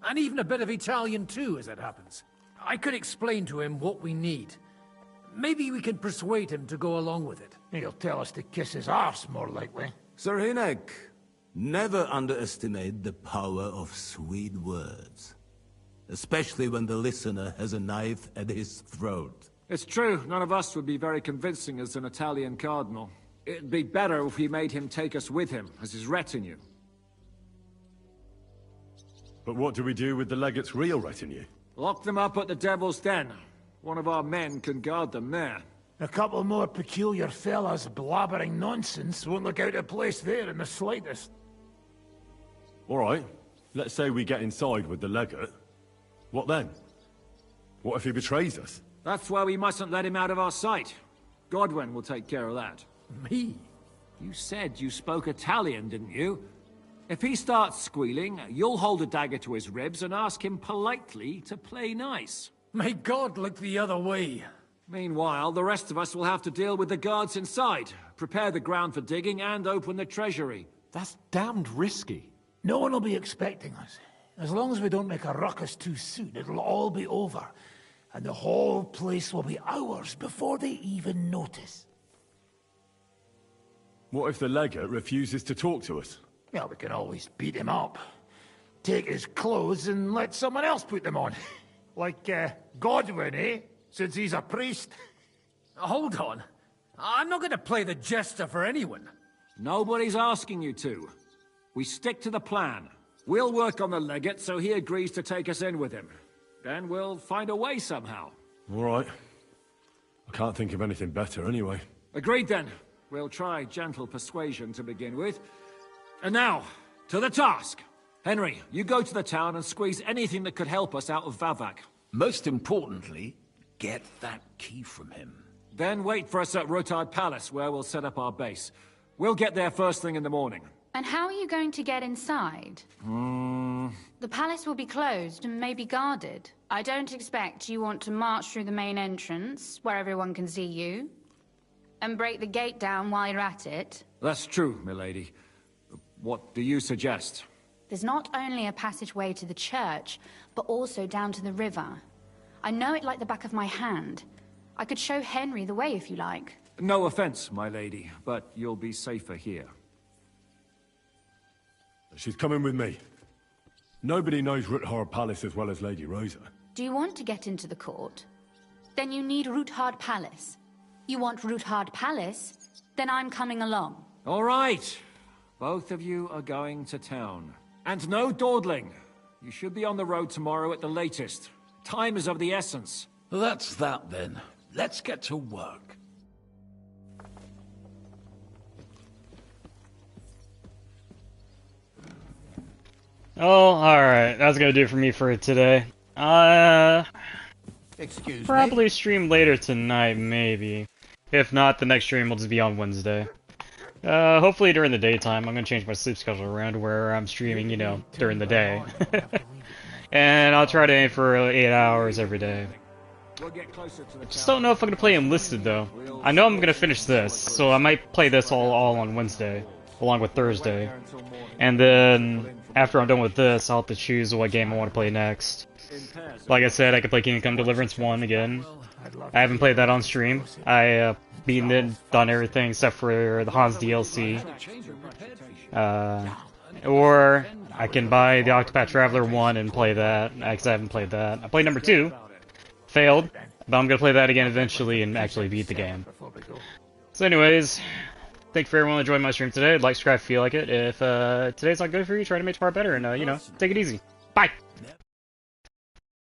and even a bit of Italian too, as it happens. I could explain to him what we need. Maybe we can persuade him to go along with it. He'll tell us to kiss his arse, more likely. Sir Hinek, never underestimate the power of sweet words. Especially when the listener has a knife at his throat. It's true, none of us would be very convincing as an Italian cardinal. It'd be better if we made him take us with him, as his retinue. But what do we do with the legate's real retinue? Lock them up at the Devil's Den. One of our men can guard them there. A couple more peculiar fellas blabbering nonsense won't look out of place there in the slightest. All right, let's say we get inside with the legate. What then? What if he betrays us? That's why we mustn't let him out of our sight. Godwin will take care of that. Me? You said you spoke Italian, didn't you? If he starts squealing, you'll hold a dagger to his ribs and ask him politely to play nice. May God look the other way. Meanwhile, the rest of us will have to deal with the guards inside, prepare the ground for digging, and open the treasury. That's damned risky. No one will be expecting us. As long as we don't make a ruckus too soon, it'll all be over. And the whole place will be ours before they even notice. What if the legate refuses to talk to us? Well, we can always beat him up. Take his clothes and let someone else put them on. Like, Godwin, eh? Since he's a priest. Hold on. I'm not gonna play the jester for anyone. Nobody's asking you to. We stick to the plan. We'll work on the legate so he agrees to take us in with him. Then we'll find a way somehow. All right. I can't think of anything better anyway. Agreed then. We'll try gentle persuasion to begin with. And now, to the task. Henry, you go to the town and squeeze anything that could help us out of Vavak. Most importantly, get that key from him. Then wait for us at Rotard Palace, where we'll set up our base. We'll get there first thing in the morning. And how are you going to get inside? The palace will be closed and maybe guarded. I don't expect you want to march through the main entrance, where everyone can see you, and break the gate down while you're at it. That's true, milady. What do you suggest? There's not only a passageway to the church, but also down to the river. I know it like the back of my hand. I could show Henry the way if you like. No offense, my lady, but you'll be safer here. She's coming with me. Nobody knows Ruthard Palace as well as Lady Rosa. Do you want to get into the court? Then you need Ruthard Palace. You want Ruthard Palace? Then I'm coming along. All right. Both of you are going to town. And no dawdling. You should be on the road tomorrow at the latest. Time is of the essence. That's that then. Let's get to work. Oh, alright. That's gonna do it for me for today. Excuse probably stream later tonight, maybe. If not, the next stream will just be on Wednesday. Hopefully during the daytime. I'm gonna change my sleep schedule around where I'm streaming, you know, during the day. And I'll try to aim for 8 hours every day. I just don't know if I'm gonna play Enlisted though. I know I'm gonna finish this, so I might play this all on Wednesday, along with Thursday. And then, after I'm done with this, I'll have to choose what game I want to play next. Like I said, I could play Kingdom Come Deliverance 1 again. I haven't played that on stream. I beaten it, done everything except for the Hans DLC. Or I can buy the Octopath Traveler 1 and play that, because I haven't played that. I played number 2, failed, but I'm gonna play that again eventually and actually beat the game. So anyways, thank you for everyone enjoying my stream today. Like, subscribe if you feel like it. If today's not good for you, try to make tomorrow better and, you know, take it easy. Bye!